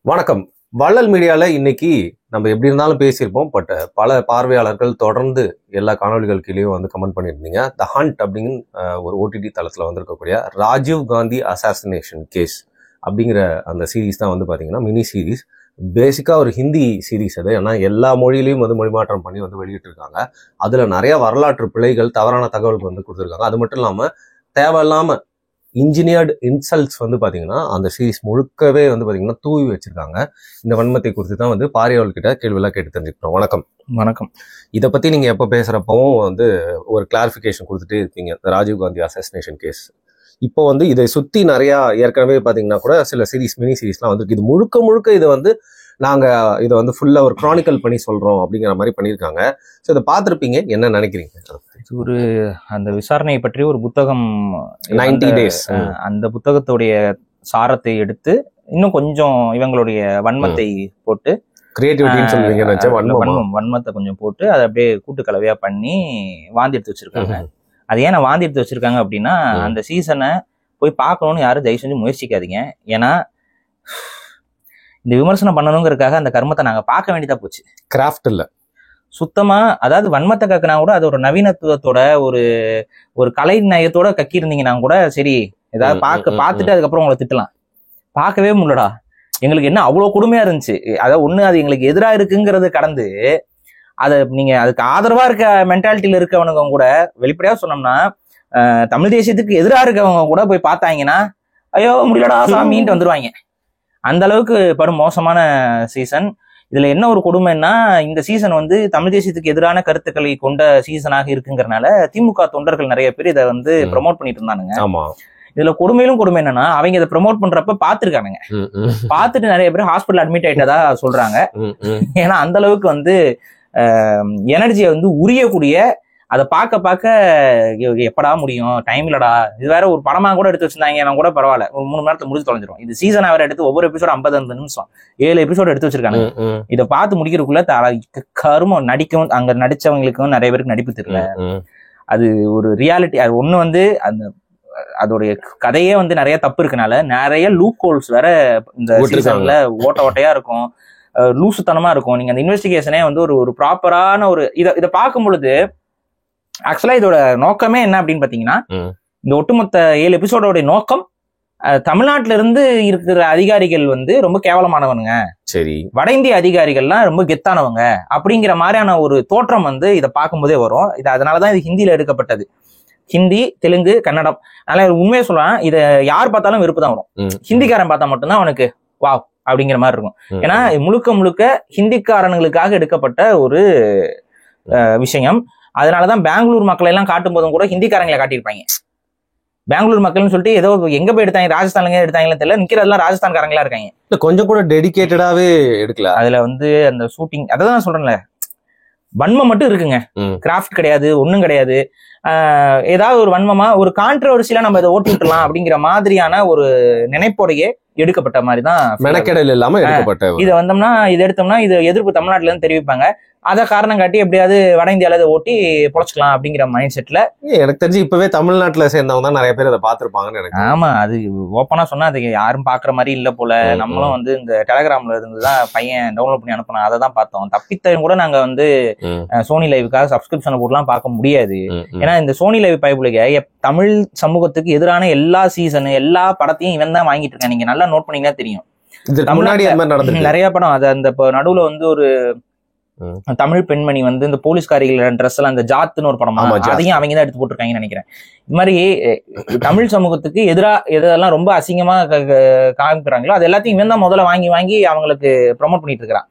வணக்கம். வள்ளல் மீடியால இன்னைக்கு நம்ம எப்படி இருந்தாலும் பேசியிருப்போம். பட் பல பார்வையாளர்கள் தொடர்ந்து எல்லா காணொலிகள் கீழேயும் வந்து கமெண்ட் பண்ணியிருந்தீங்க. த ஹண்ட் அப்படின்னு ஒரு ஓடிடி தளத்தில் வந்திருக்கக்கூடிய ராஜீவ் காந்தி அசாசினேஷன் கேஸ் அப்படிங்கிற அந்த சீரீஸ் தான் வந்து பார்த்தீங்கன்னா மினி சீரீஸ். பேசிக்காக ஒரு ஹிந்தி சீரீஸ் அது. ஏன்னா எல்லா மொழியிலையும் வந்து மொழிமாற்றம் பண்ணி வந்து வெளியிட்டிருக்காங்க. அதில் நிறைய வரலாற்று பிழைகள், தவறான தகவல்கள் வந்து கொடுத்துருக்காங்க. அது மட்டும் இல்லாமல் தேவையில்லாமல் இன்ஜினியர்டு இன்சல்ட்ஸ் வந்து பார்த்தீங்கன்னா அந்த சீரீஸ் முழுக்கவே வந்து பார்த்தீங்கன்னா தூவி வச்சிருக்காங்க. இந்த வன்மத்தை குறித்து தான் வந்து பாரியவர்கிட்ட கேள்வியெல்லாம் கேட்டு தெரிஞ்சுக்கிறோம். வணக்கம். வணக்கம். இதை பற்றி நீங்கள் எப்போ பேசுகிறப்பவும் வந்து ஒரு கிளாரிஃபிகேஷன் கொடுத்துட்டே இருப்பீங்க. ராஜீவ் காந்தி அசாசினேஷன் கேஸ் இப்போ வந்து இதை சுற்றி நிறையா ஏற்கனவே பார்த்தீங்கன்னா கூட சில சீரீஸ் மினி சீரீஸ்லாம் வந்துருக்கு. இது முழுக்க இதை வந்து நாங்கள் இதை வந்து ஃபுல்லாக ஒரு க்ரானிக்கல் பண்ணி சொல்கிறோம் அப்படிங்கிற மாதிரி பண்ணியிருக்காங்க. ஸோ இதை பார்த்துருப்பீங்க, என்ன நினைக்கிறீங்க? ஒரு அந்த விசாரணையை பற்றி ஒரு புத்தகம் 90 days அந்த புத்தகத்துடைய சாரத்தை எடுத்து இன்னும் கொஞ்சம் இவங்களுடைய வன்மத்தை போட்டு வன்மத்தை கொஞ்சம் போட்டு அதை அப்படியே கூட்டு கலவையா பண்ணி வாந்தி எடுத்து வச்சிருக்காங்க. அது ஏன் வாந்தி எடுத்து வச்சிருக்காங்க அப்படின்னா, அந்த சீசனை போய் பார்க்கணும்னு யாரும் தயவு செஞ்சு முயற்சிக்காதீங்க. ஏன்னா இந்த விமர்சனம் பண்ணணுங்கிறதுக்காக அந்த கர்மத்தை நாங்க பார்க்க வேண்டியதா போச்சு. கிராஃப்ட் இல்ல சுத்தமா. அதாவது வன்மத்தை கக்கினா கூட அது ஒரு நவீனத்துவத்தோட ஒரு கலை நயத்தோட கக்கி இருந்தீங்கன்னா கூட சரி, ஏதாவது பார்த்துட்டு அதுக்கப்புறம் உங்களை திட்டலாம். பார்க்கவே முடியலடா, எங்களுக்கு என்ன அவ்வளவு கொடுமையா இருந்துச்சு. அதாவது ஒண்ணு அது எங்களுக்கு எதிராக இருக்குங்கிறது கடந்து அதை நீங்க அதுக்கு ஆதரவா இருக்க மென்டாலிட்டியில இருக்கவனுங்க கூட வெளிப்படையா சொன்னோம்னா, தமிழ் தேசியத்துக்கு எதிராக இருக்கவங்க கூட போய் பார்த்தாங்கன்னா ஐயோ முடியலடா சாமின்ட்டு வந்துருவாங்க. அந்த அளவுக்கு படும் மோசமான சீசன். இதுல என்ன ஒரு கொடுமைன்னா, இந்த சீசன் வந்து தமிழ் தேசியத்துக்கு எதிரான கருத்துக்களை கொண்ட சீசனாக இருக்குங்கிறனால திமுக தொண்டர்கள் நிறைய பேர் இதை வந்து ப்ரமோட் பண்ணிட்டு இருந்தானுங்க. இதுல கொடுமையிலும் கொடுமை என்னன்னா, அவங்க இதை ப்ரமோட் பண்றப்ப பாத்துருக்கானுங்க. பார்த்துட்டு நிறைய பேர் ஹாஸ்பிட்டல் அட்மிட் ஆயிட்டதா சொல்றாங்க. ஏன்னா அந்த அளவுக்கு வந்து எனர்ஜியை வந்து உரியக்கூடிய, அதை பார்க்க எப்படா முடியும், டைம் இல்லடா. இது வேற ஒரு படமா கூட எடுத்து வச்சிருந்தாங்க கூட பரவாயில்ல, ஒரு 3 மணி நேரத்துல முடிச்சு தொலைஞ்சிரும். இது சீசனா வேற எடுத்து ஒவ்வொரு எபிசோடு 50 நிமிஷம் 7 எபிசோடு எடுத்து வச்சிருக்காங்க. இதை பார்த்து முடிக்கிறதுக்குள்ள கருமம் நடிக்கும். அங்க நடிச்சவங்களுக்கும் நிறைய பேருக்கு நடிப்பு தெரியல. அது ஒரு ரியாலிட்டி. அது ஒண்ணு வந்து அதோடைய கதையே வந்து நிறைய தப்பு இருக்கனால நிறைய லூப் ஹோல்ஸ் வேற இந்த சீசன்ல ஓட்டையா இருக்கும், லூசுத்தனமா இருக்கும். நீங்க அந்த இன்வெஸ்டிகேஷனே வந்து ஒரு ப்ராப்பரான ஒரு இதை பார்க்கும் பொழுது ஆக்சுவலா இதோட நோக்கமே என்ன அப்படின்னு பாத்தீங்கன்னா, இந்த ஒட்டுமொத்த 7 எபிசோடோட நோக்கம் தமிழ்நாட்டுல இருந்து இருக்கிற அதிகாரிகள் வந்து ரொம்ப கேவலமானவனுங்க, சரி, வட இந்திய அதிகாரிகள்லாம் ரொம்ப கெத்தானவங்க அப்படிங்கிற மாதிரியான ஒரு தோற்றம் வந்து இதை பார்க்கும்போதே வரும். இது அதனாலதான் இது ஹிந்தியில எடுக்கப்பட்டது. ஹிந்தி, தெலுங்கு, கன்னடம். அதனால உண்மையை சொல்லலாம், இதை யார் பார்த்தாலும் வெறுப்பு தான் வரும். ஹிந்திக்காரன் பார்த்தா மட்டும்தான் அவனுக்கு வாவ் அப்படிங்கிற மாதிரி இருக்கும். ஏன்னா முழுக்க ஹிந்திக்காரனுங்களுக்காக எடுக்கப்பட்ட ஒரு விஷயம். அதனாலதான் பெங்களூர் மக்களை எல்லாம் காட்டும் போதும் கூட ஹிந்திக்காரங்களை காட்டியிருப்பாங்க. பெங்களூர் மக்கள்னு சொல்லிட்டு ஏதோ எங்க போய் எடுத்தாங்க, ராஜஸ்தான்ல எடுத்தாங்களே தெரியல, நிக்கிறதெல்லாம் ராஜஸ்தான்காரங்களா இருக்காங்க. கொஞ்சம் கூட டெடிகேட்டடாவே எடுக்கல. அதுல வந்து அந்த ஷூட்டிங், அதான் நான் சொல்றேன்ல, வன்மம் மட்டும் இருக்குங்க, கிராஃப்ட் கிடையாது, ஒண்ணும் கிடையாது. ஏதாவது ஒரு வன்மமா ஒரு கான்ட்ரோவர்சியா நம்ம இதை ஓட்டி விட்டுலாம் அப்படிங்கிற மாதிரியான ஒரு நினைப்போடையே எடுக்கப்பட்ட மாதிரிதான், மெனக்கெடல் இல்லாம எடுக்கப்பட்ட. இதை வந்தோம்னா இதை எடுத்தோம்னா இது எதிர்ப்பு தமிழ்நாட்டுல இருந்து தெரிவிப்பாங்க. அதை காரணம் காட்டி எப்படியாவது வட இந்தியால இதை ஓட்டி பொழைச்சிக்கலாம் அப்படிங்கிற மைண்ட் செட்ல. எனக்கு தெரிஞ்சு இப்பவே தமிழ்நாட்டுல சேர்ந்தவங்க தான் நிறைய பேர் அதை பார்த்திருப்பாங்கன்னு எனக்கு. ஆமா, அது ஓப்பனா சொன்னா அது யாரும் பாக்குற மாதிரி இல்ல போல. நம்மளும் வந்து இந்த டெலகிராம்ல இருந்துதான் பையன் டவுன்லோட் பண்ணி அனுப்பினோம், அதை தான் பார்த்தோம். தப்பித்தையும் கூட நாங்க வந்து சோனி லைவுக்காக சப்ஸ்கிரிப்ஷனை போட்டுலாம் பார்க்க முடியாது. ஏன்னா இந்த சோனி லைவ் பைபிளுக்கு தமிழ் சமூகத்துக்கு எதிரான எல்லா சீசனு எல்லா படத்தையும் இவன் தான் வாங்கிட்டு இருக்கான். நீங்க நல்லா நோட் பண்ணீங்கன்னா தெரியும். நிறைய படம் அது அந்த நடுவுல வந்து ஒரு தமிழ் பெண்மணி வந்து இந்த போலீஸ்காரிகள் ட்ரெஸ் எல்லாம், இந்த ஜாத்துன்னு ஒரு படம், அதையும் அவங்க தான் எடுத்து போட்டிருக்காங்கன்னு நினைக்கிறேன். இது மாதிரி தமிழ் சமூகத்துக்கு எதெல்லாம் ரொம்ப அசிங்கமா காமிக்கிறாங்களோ அது எல்லாத்தையும் இவன் தான் முதல்ல வாங்கி அவங்களுக்கு ப்ரமோட் பண்ணிட்டு இருக்கிறான்.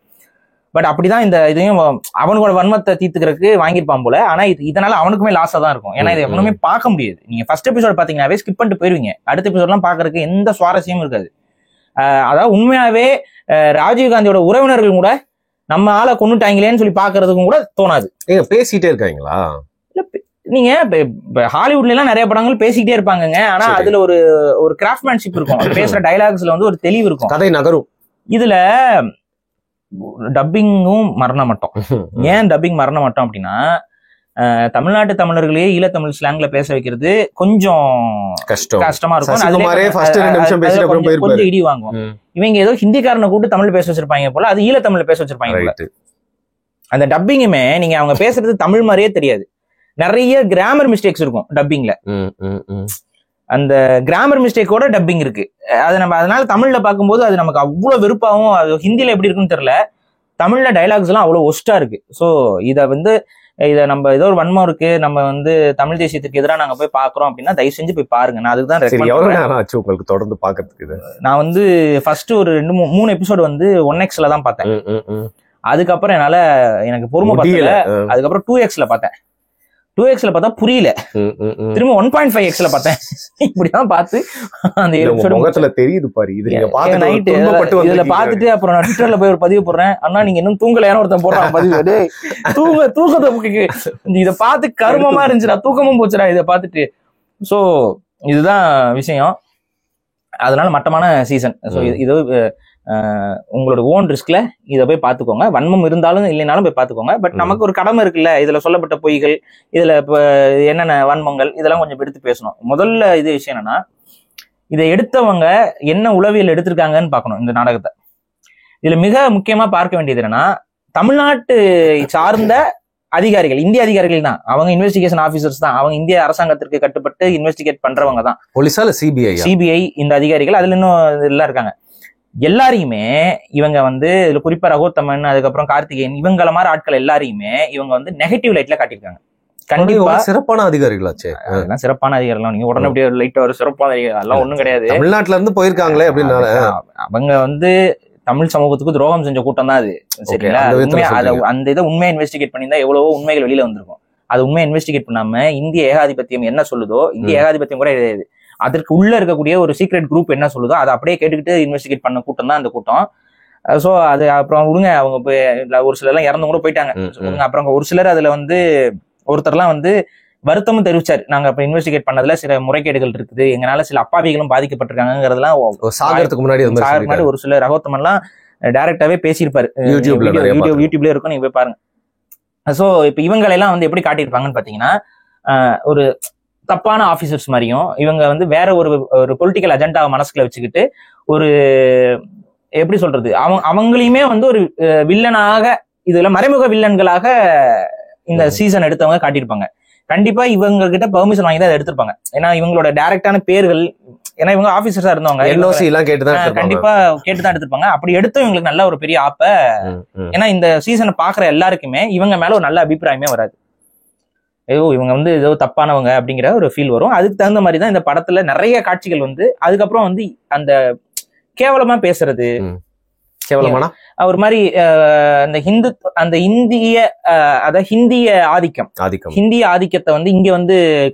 பட் அப்படிதான் இந்த இதையும் அவனோட வன்மத்தை தீர்த்துக்கிறதுக்கு வாங்கியிருப்பான் போல. ஆனா இதனால அவனுக்குமே லாஸா தான் இருக்கும். ஏன்னா இதை எவனுமே பார்க்க முடியாது. நீங்க ஃபர்ஸ்ட் எபிசோட் பாத்தீங்கன்னாவே ஸ்கிப் பண்ணிட்டு போயிருவீங்க. அடுத்த எபிசோட்லாம் பாக்குறதுக்கு எந்த சுவாரஸ்யமும் இருக்காது. அதாவது உண்மையாவே ராஜீவ்காந்தியோட உறவினர்கள் கூட நம்ம ஆளை கொண்டுட்டாங்களேன்னு சொல்லி பாக்குறதுக்கும் கூட தோணாது. பேசிட்டே இருக்காங்களா? நீங்க ஹாலிவுட்ல எல்லாம் நிறைய படங்கள் பேசிக்கிட்டே இருப்பாங்க. ஆனா அதுல ஒரு கிராஃப்ட்மேன்ஷிப் இருக்கும். பேசுற டைலாக்ஸ்ல வந்து ஒரு தெளிவு இருக்கும், கதை நகரும். இதுல டப்பிங்கும் மரண மட்டம். ஏன் டப்பிங் மரண மட்டம் அப்படின்னா, தமிழ்நாட்டு தமிழர்களையே ஈழத்தமிழ் ஸ்லாங்ல பேச வைக்கிறது கொஞ்சம் கஷ்டமா இருக்கும். கொஞ்சம் இடி வாங்குவோம். இவங்க ஏதோ ஹிந்திக்காரனை கூட்டு தமிழ் பேச வச்சிருப்பாங்க போல, அது ஈழத்தமிழ்ல பேச வச்சிருப்பாங்க போல. அந்த டப்பிங்குமே நீங்க அவங்க பேசுறது தமிழ் மாதிரியே தெரியாது. நிறைய கிராமர் மிஸ்டேக்ஸ் இருக்கும் டப்பிங்ல. அந்த கிராமர் மிஸ்டேக்கோட டப்பிங் இருக்கு. அது நம்ம அதனால தமிழ்ல பார்க்கும்போது அது நமக்கு அவ்வளவு வெறுப்பாகவும், அது ஹிந்தியில எப்படி இருக்குன்னு தெரியல, தமிழ்ல டைலாக்ஸ் எல்லாம் அவ்வளவு ஒஸ்டா இருக்கு. ஸோ இதை நம்ம ஏதோ ஒரு வன்மம் இருக்கு, நம்ம தமிழ் தேசியத்துக்கு எதிராக நாங்க போய் பாக்குறோம் அப்படின்னா தயவு செஞ்சு போய் பாருங்க. நான் அதுக்கு தான் உங்களுக்கு தொடர்ந்து பாக்கிறதுக்கு நான் ஃபர்ஸ்ட் ஒரு 2-3 எபிசோடு 1Xல தான் பார்த்தேன். அதுக்கப்புறம் எனக்கு பொறுமை பத்தல. அதுக்கப்புறம் 2Xல பார்த்தேன். 2Xல பார்த்தா புரியல, திரும்ப 1.5Xல பார்த்தேன். இப்படிதான் பார்த்து அந்த முகத்துல தெரியுது பாரு. இதுல பாத்துட்டு அப்புறம் நான் ட்விட்டர்ல போய் ஒரு பதிவு போடுறேன். அண்ணா நீங்க இன்னும் தூங்கலையான ஒருத்தன் போடுறான் பதிவு. தூக்கத்தை இதை பார்த்து கருமமா இருந்துச்சுடா, தூக்கமும் போச்சுடா இதை பார்த்துட்டு. சோ இதுதான் விஷயம். அதனால மட்டமான சீசன். ஸோ இது உங்களோட ஓன் ரிஸ்க்ல இதை போய் பார்த்துக்கோங்க. வன்மம் இருந்தாலும் இல்லைனாலும் போய் பார்த்துக்கோங்க. பட் நமக்கு ஒரு கடமை இருக்குல்ல, இதுல சொல்லப்பட்ட பொய்கள், இதுல என்னென்ன வன்மங்கள், இதெல்லாம் கொஞ்சம் எடுத்து பேசணும். முதல்ல விஷயம் என்னன்னா, இதை எடுத்தவங்க என்ன உளவியல் எடுத்திருக்காங்கன்னு பார்க்கணும் இந்த நாடகத்தை. இதுல மிக முக்கியமா பார்க்க வேண்டியது என்னன்னா, தமிழ்நாட்டு சார்ந்த அதிகாரிகள், இந்திய அதிகாரிகள் தான், அவங்க இன்வெஸ்டிகேஷன் ஆபீசர்ஸ் தான், அவங்க இந்திய அரசாங்கத்திற்கு கட்டுப்பட்டு இன்வெஸ்டிகேட் பண்றவங்க தான். போலீஸா இல்ல சிபிஐ இந்த அதிகாரிகள். அதுல இன்னும் எல்லாம் இருக்காங்க. எல்லாரையுமே இவங்க இதுல குறிப்பா ரகோத்தமன், அதுக்கப்புறம் கார்த்திகேயன், இவங்கள மாதிரி ஆட்கள் எல்லாரையுமே இவங்க நெகட்டிவ் லைட்ல காட்டியிருக்காங்க. கண்டிப்பா சிறப்பான அதிகாரிகளாச்சே. அதெல்லாம் சிறப்பான அதிகாரிகள். நீங்க உடனே அப்படியே லைட்டா ஒரு சிறப்பான அதிகாரிகள் எல்லாம் ஒண்ணும் கிடையாது. தமிழ்நாட்டுல இருந்து போயிருக்காங்களே அப்படின்னால அவங்க தமிழ் சமூகத்துக்கு துரோகம் செஞ்ச கூட்டம் தான் அது. சரிங்களா? அந்த இதை உண்மையா இன்வெஸ்டிகேட் பண்ணியிருந்தா எவ்வளவோ உண்மைகள் வெளியில வந்திருக்கும். அது உண்மையா இன்வெஸ்டிகேட் பண்ணாம இந்திய ஏகாதிபத்தியம் என்ன சொல்லுதோ, இந்திய ஏகாதிபத்தியம் கூட கிடையாது, அதற்கு உள்ள இருக்கக்கூடிய ஒரு சீக்ரெட் குரூப் என்ன சொல்லுதோ அதை அப்படியே கேட்டுக்கிட்டு இன்வெஸ்டிகேட் பண்ண கூட்டம் தான் அந்த கூட்டம். ஸோ அது அப்புறம் விடுங்க, அவங்க போய் ஒரு சிலர் எல்லாம் இறந்து கூட போயிட்டாங்க. அப்புறம் ஒரு சிலர் அதுல ஒருத்தர்லாம் வருத்தமும் தெரிவிச்சாரு, நாங்க இப்ப இன்வெஸ்டிகேட் பண்ணதுல சில முறைகேடுகள் இருக்குது, எங்களால சில அப்பாவிகளும் பாதிக்கப்பட்டிருக்காங்கிறதுலாம் சாகறதுக்கு முன்னாடி ஒரு சில ரகோத்தமெல்லாம் டைரக்டாவே பேசியிருப்பாரு. யூடியூப்ல இருக்கும், நீங்க போய் பாருங்க. ஸோ இப்ப இவங்களெல்லாம் எப்படி காட்டியிருப்பாங்கன்னு பாத்தீங்கன்னா, ஒரு தப்பான ஆபீசர்ஸ் மாதிரியும், இவங்க வேற ஒரு பொலிட்டிக்கல் அஜெண்டாவை மனசுக்குள்ள வச்சுக்கிட்டு ஒரு எப்படி சொல்றது, அவங்களையுமே ஒரு வில்லனாக, இதுல மறைமுக வில்லன்களாக இந்த சீசன் எடுத்தவங்க காட்டியிருப்பாங்க. கண்டிப்பா இவங்க கிட்ட பெர்மிஷன் வாங்கி தான் அதை எடுத்திருப்பாங்க. ஏன்னா இவங்களோட டைரக்டான பேர்கள், ஏன்னா இவங்க ஆபீசர்ஸா இருந்தவங்க, கண்டிப்பா கேட்டுதான் எடுத்திருப்பாங்க. அப்படி எடுத்தும் இவங்களுக்கு நல்ல ஒரு பெரிய ஆப்ப, ஏன்னா இந்த சீசனை பாக்குற எல்லாருக்குமே இவங்க மேல ஒரு நல்ல அபிப்பிராயமே வராது. ஐயோ இவங்க ஏதோ தப்பானவங்க அப்படிங்கிற ஒரு ஃபீல் வரும். அதுக்கு தகுந்த மாதிரி தான் இந்த படத்துல நிறைய காட்சிகள் அதுக்கப்புறம் அந்த கேவலமா பேசுறது, கேவலமான ஒரு மாதிரி அந்த ஹிந்திய ஆதிக்கத்தை இங்க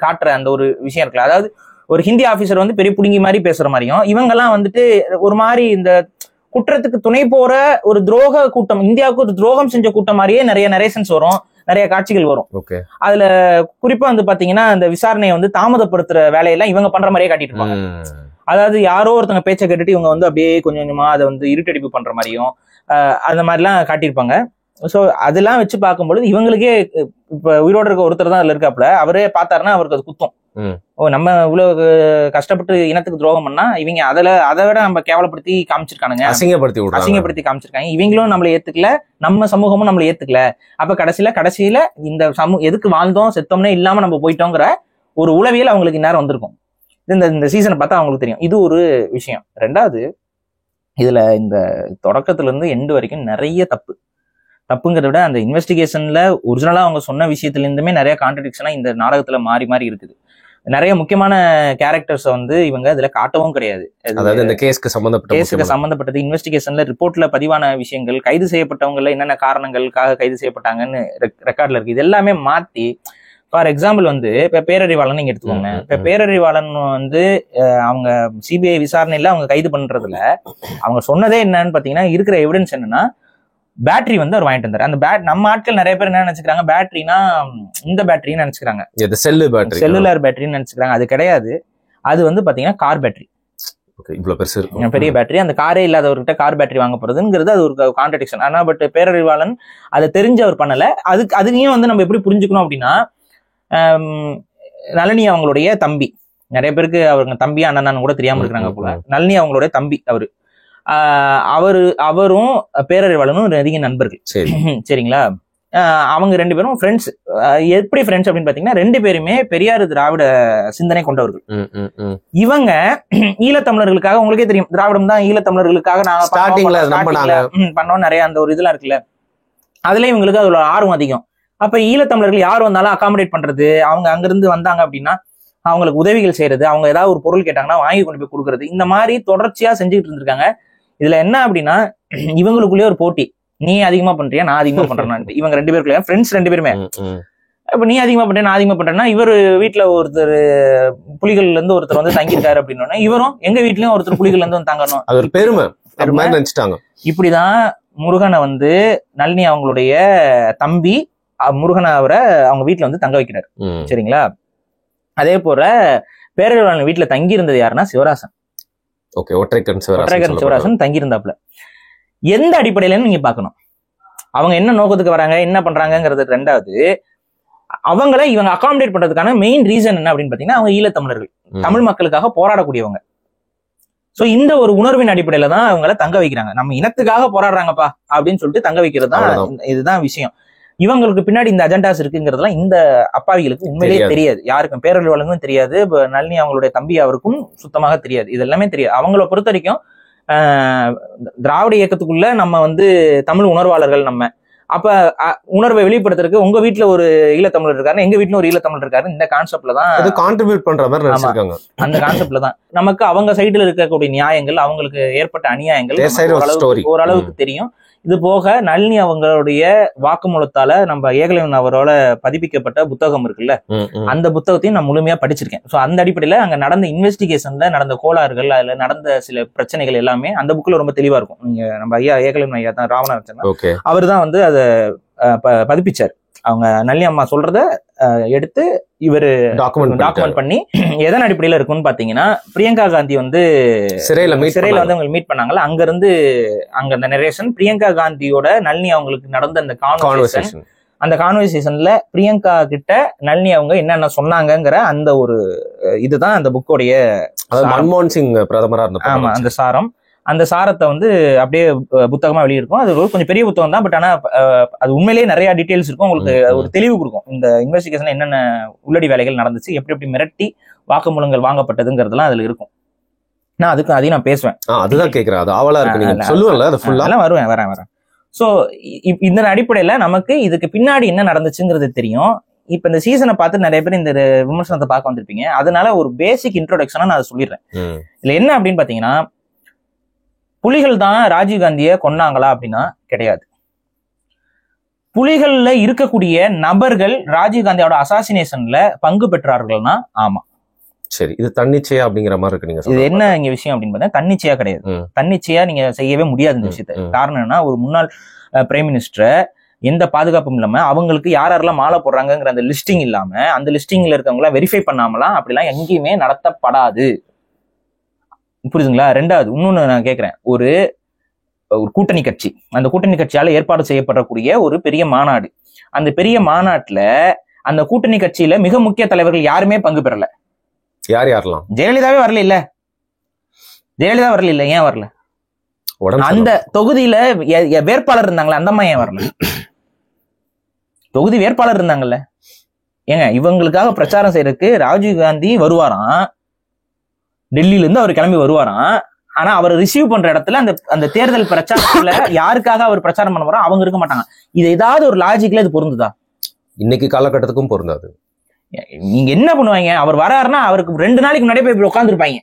காட்டுற அந்த ஒரு விஷயம் இருக்குல்ல. அதாவது ஒரு ஹிந்தி ஆபீசர் பெரிய புடுங்கி மாதிரி பேசுற மாதிரியும், இவங்க எல்லாம் ஒரு மாதிரி இந்த குற்றத்துக்கு துணை போற ஒரு துரோக கூட்டம், இந்தியாவுக்கு ஒரு துரோகம் செஞ்ச கூட்டம் மாதிரியே நிறைய நரேஷன்ஸ் வரும், நிறைய காட்சிகள் வரும். அதுல குறிப்பா பாத்தீங்கன்னா அந்த விசாரணையை தாமதப்படுத்துற வேலையெல்லாம் இவங்க பண்ற மாதிரியே காட்டிட்டு இருப்பாங்க. அதாவது யாரோ ஒருத்தவங்க பேச்சை கேட்டுட்டு இவங்க அப்படியே கொஞ்சம் கொஞ்சமா அதை இருட்டடிப்பு பண்ற மாதிரியும் அந்த மாதிரிலாம் காட்டியிருப்பாங்க. ஸோ அதெல்லாம் வச்சு பார்க்கும்பொழுது இவங்களுக்கே இப்ப உயிரோடு இருக்க ஒருத்தர் தான் அதுல இருக்காப்புல, அவரே பார்த்தாருன்னா அவருக்கு அது குத்தம். ஓ நம்ம இவ்வளவு கஷ்டப்பட்டு இனத்துக்கு துரோகம் பண்ணா இவங்க அதை விட நம்ம கேவலப்படுத்தி காமிச்சிருக்கானுங்க, அசிங்கப்படுத்தி காமிச்சிருக்காங்க. இவங்களும் நம்மளை ஏத்துக்கல, நம்ம சமூகமும் நம்மளை ஏத்துக்கல. அப்ப கடைசியில இந்த எதுக்கு வாழ்ந்தோம் செத்தோம்னே இல்லாம நம்ம போயிட்டோங்கிற ஒரு உளவியல் அவங்களுக்கு இந்நேரம் வந்திருக்கும். இந்த சீசனை பார்த்தா அவங்களுக்கு தெரியும். இது ஒரு விஷயம். ரெண்டாவது, இதுல இந்த தொடக்கத்துல இருந்து எண்டு வரைக்கும் நிறைய தப்புங்கிறத விட அந்த இன்வெஸ்டிகேஷன்ல ஒரிஜினலா அவங்க சொன்ன விஷயத்துல இருந்துமே நிறைய கான்ட்ரடிக்ஷனா இந்த நாடகத்துல மாறி மாறி இருக்குது. நிறைய முக்கியமான கேரக்டர்ஸை இவங்க இதுல காட்டவும் கிடையாது. கேஸ்க்கு சம்பந்தப்பட்டது இன்வெஸ்டிகேஷன்ல ரிப்போர்ட்ல பதிவான விஷயங்கள், கைது செய்யப்பட்டவங்கள என்னென்ன காரணங்களுக்காக கைது செய்யப்பட்டாங்கன்னு ரெக்கார்ட்ல இருக்கு. இது எல்லாமே மாத்தி, ஃபார் எக்ஸாம்பிள் இப்ப பேரறிவாளன் நீங்க எடுத்துக்கோங்க. இப்ப பேரறிவாளன் அவங்க சிபிஐ விசாரணையில அவங்க கைது பண்றதுல அவங்க சொன்னதே என்னன்னு பாத்தீங்கன்னா, இருக்கிற எவிடன்ஸ் என்னன்னா பேட்டரி அவர் வாங்கிட்டு வந்தாரு. அந்த நம்ம ஆட்கள் நிறைய பேர் என்ன நினைச்சுக்கிறாங்க, பேட்டரினா இந்த பேட்டரின்னு நினைச்சுக்கிறாங்க, செல்லுலார் பேட்டரின்னு நினைச்சுக்கிறாங்க. அது கிடையாது. அது பாத்தீங்கன்னா கார் பேட்டரி. இவ்வளவு பெருசு இருக்கும், பெரிய பேட்டரி. அந்த காரே இல்லாதவர்கிட்ட கார் பேட்டரி வாங்க போறதுங்கிறது அது ஒரு கான்ட்ரடிக்ஷன். ஆனா பட் பேரறிவாளன் அதை தெரிஞ்சு அவர் பண்ணல. அதுலயும் வந்து நம்ம எப்படி புரிஞ்சுக்கணும் அப்படின்னா, நளினி அவங்களுடைய தம்பி, நிறைய பேருக்கு அவங்க தம்பி அண்ணனான்னு கூட தெரியாம இருக்கிறாங்க போல. நளினி அவங்களுடைய தம்பி அவரும் பேரறிவாளனும் நெருங்கிய நண்பர்கள். சரிங்களா? அவங்க 2 பேரும் ஃப்ரெண்ட்ஸ். எப்படி ஃப்ரெண்ட்ஸ் அப்படின்னு பாத்தீங்கன்னா, 2 பேருமே பெரியார் திராவிட சிந்தனை கொண்டவர்கள். இவங்க ஈழத்தமிழர்களுக்காக, உங்களுக்கே தெரியும், திராவிடம் தான் ஈழத்தமிழர்களுக்காக பண்ணோம் நிறைய அந்த ஒரு இதெல்லாம் இருக்குல்ல, அதுல இவங்களுக்கு அதோட ஆர்வம் அதிகம். அப்ப ஈழத்தமிழர்கள் யார் வந்தாலும் அகாமடேட் பண்றது, அவங்க அங்கிருந்து வந்தாங்க அப்படின்னா அவங்களுக்கு உதவிகள் செய்யறது, அவங்க ஏதாவது ஒரு பொருள் கேட்டாங்கன்னா வாங்கி கொண்டு போய் கொடுக்கறது, இந்த மாதிரி தொடர்ச்சியா செஞ்சுக்கிட்டு இருந்திருக்காங்க. இதுல என்ன அப்படின்னா, இவங்களுக்குள்ளேயே ஒரு போட்டி, நீ அதிகமா பண்றியா நான் அதிகமா பண்றேன்னு. இவங்க 2 பேருக்குள்ள ஃப்ரெண்ட்ஸ் 2 பேருமே. இப்ப நீ அதிகமா பண்றேன் நான் அதிகமா பண்றேன்னா, இவர் வீட்டுல ஒருத்தர் புலிகள்ல இருந்து ஒருத்தர் வந்து தங்கியிருக்காரு அப்படின்னா, இவரும் எங்க வீட்லயும் ஒருத்தர் புலிகள்ல இருந்து வந்து தங்கணும், அது ஒரு பெருமை நினைச்சிட்டாங்க. இப்படிதான் முருகனை வந்து நளினி அவங்களுடைய தம்பி முருகனை அவரை அவங்க வீட்டுல வந்து தங்க வைக்கிறாரு. சரிங்களா? அதே போல பேரறிவாளன் வீட்டுல தங்கி இருந்தது யாருன்னா சிவராசன். ஒற்றைக்கன் சிவராசன் தங்கி இருந்தாப்ல. எந்த அடிப்படையில நீங்க பாக்கணும், அவங்க என்ன நோக்கத்துக்கு வராங்க, என்ன பண்றாங்கிறது ரெண்டாவது. அவங்கள இவங்க அகாமடேட் பண்றதுக்கான மெயின் ரீசன் என்ன அப்படின்னு பாத்தீங்கன்னா, அவங்க ஈழத்தமிழர்கள், தமிழ் மக்களுக்காக போராடக்கூடியவங்க. சோ இந்த ஒரு உணர்வின் அடிப்படையில தான் அவங்கள தங்க வைக்கிறாங்க. நம்ம இனத்துக்காக போராடுறாங்கப்பா அப்படின்னு சொல்லிட்டு தங்க வைக்கிறது தான், இதுதான் விஷயம். இவங்களுக்கு பின்னாடி இந்த அஜெண்டாஸ் இருக்குங்கிறதுலாம் இந்த அப்பாவிகளுக்கு உண்மையிலேயே தெரியாது. யாருக்கும், பேரறிவாளனுக்கும் தெரியாது, நளினி அவங்களுடைய தம்பி அவருக்கும் சுத்தமாக தெரியாது. இது எல்லாமே தெரியாது. அவங்கள பொறுத்த வரைக்கும் திராவிட இயக்கத்துக்குள்ள நம்ம வந்து தமிழ் உணர்வாளர்கள். நம்ம அப்ப உணர்வை வெளிப்படுத்துறதுக்கு உங்க வீட்டுல ஒரு ஈழத்தமிழர் இருக்காரு, எங்க வீட்டுல ஒரு ஈழத்தமிழர் இருக்காரு, இந்த கான்செப்ட்ல தான் கான்ட்ரிபியூட் பண்ற மாதிரி நினைச்சிருக்காங்க. அந்த கான்செப்ட்ல தான் நமக்கு அவங்க சைடுல இருக்கக்கூடிய நியாயங்கள், அவங்களுக்கு ஏற்பட்ட அநியாயங்கள் ஓரளவுக்கு தெரியும். இது போக நளினி அவங்களுடைய வாக்குமூலத்தால நம்ம ஏகலைவன் அவரோட பதிப்பிக்கப்பட்ட புத்தகம் இருக்குல்ல, அந்த புத்தகத்தையும் நான் முழுமையா படிச்சிருக்கேன். சோ அந்த அடிப்படையில அங்க நடந்த இன்வெஸ்டிகேஷன்ல நடந்த கோளாறுகள், அதுல நடந்த சில பிரச்சனைகள் எல்லாமே அந்த புக்ல ரொம்ப தெளிவா இருக்கும். நீங்க நம்ம ஐயா ஏகலைவன் ஐயா தான், ராமநாதன் அவர் தான் வந்து அதை பதிப்பிச்சார். அவங்க நளினி அம்மா சொல்றத எடுத்து இவரு டாக்குமெண்ட் பண்ணி எதன் அடிப்படையில இருக்குன்னு பாத்தீங்கன்னா, பிரியங்கா காந்தி வந்து சிறையில வந்து அவங்க மீட் பண்ணாங்கல்ல, அங்க இருந்து அங்க அந்த நரேஷன் பிரியங்கா காந்தியோட நளினி அவங்களுக்கு நடந்த அந்த கான்வர்சேஷன், அந்த கான்வர்சேஷன்ல பிரியங்கா கிட்ட நளினி அவங்க என்னென்ன சொன்னாங்கிற அந்த ஒரு இதுதான் அந்த புக்கோடைய மன்மோகன் சிங் பிரதமரா இருந்த. ஆமா, அந்த சாரம். அந்த சாரத்தை வந்து அப்படியே புத்தகமா வெளியிருக்கும். அது கொஞ்சம் பெரிய புத்தகம் தான், பட் ஆனா அது உண்மையிலேயே நிறைய டீடைல்ஸ் இருக்கும். உங்களுக்கு ஒரு தெளிவு கொடுக்கும், இந்த இன்வெஸ்டிகேஷன் என்னென்ன உள்ளடி வேலைகள் நடந்துச்சு, எப்படி எப்படி மிரட்டி வாக்குமூலங்கள் வாங்கப்பட்டதுங்கிறதுலாம் அதுல இருக்கும். நான் அதையும் நான் பேசுவேன். அதுதான் கேட்கிறேன், அது ஆவலா இருக்கு, சொல்லுவேன், வரேன். சோ இந்த அடிப்படையில நமக்கு இதுக்கு பின்னாடி என்ன நடந்துச்சுங்கிறது தெரியும். இப்ப இந்த சீசனை பார்த்து நிறைய பேர் இந்த விமர்சனத்தை பார்க்க வந்திருப்பீங்க. அதனால ஒரு பேசிக் இன்ட்ரோடக்ஷனா நான் சொல்லிடுறேன். இதுல என்ன அப்படின்னு பாத்தீங்கன்னா, புலிகள் தான் ராஜீவ்காந்தியை கொன்னாங்களா அப்படின்னா கிடையாது. புலிகள்ல இருக்கக்கூடிய நபர்கள் ராஜீவ்காந்தியோட அசாசினேஷன்ல பங்கு பெற்றார்கள்னா ஆமா. சரி, இது தன்னிச்சையா அப்படிங்கிற மாதிரி இருக்கு. நீங்க இது என்ன இங்க விஷயம் அப்படின்னு பார்த்தா, தன்னிச்சையா கிடையாது. தன்னிச்சையா நீங்க செய்யவே முடியாது இந்த விஷயத்த. காரணம் என்ன, ஒரு முன்னாள் பிரைம் மினிஸ்டரை எந்த பாதுகாப்பும் இல்லாம, அவங்களுக்கு யாரெல்லாம் மாலை போடுறாங்கிற அந்த லிஸ்டிங் இல்லாம, அந்த லிஸ்டிங்ல இருக்கவங்கள வெரிஃபை பண்ணாமலாம் அப்படிலாம் எங்கேயுமே நடத்தப்படாது. புரியுதுங்களா? ரெண்டாவது இன்னொன்னு நான் கேட்கிறேன், ஒரு கூட்டணி கட்சி, அந்த கூட்டணி கட்சியால ஏற்பாடு செய்யப்படக்கூடிய ஒரு பெரிய மாநாடு, அந்த பெரிய மாநாட்டுல அந்த கூட்டணி கட்சியில மிக முக்கிய தலைவர்கள் யாருமே பங்கு பெறல. யாரெல்லாம்? ஜெயலலிதாவே வரல. இல்ல ஜெயலலிதா வரல. இல்ல ஏன் வரல? அந்த தொகுதியில வேட்பாளர் இருந்தாங்களே, அந்த அம்மா ஏன் வரல? தொகுதி வேட்பாளர் இருந்தாங்கல்ல. ஏங்க, இவங்களுக்காக பிரச்சாரம் செய்யறதுக்கு ராஜீவ்காந்தி வருவாராம், டெல்லியில இருந்து அவர் கிளம்பி வருவாராம். ஆனா அவர் ரிசீவ் பண்ற இடத்துல அந்த தேர்தல் பிரச்சாரத்துல யாருக்காக அவர் பிரச்சாரம் பண்ண போறோம் அவங்க இருக்க மாட்டாங்க. இது ஏதாவது ஒரு லாஜிக்ல இது பொருந்துதா? இன்னைக்கு காலகட்டத்துக்கும் பொருந்தாது. நீங்க என்ன பண்ணுவாங்க, அவர் வராருன்னா அவருக்கு 2 நாளைக்கு முன்னாடியே போய் உட்காந்துருப்பாங்க.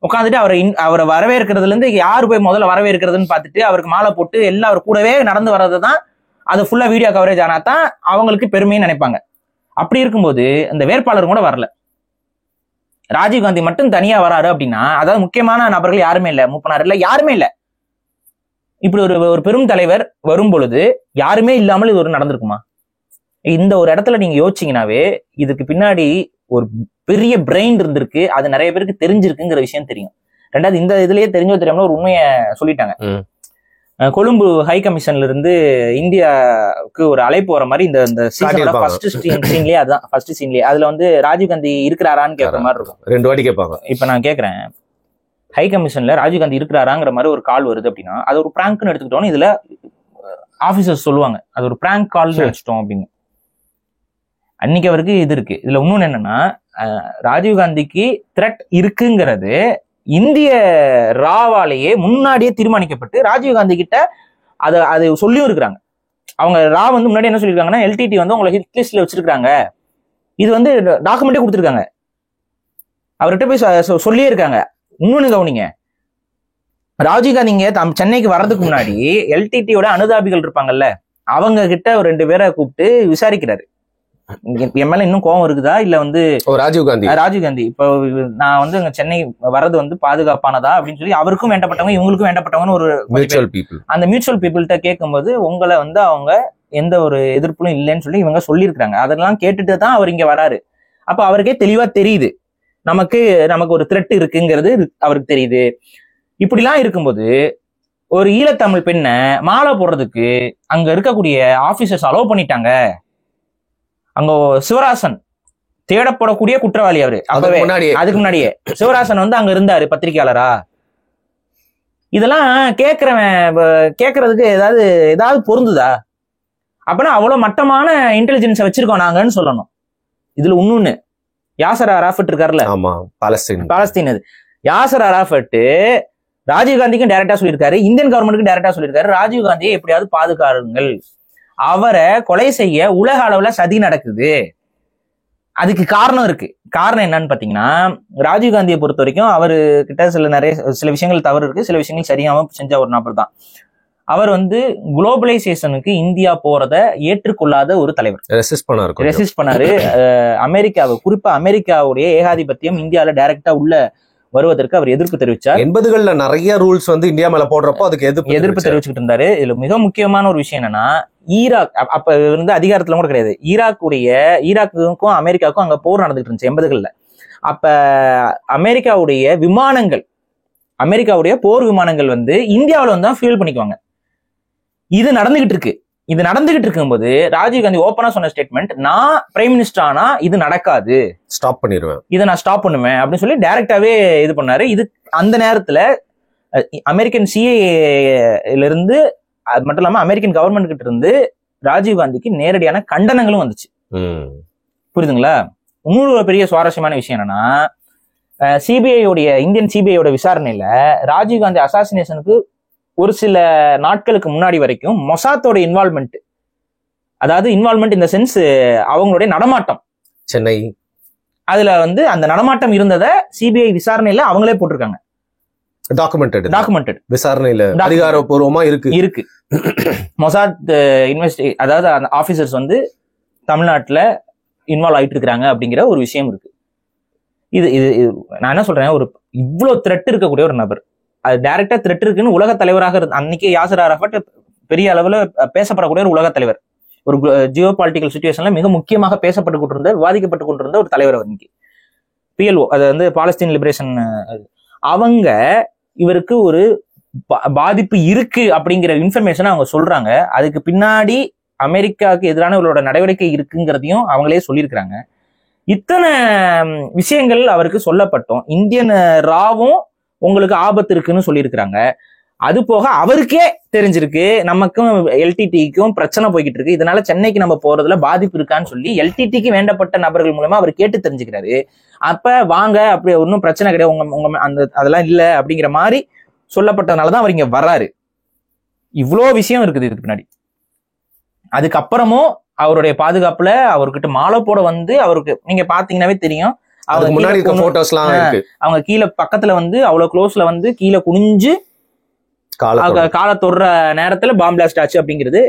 உட்காந்துட்டு அவரை வரவேற்கிறதுல இருந்து யாரு போய் முதல்ல வரவேற்கிறதுன்னு பார்த்துட்டு அவருக்கு மாலை போட்டு எல்லாம் அவர் கூடவே நடந்து வர்றதுதான், அது ஃபுல்லா வீடியோ கவரேஜ் ஆனா தான் அவங்களுக்கு பெருமைன்னு நினைப்பாங்க. அப்படி இருக்கும்போது அந்த வேட்பாளர் கூட வரல, ராஜீவ்காந்தி மட்டும் தனியா வராரு அப்படின்னா, அதாவது முக்கியமான நபர்கள் யாருமே இல்ல, மூப்பனார் இல்ல, யாருமே இல்ல. இப்படி ஒரு பெரும் தலைவர் வரும் பொழுது யாருமே இல்லாமல் இது ஒரு நடந்திருக்குமா? இந்த ஒரு இடத்துல நீங்க யோசிச்சீங்கன்னாவே இதுக்கு பின்னாடி ஒரு பெரிய பிரெயின் இருந்திருக்கு, அது நிறைய பேருக்கு தெரிஞ்சிருக்குங்கிற விஷயம் தெரியும். ரெண்டாவது இந்த இதுலயே தெரிஞ்சோ தெரியாமல ஒரு உண்மையை சொல்லிட்டாங்க. கொழும்பு ஹை கமிஷன்ல இருந்து இந்தியாவுக்கு ஒரு அழைப்பு வர மாதிரி இந்த சீசனோட ஃபர்ஸ்ட் சீன்லயே அதுதான் ஃபர்ஸ்ட் சீன்லயே அதுல வந்து ராஜீவ்காந்தி இருக்கிறாரான்னு கேட்கற மாதிரி இருக்கும். 2 வாட்டி கேட்பாங்க. இப்ப நான் கேட்கறேன், ஹை கமிஷன்ல ராஜீவ்காந்தி இருக்கிறாராங்கிற மாதிரி ஒரு கால் வருது அப்படின்னா அது ஒரு பிராங்க்னு எடுத்துக்கிட்டோம். இதுல ஆபீசர்ஸ் சொல்லுவாங்க அது ஒரு பிராங்க் கால்னு வச்சுட்டோம் அப்படின்னு. அன்னைக்கு அவருக்கு இது இருக்கு. இதுல இன்னொன்னு என்னன்னா, ராஜீவ்காந்திக்கு த்ரெட் இருக்குங்கிறது இந்திய ராவாலேயே முன்னாடியே தீர்மானிக்கப்பட்டு ராஜீவ்காந்தி கிட்ட அதை சொல்லியும் இருக்கிறாங்க. அவங்க ரா வந்து முன்னாடி என்ன சொல்லியிருக்காங்கன்னா, எல்டிடி வந்து உங்களை ஹிட் லிஸ்ட்ல வச்சிருக்காங்க, இது வந்து டாக்குமெண்டே கொடுத்துருக்காங்க, அவர்கிட்ட போய் சொல்லியே இருக்காங்க. இன்னொன்னு கவனிங்க, ராஜீவ்காந்திங்க சென்னைக்கு வர்றதுக்கு முன்னாடி எல்டிடியோட அனுதாபிகள் இருப்பாங்கல்ல, அவங்க கிட்ட ஒரு 2 பேரை கூப்பிட்டு விசாரிக்கிறாரு. என் மேல இன்னும் கோவம் இருக்குதா இல்ல வந்து ராஜீவ்காந்தி இப்ப நான் வந்து சென்னை வர்றது வந்து பாதுகாப்பானதா அப்படின்னு சொல்லி அவருக்கும் வேண்டப்பட்டவங்க இவங்களுக்கும் வேண்டப்பட்டவங்கன்னு ஒரு அந்த மியூச்சுவல் பீப்புள்கிட்ட கேட்கும்போது உங்களை வந்து அவங்க எந்த ஒரு எதிர்ப்பும் இல்லைன்னு சொல்லி இவங்க சொல்லியிருக்காங்க. அதெல்லாம் கேட்டுட்டு தான் அவர் இங்க வராரு. அப்ப அவருக்கே தெளிவா தெரியுது நமக்கு ஒரு த்ரெட் இருக்குங்கிறது அவருக்கு தெரியுது. இப்படிலாம் இருக்கும்போது ஒரு ஈழத்தமிழ் பெண்ணை மாலை போடுறதுக்கு அங்க இருக்கக்கூடிய ஆபீசர்ஸ் அலோவ் பண்ணிட்டாங்க. அங்க சிவராசன் தேடப்படக்கூடிய குற்றவாளி அவரு. அதுக்கு முன்னாடியே சிவராசன் வந்து அங்க இருந்தாரு பத்திரிகையாளரா. இதெல்லாம் கேட்கறதுக்கு ஏதாவது பொருந்துதா? அப்படின்னா அவ்வளவு மட்டமான இன்டெலிஜென்ஸை வச்சிருக்கோம் நாங்கன்னு சொல்லணும். இதுல இன்னொன்னு, யாசர் அராஃபட் இருக்காருல்ல, பாலஸ்தீன், யாசர் அராஃபட் ராஜீவ்காந்திக்கும் டைரக்டா சொல்லியிருக்காரு, இந்தியன் கவர்மெண்ட்டுக்கும் டைரக்டா சொல்லியிருக்காரு, ராஜீவ்காந்தியை எப்படியாவது பாதுகாருங்கள், அவரை கொலை செய்ய உலக அளவுல சதி நடக்குது. அதுக்கு காரணம் இருக்கு. காரணம் என்னன்னு பாத்தீங்கன்னா, ராஜீவ்காந்தியை பொறுத்த வரைக்கும் அவரு கிட்ட சில விஷயங்கள் தவறு இருக்கு, சில விஷயங்கள் சரியாம செஞ்ச ஒரு நபர் தான். அவர் வந்து குளோபலைசேஷனுக்கு இந்தியா போறத ஏற்றுக்கொள்ளாத ஒரு தலைவர். ரெசிஸ்ட் பண்ணாரு. அமெரிக்காவை, குறிப்பா அமெரிக்காவுடைய ஏகாதிபத்தியம் இந்தியாவில டைரக்டா உள்ள வருவதற்கு அவர் எதிர்ப்பு தெரிவிச்சார். 80களில் நிறைய ரூல்ஸ் வந்து இந்தியா மேல போடுறப்போ அதுக்கு எதிர்ப்பு தெரிவிச்சுட்டு இருந்தாரு. இதுல மிக முக்கியமான ஒரு விஷயம் என்னன்னா, ஈராக் அப்ப வந்து அதிகாரத்துல கூட கிடையாது. ஈராக்குக்கும் அமெரிக்காவுக்கும் அங்க போர் நடந்துட்டு இருந்துச்சு 80களில். அப்ப அமெரிக்காவுடைய போர் விமானங்கள் வந்து இந்தியாவில வந்து தான் ஃபியூல் பண்ணிக்குவாங்க. இது நடந்துகிட்டு இருக்கு. இது நடந்துகிட்டு இருக்கும்போது ராஜீவ்காந்தி ஓப்பனா சொன்ன ஸ்டேட்மெண்ட், நான் பிரைம் மினிஸ்டர் ஆனா இது நடக்காது, ஸ்டாப் பண்ணிடுவேன், இதை நான் ஸ்டாப் பண்ணுவேன் அப்படின்னு சொல்லி டைரக்டாவே இது பண்ணாரு. இது அந்த நேரத்துல அமெரிக்கன் சிஐஏல இருந்து, அது மட்டும் இல்லாம அமெரிக்கன் கவர்மெண்ட் கிட்ட இருந்து ராஜீவ்காந்திக்கு நேரடியான கண்டனங்களும் வந்துச்சு. புரியுதுங்களா? இன்னொரு பெரிய சுவாரஸ்யமான விஷயம் என்னன்னா, இந்தியன் சிபிஐயோட விசாரணையில ராஜீவ்காந்தி அசாசினேஷனுக்கு ஒரு சில நாட்களுக்கு முன்னாடி வரைக்கும் மொசாத்தோட இன்வால்மெண்ட், அதாவது இன்வால்மெண்ட் இந்த சென்ஸ் அவங்களுடைய நடமாட்டம் சென்னை, அதுல வந்து அந்த நடமாட்டம் இருந்ததை சிபிஐ விசாரணையில அவங்களே போட்டிருக்காங்க. டாக்குமெண்டட் விசாரணையில அதிகாரப்பூர்வமா இருக்கு. மொசாத் அதாவது அந்த ஆபீசர்ஸ் வந்து தமிழ்நாட்டுல இன்வால்வ் ஆயிட்டு இருக்கிறாங்க அப்படிங்கிற ஒரு விஷயம் இருக்கு. இது நான் என்ன சொல்றேன், ஒரு இவ்வளவு த்ரெட் இருக்கக்கூடிய ஒரு நபர், அது டைரக்டா த்ரெட் இருக்குன்னு உலக தலைவராக அன்னைக்கு யாசர் அரஃபட் பெரிய அளவுல பேசப்படக்கூடிய ஒரு உலக தலைவர், ஒரு ஜியோ பாலிட்டிக்கல் சிச்சுவேஷன்ல மிக முக்கியமாக பேசப்பட்டு கொண்டிருந்த, விவாதிக்கப்பட்டு கொண்டிருந்த ஒரு தலைவர் அவர். இன்னைக்கு PLO, அது வந்து பாலஸ்தீன் லிபரேஷன், அவங்க இவருக்கு ஒரு பாதிப்பு இருக்கு அப்படிங்கிற இன்ஃபர்மேஷன் அவங்க சொல்றாங்க. அதுக்கு பின்னாடி அமெரிக்காவுக்கு எதிரான இவரோட நடவடிக்கை இருக்குங்கிறதையும் அவங்களே சொல்லியிருக்கிறாங்க. இத்தனை விஷயங்கள் அவருக்கு சொல்லப்பட்டோம். இந்தியன் ராவும் உங்களுக்கு ஆபத்து இருக்குன்னு சொல்லியிருக்கிறாங்க. அது போக அவருக்கே தெரிஞ்சிருக்கு நமக்கும் எல்டிடிக்கும் பிரச்சனை போய்கிட்டு இருக்கு, இதனால சென்னைக்கு நம்ம போறதுல பாதிப்பு இருக்கான்னு சொல்லி எல்டிடிக்கு வேண்டப்பட்ட நபர்கள் மூலமா அவர் கேட்டு தெரிஞ்சுக்கிறாரு. அப்ப வாங்க, அப்படி ஒன்றும் பிரச்சனை கிடையாது, உங்க அதெல்லாம் இல்லை அப்படிங்கிற மாதிரி சொல்லப்பட்டதுனாலதான் அவர் இங்க வர்றாரு. இவ்வளோ விஷயம் இருக்குது இதுக்கு பின்னாடி. அதுக்கப்புறமும் அவருடைய பாதுகாப்புல அவர்கிட்ட மாலை போட வந்து, அவருக்கு நீங்க பாத்தீங்கன்னாவே தெரியும், அவங்க கீழே பக்கத்துல வந்து அவ்வளவு க்ளோஸ்ல வந்து கீழே குனிஞ்சு காலை தொடுற நேரத்துல பாம் பிளாஸ்ட் ஆச்சு அப்படிங்கிறது.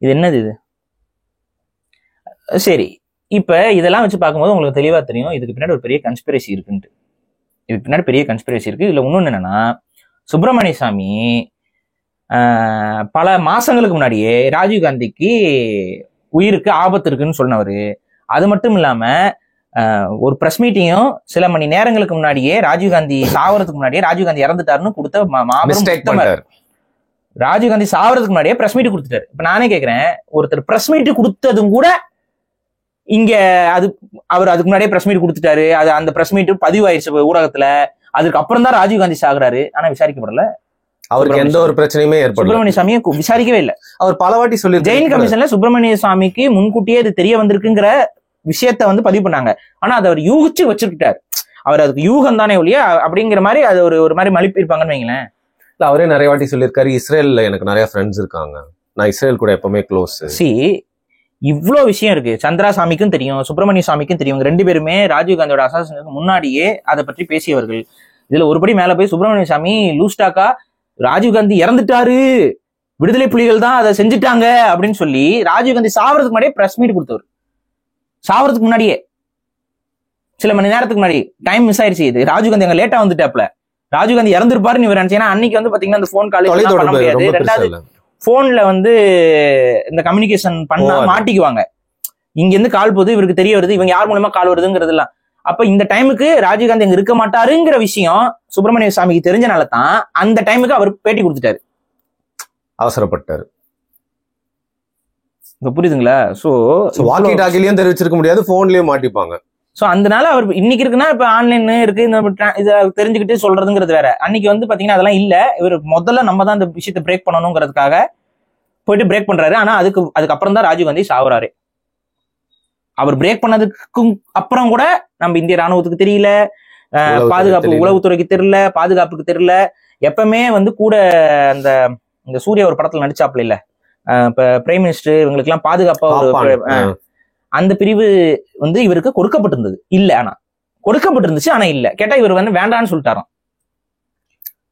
இது என்னது இது? சரி, இப்ப இதெல்லாம் வச்சு பார்க்கும்போது உங்களுக்கு தெளிவா தெரியும் இதுக்கு பின்னாடி ஒரு பெரிய கன்ஸ்பிரசி இருக்குன்ட்டு. இதுக்கு பின்னாடி பெரிய கன்ஸ்பிரசி இருக்கு. இதுல இன்னொன்னு என்னன்னா, சுப்பிரமணிய சாமி பல மாசங்களுக்கு முன்னாடியே ராஜீவ்காந்திக்கு உயிருக்கு ஆபத்து இருக்குன்னு சொன்னவரு. அது மட்டும் இல்லாம ஒரு பிரஸ் மீட்டிங்கும் சில மணி நேரங்களுக்கு முன்னாடியே ராஜீவ்காந்தி சாவறதுக்கு முன்னாடியே ராஜீவ்காந்தி இறந்துட்டாருன்னு கொடுத்த மாபெரும் ராஜீவ்காந்தி சாவறதுக்கு முன்னாடியே பிரஸ் மீட் கொடுத்துட்டாரு. இப்ப நானே கேட்கிறேன், ஒருத்தர் பிரஸ் மீட் கொடுத்ததும் கூட இங்க அவர் அதுக்கு முன்னாடியே பிரஸ் மீட் கொடுத்துட்டாரு, அது அந்த பிரஸ் மீட் பதிவாயிருச்சு ஊடகத்துல, அதுக்கு அப்புறம் தான் ராஜீவ்காந்தி சாகுறாரு, ஆனா விசாரிக்கப்படல. அவருக்கு எந்த ஒரு பிரச்சனையுமே ஏற்படல. சுப்பிரமணிய சாமியை விசாரிக்கவே இல்லை. அவர் பல வாட்டி சொல்லி ஜெயின் கமிஷன்ல சுப்பிரமணிய சாமிக்கு முன்கூட்டியே இது தெரிய வந்திருக்குங்கிற விஷயத்த பதிவு பண்ணாங்க. ஆனா அதை அவர் யூகிச்சு வச்சிருக்கிட்டார். அவர் அதுக்கு யூகம் தானே ஒழிய அப்படிங்கிற மாதிரி அது ஒரு மாதிரி மலிப்பிருப்பாங்கன்னு வைங்களேன். இல்ல, அவரே நிறைய வாட்டி சொல்லியிருக்காரு, இஸ்ரேல்ல எனக்கு நிறைய ஃப்ரெண்ட்ஸ் இருக்காங்க, நான் இஸ்ரேல் கூட எப்பவுமே க்ளோஸ். இவ்வளோ விஷயம் இருக்கு. சந்திரா சாமிக்கும் தெரியும், சுப்பிரமணிய சாமிக்கும் தெரியும். 2 பேருமே ராஜீவ்காந்தியோட அசாசினேஷனுக்கு முன்னாடியே அதை பற்றி பேசியவர்கள். இதுல ஒருபடி மேல போய் சுப்பிரமணிய சாமி லூஸ்டாக்கா ராஜீவ்காந்தி இறந்துட்டாரு, விடுதலை புலிகள் தான் அதை செஞ்சுட்டாங்க அப்படின்னு சொல்லி ராஜீவ்காந்தி சாவறதுக்கு முன்னாடியே பிரஸ் மீட் கொடுத்தவர். சாவறதுக்கு முன்னாடியே சில மணி நேரத்துக்கு முன்னாடி டைம் மிஸ் ஆயிடுச்சு. இது ராஜீவ்காந்தி அங்க லேட்டா வந்துட்டாப்ல, ராஜீவ்காந்தி இறந்துருப்பாருன்னு இவர் நினைச்சேன்னா அன்னைக்கு பாத்தீங்கன்னா அந்த போன் கால் பண்ண முடியாது. 2வது போன்ல இந்த கம்யூனிகேஷன் பண்ணா மாட்டிக்குவாங்க. இங்க இருந்து கால் போகுது, இவருக்கு தெரிய வருது, இவங்க யார் மூலமா கால் வருதுங்கிறது எல்லாம். அப்ப இந்த டைமுக்கு ராஜீவ்காந்தி அங்க இருக்க மாட்டாருங்கிற விஷயம் சுப்பிரமணிய சாமிக்கு தெரிஞ்சனால தான் அந்த டைமுக்கு அவர் பேட்டி கொடுத்துட்டாரு, அவசரப்பட்டாரு. புரியுதுங்களா? சோ வாக்கி டாக்கிலையும் தெரிவிச்சிருக்க முடியாது, போன்லயும் மாட்டிப்பாங்க. சோ அதனால அவர் இன்னைக்கு இருக்குன்னா இப்ப ஆன்லைன் இருக்கு, இதை தெரிஞ்சுக்கிட்டு சொல்றதுங்கிறது வேற. அன்னைக்கு பாத்தீங்கன்னா அதெல்லாம் இல்ல. இவர் முதல்ல நம்ம தான் இந்த விஷயத்தை பிரேக் பண்ணணுங்கிறதுக்காக போயிட்டு பிரேக் பண்றாரு. ஆனா அதுக்கப்புறம் தான் ராஜீவ்காந்தி சாவுறாரு. அவர் பிரேக் பண்ணதுக்கும் அப்புறம் கூட நம்ம இந்திய ராணுவத்துக்கு தெரியல, பாதுகாப்பு உளவுத்துறைக்கு தெரியல, பாதுகாப்புக்கு தெரியல. எப்பவுமே கூட இந்த சூர்யா ஒரு படத்துல நடிச்சாப்ல இல்ல, இப்ப பிரைம் மினிஸ்டர் இவங்களுக்கு எல்லாம் பாதுகாப்பா அந்த பிரிவு இவருக்கு கொடுக்கப்பட்டிருந்தது இல்ல. ஆனா கொடுக்கப்பட்டிருந்துச்சு, ஆனா இல்ல. கேட்டா இவர் வேண்டான்னு சொல்லிட்டாராம்.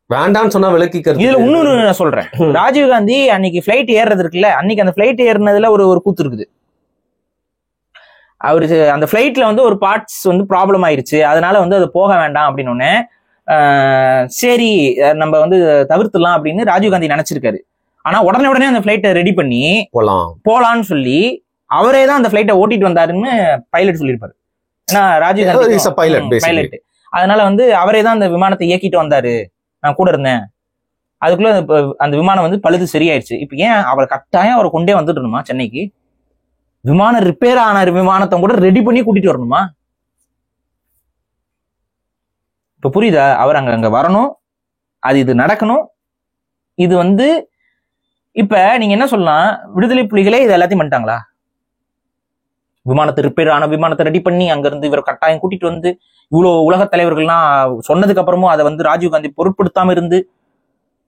வேண்டான்னு சொன்னா விளக்கிக்கிறது. இதுல இன்னொன்னு நான் சொல்றேன். ராஜீவ்காந்தி அன்னைக்கு பிளைட் ஏறுறது இருக்குல்ல, அன்னைக்கு அந்த பிளைட் ஏறினதுல ஒரு கூத்து இருக்குது. அவரு அந்த பிளைட்ல ஒரு பார்ட்ஸ் ப்ராப்ளம் ஆயிருச்சு, அதனால அது போக வேண்டாம் அப்படின்னு ஒண்ணு சரி நம்ம தவிர்த்துலாம் அப்படின்னு ராஜீவ்காந்தி நினைச்சிருக்காரு. ஆனா உடனே அந்த பிளைட்டை ரெடி பண்ணி போலான்னு சொல்லி அவரே தான் அந்த பிளைட்டை ஓட்டிட்டு வந்தாருன்னு பைலட் சொல்லியிருப்பாரு. ஏன்னா ராஜீவ்காந்தி பைலட், அதனால அவரே தான் அந்த விமானத்தை இயக்கிட்டு வந்தாரு, நான் கூட இருந்தேன். அதுக்குள்ள அந்த விமானம் பழுது சரியாயிடுச்சு. இப்ப ஏன் அவர் கட்டாயம் அவரை கொண்டே வந்துடணுமா சென்னைக்கு? விமானம் ரிப்பேர் ஆன விமானத்தை கூட ரெடி பண்ணி கூட்டிட்டு வரணுமா? இப்ப புரியுதா? அவர் அங்க வரணும், இது நடக்கணும். இது இப்ப நீங்க என்ன சொல்லலாம், விடுதலை புலிகளே இது எல்லாத்தையும் பண்ணிட்டாங்களா? விமானத்தை ரிப்பேர் ஆன விமானத்தை ரெடி பண்ணி அங்க இருந்து இவர் கட்டாயம் கூட்டிட்டு இவ்வளவு உலக தலைவர்கள்லாம் சொன்னதுக்கு அப்புறமும் அதை ராஜீவ்காந்தி பொருட்படுத்தாம இருந்து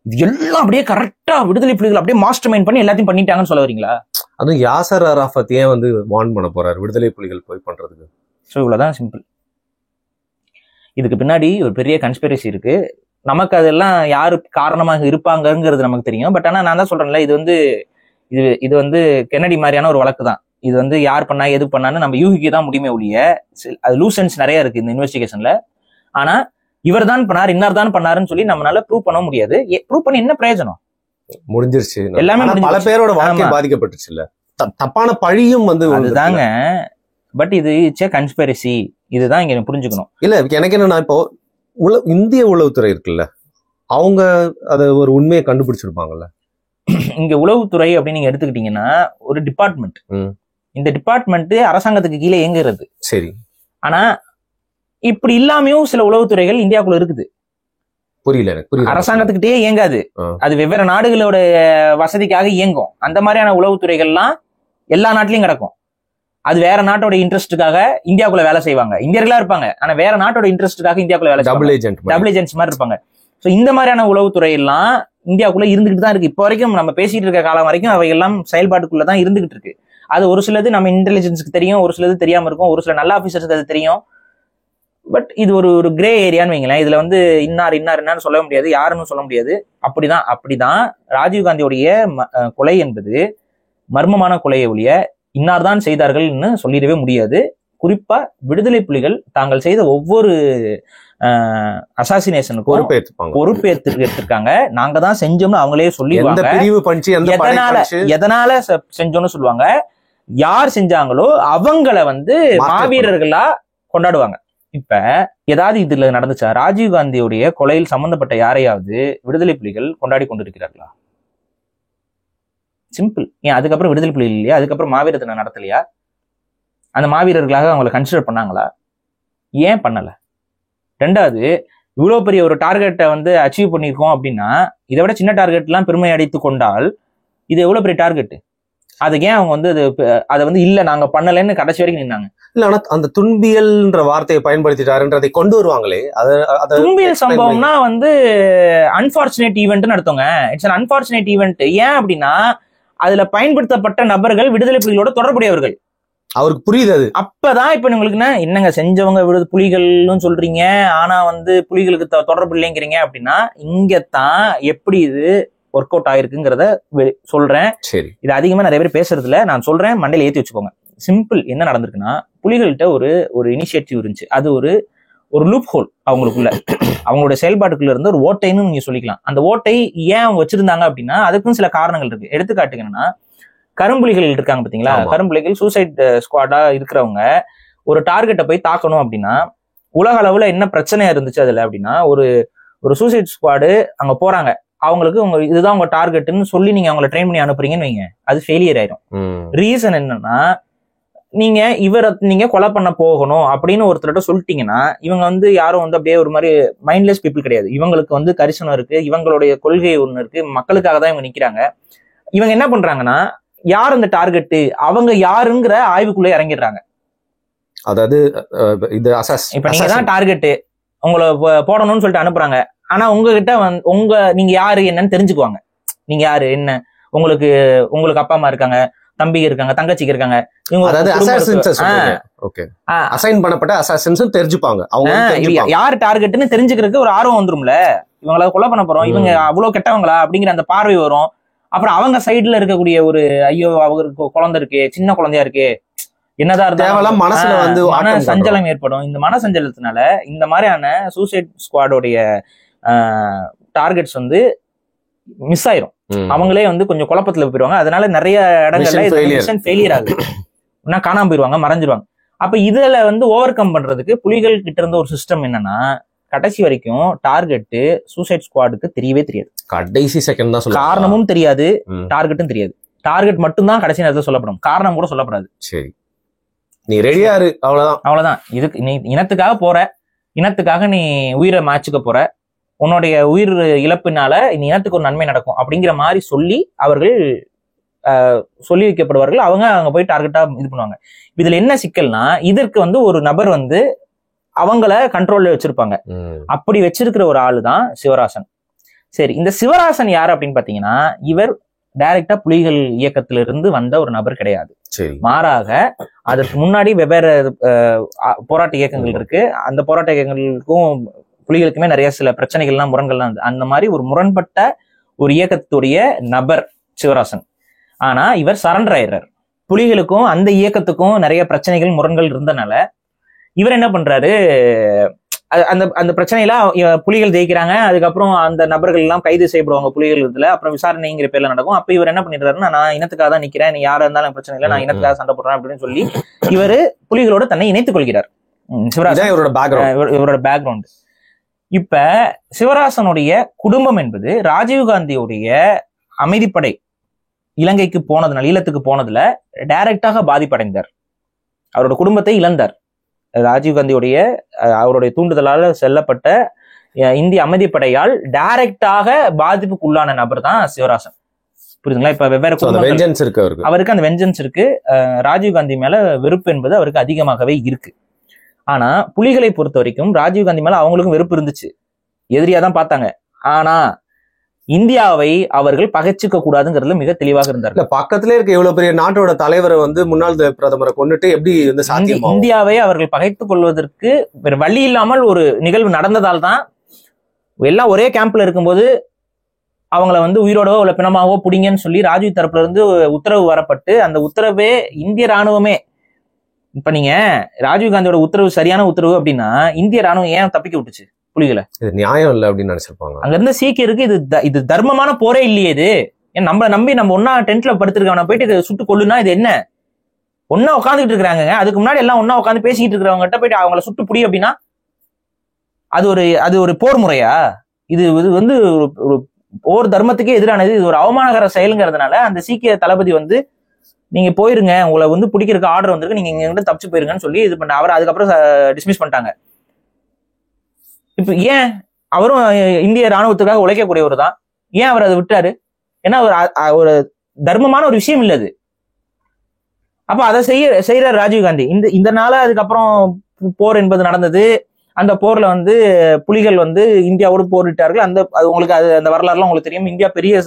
இது எல்லாம் அப்படியே கரெக்டா விடுதலை புலிகள் அப்படியே மாஸ்டர் மைண்ட் பண்ணி எல்லாத்தையும் பண்ணிட்டாங்கன்னு சொல்ல வரீங்களா? அதுவும் யாசர் அராஃபத் ஏன் வார்ன் பண்ண போறாரு விடுதலை புலிகள் போய் பண்றதுக்கு? ஸோ இவ்வளவுதான் சிம்பிள். இதுக்கு பின்னாடி ஒரு பெரிய கன்ஸ்பிரசி இருக்கு. நமக்கு அதெல்லாம் யாரு காரணமாக இருப்பாங்கிறது நமக்கு தெரியும். பட் ஆனா நான் தான் சொல்றேன்ல, இது கென்னடி மாதிரியான ஒரு வழக்கு தான். இது யார் பண்ணா எது பண்ணான்னு நம்ம யூகிக்க தான் முடியுமே ஒழிய, அது லூசன்ஸ் நிறைய இருக்கு இந்த இன்வெஸ்டிகேஷன்ல. ஆனா இவர் தான் பண்ணார், இன்னார் தான் பண்ணாருன்னு சொல்லி நம்மளால ப்ரூவ் பண்ண முடியாது. ப்ரூவ் பண்ணி என்ன பிரயோஜனம்? முடிஞ்சிருச்சு, எல்லாமே பல பேரோட வாழ்க்கை பாதிக்கப்பட்டுச்சு இல்ல, தப்பான பழியும் அதுதாங்க. பட் இது கன்ஸ்பிரசி, இதுதான் இங்க புரிஞ்சுக்கணும். இல்ல எனக்கு என்னன்னா, இப்போ இந்திய உளவுத்துறை இருக்குல்ல, அவங்க அதை ஒரு உண்மையை கண்டுபிடிச்சிருப்பாங்கல்ல. இங்க உளவுத்துறை அப்படின்னு நீங்க எடுத்துக்கிட்டீங்கன்னா ஒரு டிபார்ட்மெண்ட். இந்த டிபார்ட்மெண்ட் அரசாங்கத்துக்கு கீழே இயங்குறது. சரி, ஆனா இப்படி இல்லாமையும் சில உளவுத்துறைகள் இந்தியாவுக்குள்ள இருக்குது. புரியல எனக்கு. அரசாங்கத்துக்கிட்டே இயங்காது, அது வெவ்வேறு நாடுகளோட வசதிக்காக இயங்கும். அந்த மாதிரியான உளவுத்துறைகள்லாம் எல்லா நாட்டிலையும் கிடக்கும். அது வேற நாட்டோட இன்ட்ரெஸ்டுக்காக இந்தியாவுக்குள்ள வேலை செய்வாங்க. இந்தியர்களா இருப்பாங்க, ஆனா வேற நாட்டோட இன்ட்ரெஸ்டுக்காக இந்தியாவுக்குள்ள வேலை செய்வாங்க. டபுள் ஏஜென்ட்ஸ் மாதிரி இருப்பாங்க. சோ இந்த மாதிரியான உளவுத்துறை எல்லாம் இந்தியாவுக்குள்ள இருந்துகிட்டு தான் இருக்கு. இப்போ வரைக்கும் நம்ம பேசிட்டு இருக்க காலம் வரைக்கும் அவை எல்லாம் செயல்பாட்டுக்குள்ளதான் இருந்துகிட்டு இருக்கு. அது ஒரு சிலது நம்ம இன்டெலிஜென்ஸுக்கு தெரியும், ஒரு சிலது தெரியாம இருக்கும், ஒரு சில நல்ல ஆபீசர்ஸ்க்கு அது தெரியும். பட் இது ஒரு கிரே ஏரியான்னு வைங்களேன். இதுல இன்னார்னு சொல்ல முடியாது, யாருன்னு சொல்ல முடியாது. அப்படிதான் ராஜீவ்காந்தியோடைய கொலை என்பது மர்மமான கொலையை ஒழிய இன்னார் தான் செய்தார்கள்னு சொல்லிடவே முடியாது. குறிப்பா விடுதலை புலிகள் தாங்கள் செய்த ஒவ்வொரு அசாசினேஷனுக்கும் பொறுப்பேற்றிருக்காங்க. நாங்க தான் செஞ்சோம்னு அவங்களே சொல்லிடுவாங்க. எதனால செஞ்சோம்னு சொல்லுவாங்க. யார் செஞ்சாங்களோ அவங்கள மாவீரர்களா கொண்டாடுவாங்க. இப்ப ஏதாவது இதுல நடந்துச்சா? ராஜீவ் காந்தியுடைய கொலையில் சம்பந்தப்பட்ட யாரையாவது விடுதலை புலிகள் கொண்டாடி கொண்டிருக்கிறார்களா? சிம்பிள். ஏன் அதுக்கப்புறம் விடுதலை புலிகள் இல்லையா? அதுக்கப்புறம் மாவீர தினம் நடத்தலையா? அந்த மாவீரர்களாக அவங்களை கன்சிடர் பண்ணாங்களா? ஏன் பண்ணல? ரெண்டாவது, இவ்வளவு பெரிய ஒரு டார்கெட்டை வந்து அச்சீவ் பண்ணியிருக்கோம் அப்படின்னா இதை விட சின்ன டார்கெட் எல்லாம் பெருமை அடித்து கொண்டால் இது எவ்வளவு பெரிய டார்கெட்? அதுக்கு ஏன் அவங்க வந்து அதை வந்து இல்ல நாங்க பண்ணலன்னு கடைசி வரைக்கும் நின்னாங்க? இல்ல, ஆனா அந்த துன்பியல்ன்ற வார்த்தையை பயன்படுத்திட்டாருன்றதை கொண்டு வருவாங்களே. துன்பியல் சம்பவம்னா வந்து அன்பார்ச்சுனேட் ஈவென்ட்னு நடத்துங்க. It's an unfortunate event. ஏன் அப்படின்னா அதுல பயன்படுத்தப்பட்ட நபர்கள் விடுதலை புலிகளோட தொடர்புடையவர்கள். அவருக்கு புரியுது அது. அப்பதான் இப்ப உங்களுக்கு என்னங்க செஞ்சவங்க புலிகள்னு சொல்றீங்க, ஆனா வந்து புலிகளுக்கு தொடர்பு இல்லைங்கிறீங்க அப்படின்னா இங்கத்தான் எப்படி இது ஒர்க் அவுட் ஆயிருக்குங்கிறத சொல்றேன். சரி, இது அதிகமா நிறைய பேர் பேசுறது இல்ல, நான் சொல்றேன், மண்டையில ஏத்தி வச்சுக்கோங்க. சிம்பிள். என்ன நடந்திருக்குன்னா புலிகள்கிட்ட ஒரு இனிஷியேட்டிவ் இருந்துச்சு. அது ஒரு லூப் ஹோல் அவங்களுக்குள்ள, அவங்களோட செயல்பாட்டுக்குள்ள இருந்து ஒரு ஓட்டைன்னு நீங்க சொல்லிக்கலாம். அந்த ஓட்டை ஏன் அவங்க வச்சிருந்தாங்க அப்படின்னா அதுக்கும் சில காரணங்கள் இருக்கு. எடுத்துக்காட்டுக்கு என்னன்னா, கரும்புலிகள் இருக்காங்க பாத்தீங்களா? கரும்புலிகள் சூசைட் ஸ்குவாடா இருக்கிறவங்க ஒரு டார்கெட்டை போய் தாக்கணும் அப்படின்னா உலக அளவுல என்ன பிரச்சனையா இருந்துச்சு அதுல அப்படின்னா, ஒரு சூசைட் ஸ்குவாடு அங்க போறாங்க, அவங்களுக்கு இதுதான் உங்க டார்கெட்னு சொல்லி நீங்க அவங்களை ட்ரெயின் பண்ணி அனுப்புறீங்கன்னு வைங்க, அது ஃபெயிலியர் ஆயிடும். ரீசன் என்னன்னா, நீங்க கொலை பண்ண போகணும் அப்படின்னு ஒருத்தர்கிட்ட சொல்லிட்டீங்கன்னா இவங்க வந்து யாரும் வந்து அப்படியே ஒரு மாதிரி மைண்ட்லெஸ் பீப்புள் கிடையாது. இவங்களுக்கு வந்து கரிசனம் இருக்கு, இவங்களுடைய கொள்கை ஒண்ணு இருக்கு, மக்களுக்காக தான் இவங்க நிக்கிறாங்க. இவங்க என்ன பண்றாங்கன்னா, யார் அந்த டார்கெட், அவங்க யாருங்கிற ஆய்வுக்குள்ள இறங்கிடுறாங்க. அதாவது இப்ப நீங்க தான் டார்கெட், உங்களை போடணும்னு சொல்லிட்டு அனுப்புறாங்க. ஆனா உங்ககிட்ட நீங்க யாரு என்னன்னு தெரிஞ்சுக்குவாங்க. நீங்க யாரு என்ன, உங்களுக்கு அப்பா அம்மா இருக்காங்க, தம்பிங்க இருக்காங்க, தங்கச்சிக்கு இருக்காங்க, யாரு டார்கெட்னு தெரிஞ்சுக்கிறதுக்கு ஒரு ஆர்வம் வந்துரும்ல. இவங்கள கொலை பண்ண போறோம், இவங்க அவ்வளவு கெட்டவங்களா அப்படிங்கிற அந்த பார்வை வரும். அப்புறம் அவங்க சைடுல இருக்கக்கூடிய ஒரு ஐயோ அவருக்கு குழந்தை இருக்கு, சின்ன குழந்தையா இருக்கு, என்னதான் இருந்தாலும் மனசுல வந்து மன சஞ்சலம் ஏற்படும். இந்த மன சஞ்சலத்தினால இந்த மாதிரியான சூசைட் ஸ்குவாடோடைய டார்கெட்ஸ் வந்து மிஸ் ஆயிரும். அவங்களே வந்து கொஞ்சம் குழப்பத்துல போயிருவாங்க. அதனால நிறைய இடங்கள்ல ஃபெயிலியர் ஆகுது, காணாம போயிருவாங்க, மறைஞ்சிருவாங்க. அப்ப இதுல வந்து ஓவர் கம் பண்றதுக்கு புலிகள் கிட்ட இருந்த ஒரு சிஸ்டம் என்னன்னா, கடைசி வரைக்கும் டார்கெட் சூசைட் ஸ்குவாடுக்கு தெரியவே தெரியாது. கடைசி செகண்ட் தான் சொல்லுவாங்க. காரணமும் தெரியாது, டார்கெட்டும் தெரியாது. டார்கெட் மட்டும் தான் கடைசி நேரத்தில் சொல்லப்படும், காரணம் கூட சொல்லப்படாது. சரி, நீ ரெடியா இரு, அவ்வளவுதான். இதுக்கு நீ இனத்துக்காக போற, இனத்துக்காக நீ உயிரை மாச்சுக்க போற, உன்னுடைய உயிர் இழப்பினால நீ இனத்துக்கு ஒரு நன்மை நடக்கும் அப்படிங்கிற மாதிரி சொல்லி அவர்கள் சொல்லி வைக்கப்படுவார்கள். அவங்க போய் டார்கெட்டா இது பண்ணுவாங்க. இதுல என்ன சிக்கல்னா, இதற்கு வந்து ஒரு நபர் வந்து அவங்கள கண்ட்ரோல்ல வச்சிருப்பாங்க. அப்படி வச்சிருக்கிற ஒரு ஆளு தான் சிவராசன். சரி, இந்த சிவராசன் யாரு அப்படின்னு பாத்தீங்கன்னா, இவர் டைரக்டா புலிகள் இயக்கத்திலிருந்து வந்த ஒரு நபர் கிடையாது. மாறாக அதற்கு முன்னாடி வெவ்வேறு போராட்ட இயக்கங்கள் இருக்கு. அந்த போராட்ட இயக்கங்களுக்கும் புலிகளுக்குமே நிறைய சில பிரச்சனைகள்லாம் முரண்கள்லாம் அந்த மாதிரி ஒரு முரண்பட்ட ஒரு இயக்கத்துடைய நபர் சிவராசன். ஆனா இவர் சரண்டர் ஆயிடுறாரு. புலிகளுக்கும் அந்த இயக்கத்துக்கும் நிறைய பிரச்சனைகள் முரண்கள் இருந்தனால இவர் என்ன பண்றாரு, அந்த பிரச்சனையில புலிகள் ஜெயிக்கிறாங்க. அதுக்கப்புறம் அந்த நபர்கள் எல்லாம் கைது செய்யப்படுவாங்க புலிகள் இதுல. அப்புறம் விசாரணைங்கிற பேர்ல நடக்கும். அப்ப இவர் என்ன பண்ணிடுறாருன்னா, நான் இனத்துக்காக தான் நிக்கிறேன், நீ யாரா இருந்தாலும் பிரச்சனை இல்லை, நான் இனத்துக்காக சண்டை போடுறேன் அப்படின்னு சொல்லி இவரு புலிகளோட தன்னை இணைத்துக் கொள்கிறார். இவரோட பேக்ரவுண்ட். இப்ப சிவராசனுடைய குடும்பம் என்பது ராஜீவ்காந்தியுடைய அமைதிப்படை இலங்கைக்கு போனதுனால, ஈழத்துக்கு போனதுல டைரக்டாக பாதிப்படைந்தார். அவரோட குடும்பத்தை இழந்தார். ராஜீவ்காந்தியுடைய அவருடைய தூண்டுதலால செல்லப்பட்ட இந்திய அமைதிப்படையால் டைரக்டாக பாதிப்புக்குள்ளான நபர் தான் சிவராசன். புரியுதுங்களா? இப்ப வெவ்வேறு அவருக்கு அந்த வெஞ்சன்ஸ் இருக்கு. ராஜீவ்காந்தி மேல வெறுப்பு என்பது அவருக்கு அதிகமாகவே இருக்கு. ஆனா புலிகளை பொறுத்த வரைக்கும் ராஜீவ்காந்தி மேல அவங்களுக்கும் வெறுப்பு இருந்துச்சு, எதிரியா தான் பார்த்தாங்க. ஆனா இந்தியாவை அவர்கள் பகைச்சிக்க கூடாதுங்கிறதுல மிக தெளிவாக இருந்தார். பக்கத்திலே இருக்க இவ்வளவு பெரிய நாட்டோட தலைவரை வந்து முன்னாள் பிரதமரை கொண்டுட்டு எப்படி வந்து இந்தியாவை அவர்கள் பகைத்துக் கொள்வதற்கு வேற வழி இல்லாமல் ஒரு நிகழ்வு நடந்ததால் தான் எல்லாம் ஒரே கேம்ப்ல இருக்கும்போது அவங்கள வந்து உயிரோடவோ இல்ல பிணமாவோ பிடிங்கன்னு சொல்லி ராஜீவ் தரப்புல இருந்து உத்தரவு வரப்பட்டு, அந்த உத்தரவே இந்திய ராணுவமே, இப்ப நீங்க ராஜீவ்காந்தியோட உத்தரவு சரியான உத்தரவு அப்படின்னா இந்திய ராணுவம் ஏன் தப்பிக்க விட்டுச்சு புலிகளை? இது நியாயம் இல்லை அப்படின்னு நினைச்சிருப்பாங்க. அங்க இருந்து சீக்கியருக்கு இது தர்மமான போரே இல்லையே. இது நம்மள நம்பி நம்ம ஒன்னா டென்ட்ல படுத்திருக்கவன போயிட்டு சுட்டு கொள்ளுனா இது என்ன? ஒன்னா உட்காந்துட்டு இருக்காங்க. அதுக்கு முன்னாடி எல்லாம் ஒன்னா உட்காந்து பேசிக்கிட்டு இருக்கிறவங்க கிட்ட போயிட்டு அவங்கள சுட்டு புடி அப்படின்னா அது ஒரு போர் முறையா? இது வந்து ஒரு போர் தர்மத்துக்கே எதிரானது. இது ஒரு அவமானகர செயலுங்கிறதுனால அந்த சீக்கிய தளபதி வந்து நீங்க போயிருங்க, உங்களை வந்து பிடிக்கிறதுக்கு ஆர்டர் வந்திருக்கு, நீங்க இங்க தப்பிச்சு போயிருங்கன்னு சொல்லி இது பண்ண அவர் அதுக்கப்புறம் டிஸ்மிஸ் பண்ணிட்டாங்க. இப்ப ஏன் அவரும் இந்திய ராணுவத்துக்காக உழைக்கக்கூடியவர் தான், ஏன் அவர் அதை விட்டாரு? ஏன்னா ஒரு தர்மமான ஒரு விஷயம் இல்ல அது. அப்ப அதை செய்யறாரு ராஜீவ்காந்தி. இந்த நாள அதுக்கப்புறம் போர் என்பது நடந்தது. அந்த போர்ல வந்து புலிகள் வந்து இந்தியாவோடு போரிட்டார்கள். அது உங்களுக்கு அந்த வரலாறுலாம் உங்களுக்கு தெரியும். இந்தியா பெரிய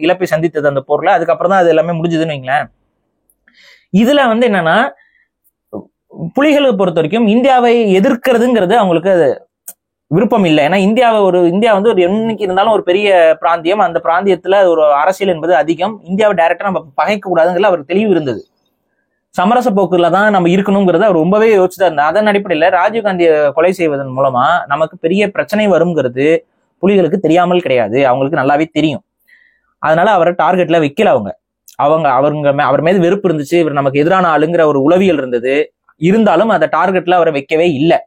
இழப்பை சந்தித்தது அந்த போர்ல. அதுக்கப்புறம் தான் அது எல்லாமே முடிஞ்சதுன்னு வைங்களேன். இதுல வந்து என்னன்னா, புலிகளை பொறுத்த வரைக்கும் இந்தியாவை எதிர்க்கிறதுங்கிறது அவங்களுக்கு விருப்பம் இல்லை. ஏன்னா இந்தியா வந்து ஒரு என்னைக்கு இருந்தாலும் ஒரு பெரிய பிராந்தியம். அந்த பிராந்தியத்துல ஒரு அரசியல் என்பது அதிகம். இந்தியாவை டைரக்டா நம்ம பகைக்க கூடாதுங்கிறது அவருக்கு தெளிவு இருந்தது. சமரச போக்குல தான் நம்ம இருக்கணுங்கிறத அவர் ரொம்பவே யோசிச்சுதான் இருந்தார். அதன் அடிப்படையில ராஜீவ்காந்தியை கொலை செய்வதன் மூலமா நமக்கு பெரிய பிரச்சனை வருங்கிறது புலிகளுக்கு தெரியாமல் கிடையாது, அவங்களுக்கு நல்லாவே தெரியும். அதனால அவரை டார்கெட்ல வைக்கல. அவர் மீது வெறுப்பு இருந்துச்சு, இவர் நமக்கு எதிரான ஆளுங்கிற ஒரு உளவியல் இருந்தது. இருந்தாலும் அந்த டார்கெட்ல அவரை வைக்கவே இல்லை.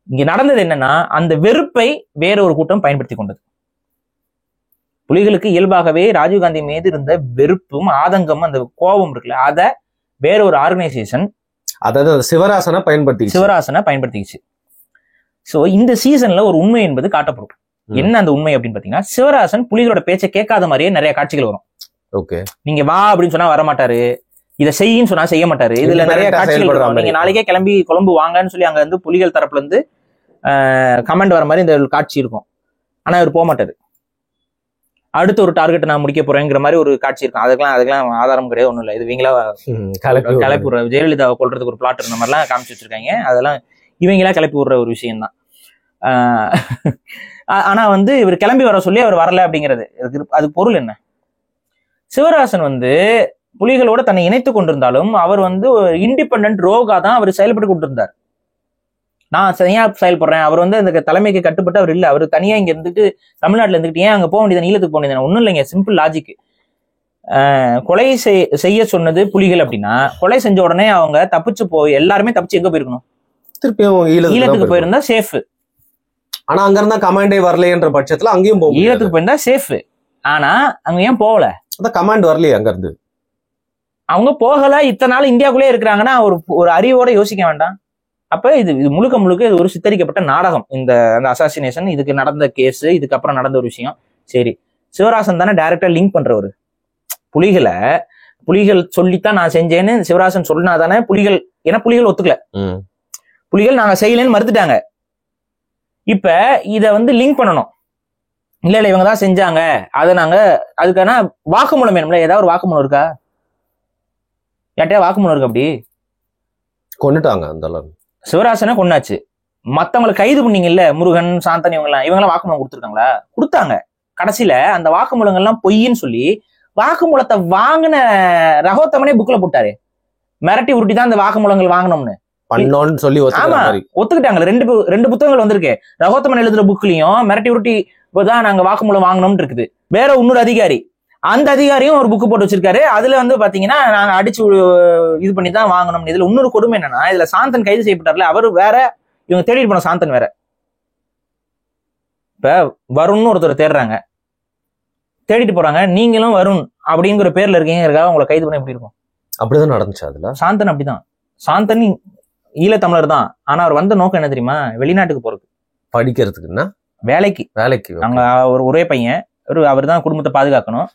இங்க நடந்தது என்னன்னா, அந்த வெறுப்பை வேற ஒரு கூட்டம் பயன்படுத்தி கொண்டது. புலிகளுக்கு இயல்பாகவே ராஜீவ்காந்தி மீது இருந்த வெறுப்பும் ஆதங்கமும் அந்த கோபம் இருக்குல்ல, அதை வேற ஒரு ஆர்கனைசேஷன், அதாவது சிவராசனை பயன்படுத்திக்கிச்சு. சோ இந்த சீசன்ல ஒரு உண்மை என்பது காட்டப்படும். என்ன அந்த உண்மை அப்படின்னு பாத்தீங்கன்னா, சிவராசன் புலிகளோட பேச்சை கேட்காத மாதிரியே நிறைய காட்சிகள் வரும். ஓகே, நீங்க வா அப்படின்னு சொன்னா வரமாட்டாரு, இதை செய்யின்னு சொன்னா செய்ய மாட்டாரு. இதுல நிறைய காட்சிகள் வரும். நீங்க நாளைக்கே கிளம்பி கொழும்பு வாங்கன்னு சொல்லி அங்க வந்து புலிகள் தரப்புல இருந்து கமெண்ட் வர மாதிரி இந்த காட்சி இருக்கும். ஆனா இவர் போக மாட்டாரு. அடுத்த ஒரு டார்கெட் நான் முடிக்க போறேங்கிற மாதிரி ஒரு காட்சி இருக்கும். அதுக்கெல்லாம் ஆதாரம் கிடையாது, ஒண்ணும் இல்லை. இது இவங்களா கிளப்பி விடுற, ஜெயலலிதாவை கொள்றதுக்கு ஒரு பிளாட் இருந்த மாதிரிலாம் காமிச்சு வச்சிருக்காங்க. அதெல்லாம் இவங்களா கிளப்பி விடுற ஒரு விஷயம்தான். ஆனா வந்து இவர் கிளம்பி வர சொல்லி அவர் வரல அப்படிங்கிறது அது பொருள் என்ன? சிவராசன் வந்து புலிகளோட தன்னை இணைத்து கொண்டிருந்தாலும் அவர் வந்து இண்டிபெண்டன்ட் ரோகா தான் அவர் செயல்பட்டு கொண்டிருந்தார். நான் தனியா செயல்படுறேன், அவர் வந்து அந்த தலைமைக்கு கட்டுப்பட்டு அவர் இல்லை. அவர் தனியா இங்க இருந்துட்டு தமிழ்நாட்டுல இருந்துட்டு ஏன் அங்க போக வேண்டியது, ஈழத்துக்கு போக வேண்டியது ஒன்றும் இல்லைங்க. Simple logic. கொலை செய்ய சொன்னது புலிகள் அப்படின்னா, கொலை செஞ்ச உடனே அவங்க தப்பிச்சு எல்லாருமே தப்பிச்சு எங்க போயிருக்கணும்? திருப்பியும் ஈழத்துக்கு போயிருந்தா சேஃப். ஆனா அங்க இருந்தா கமாண்டே வரலையன்ற பட்சத்துல அங்கேயும் போகும். ஈழத்துக்கு போயிருந்தா சேஃப். ஆனா அங்க ஏன் போகல? அதான் கமாண்ட் வரலையே அங்க இருந்து. அவங்க போகல. இத்தனை நாள் இந்தியாவுக்குள்ளே இருக்கிறாங்கன்னா ஒரு அறிவோட யோசிக்க வேண்டாம்? அப்ப இது முழுக்க இது ஒரு சித்தரிக்கப்பட்ட நாடகம். அந்த அசாசினேஷன், இதுக்கு நடந்த கேஸ், இதுக்கப்புறம் நடந்த ஒரு விஷயம். சரி, சிவராசன் தானே டைரக்டா லிங்க் பண்றவரு. புலிகள் சொல்லித்தான் நான் செஞ்சேன்னு சிவராசன் சொன்னாதானே புலிகள், ஏன்னா புலிகள் ஒத்துக்கல, புலிகள் நாங்க செய்யலன்னு மறுத்துட்டாங்க. இப்ப இத வந்து லிங்க் பண்ணணும். இல்ல இவங்க தான் செஞ்சாங்க, அதை நாங்க அதுக்கான வாக்குமூலம் வேணும்ல. ஏதாவது ஒரு வாக்குமூலம் இருக்கா? யார்ட்டையா வாக்குமூலம் இருக்கு? அப்படி கொண்டுட்டாங்க. அந்த சிவராசனை கொண்டாச்சு. மத்தவங்களை கைது பண்ணீங்கல்ல, முருகன், சாந்தன், இவங்கெல்லாம் வாக்குமூலம் கொடுத்துருக்காங்களா? கொடுத்தாங்க. கடைசியில அந்த வாக்குமூலங்கள்லாம் பொய்ன்னு சொல்லி வாக்குமூலத்தை வாங்கின ரகோத்தமனே புக்ல போட்டாரு. மிரட்டி உருட்டி தான் அந்த வாக்குமூலங்கள் வாங்கணும்னு சொல்லி ஒத்துக்கிட்டாங்க. ரெண்டு புத்தகங்கள் வந்திருக்கு. ரகோத்தமன் எழுதுற புக்லயும் மிரட்டி உருட்டி தான் நாங்க வாக்குமூலம் வாங்கணும்னு இருக்குது. வேற இன்னொரு அதிகாரி, அந்த அதிகாரியும் ஒரு புக்கு போட்டு வச்சிருக்காரு. அதுல வந்து பாத்தீங்கன்னா நாங்க அடிச்சு இது பண்ணி தான் வாங்கணும். இதுல இன்னொரு கொடுமை என்னன்னா, இதுல சாந்தன் கைது செய்யப்பட்டார்ல, அவரு வேற, இவங்க தேடிட்டு போன சாந்தன் வேற. இப்ப வருண்னு ஒருத்தர் தேடிட்டு போறாங்க. நீங்களும் வருண் அப்படிங்கிற பேர்ல இருக்கீங்க, உங்களை கைது பண்ண எப்படி இருக்கும்? அப்படிதான் நடந்துச்சு. அதுல சாந்தன் அப்படிதான். சாந்தன் ஈழத்தமிழர் தான். ஆனா அவர் வந்த நோக்கம் என்ன தெரியுமா? வெளிநாட்டுக்கு போறது, படிக்கிறதுக்குன்னா வேலைக்கு. அங்க ஒரே பையன், அவர் தான் குடும்பத்தை பாதுகாக்கணும்.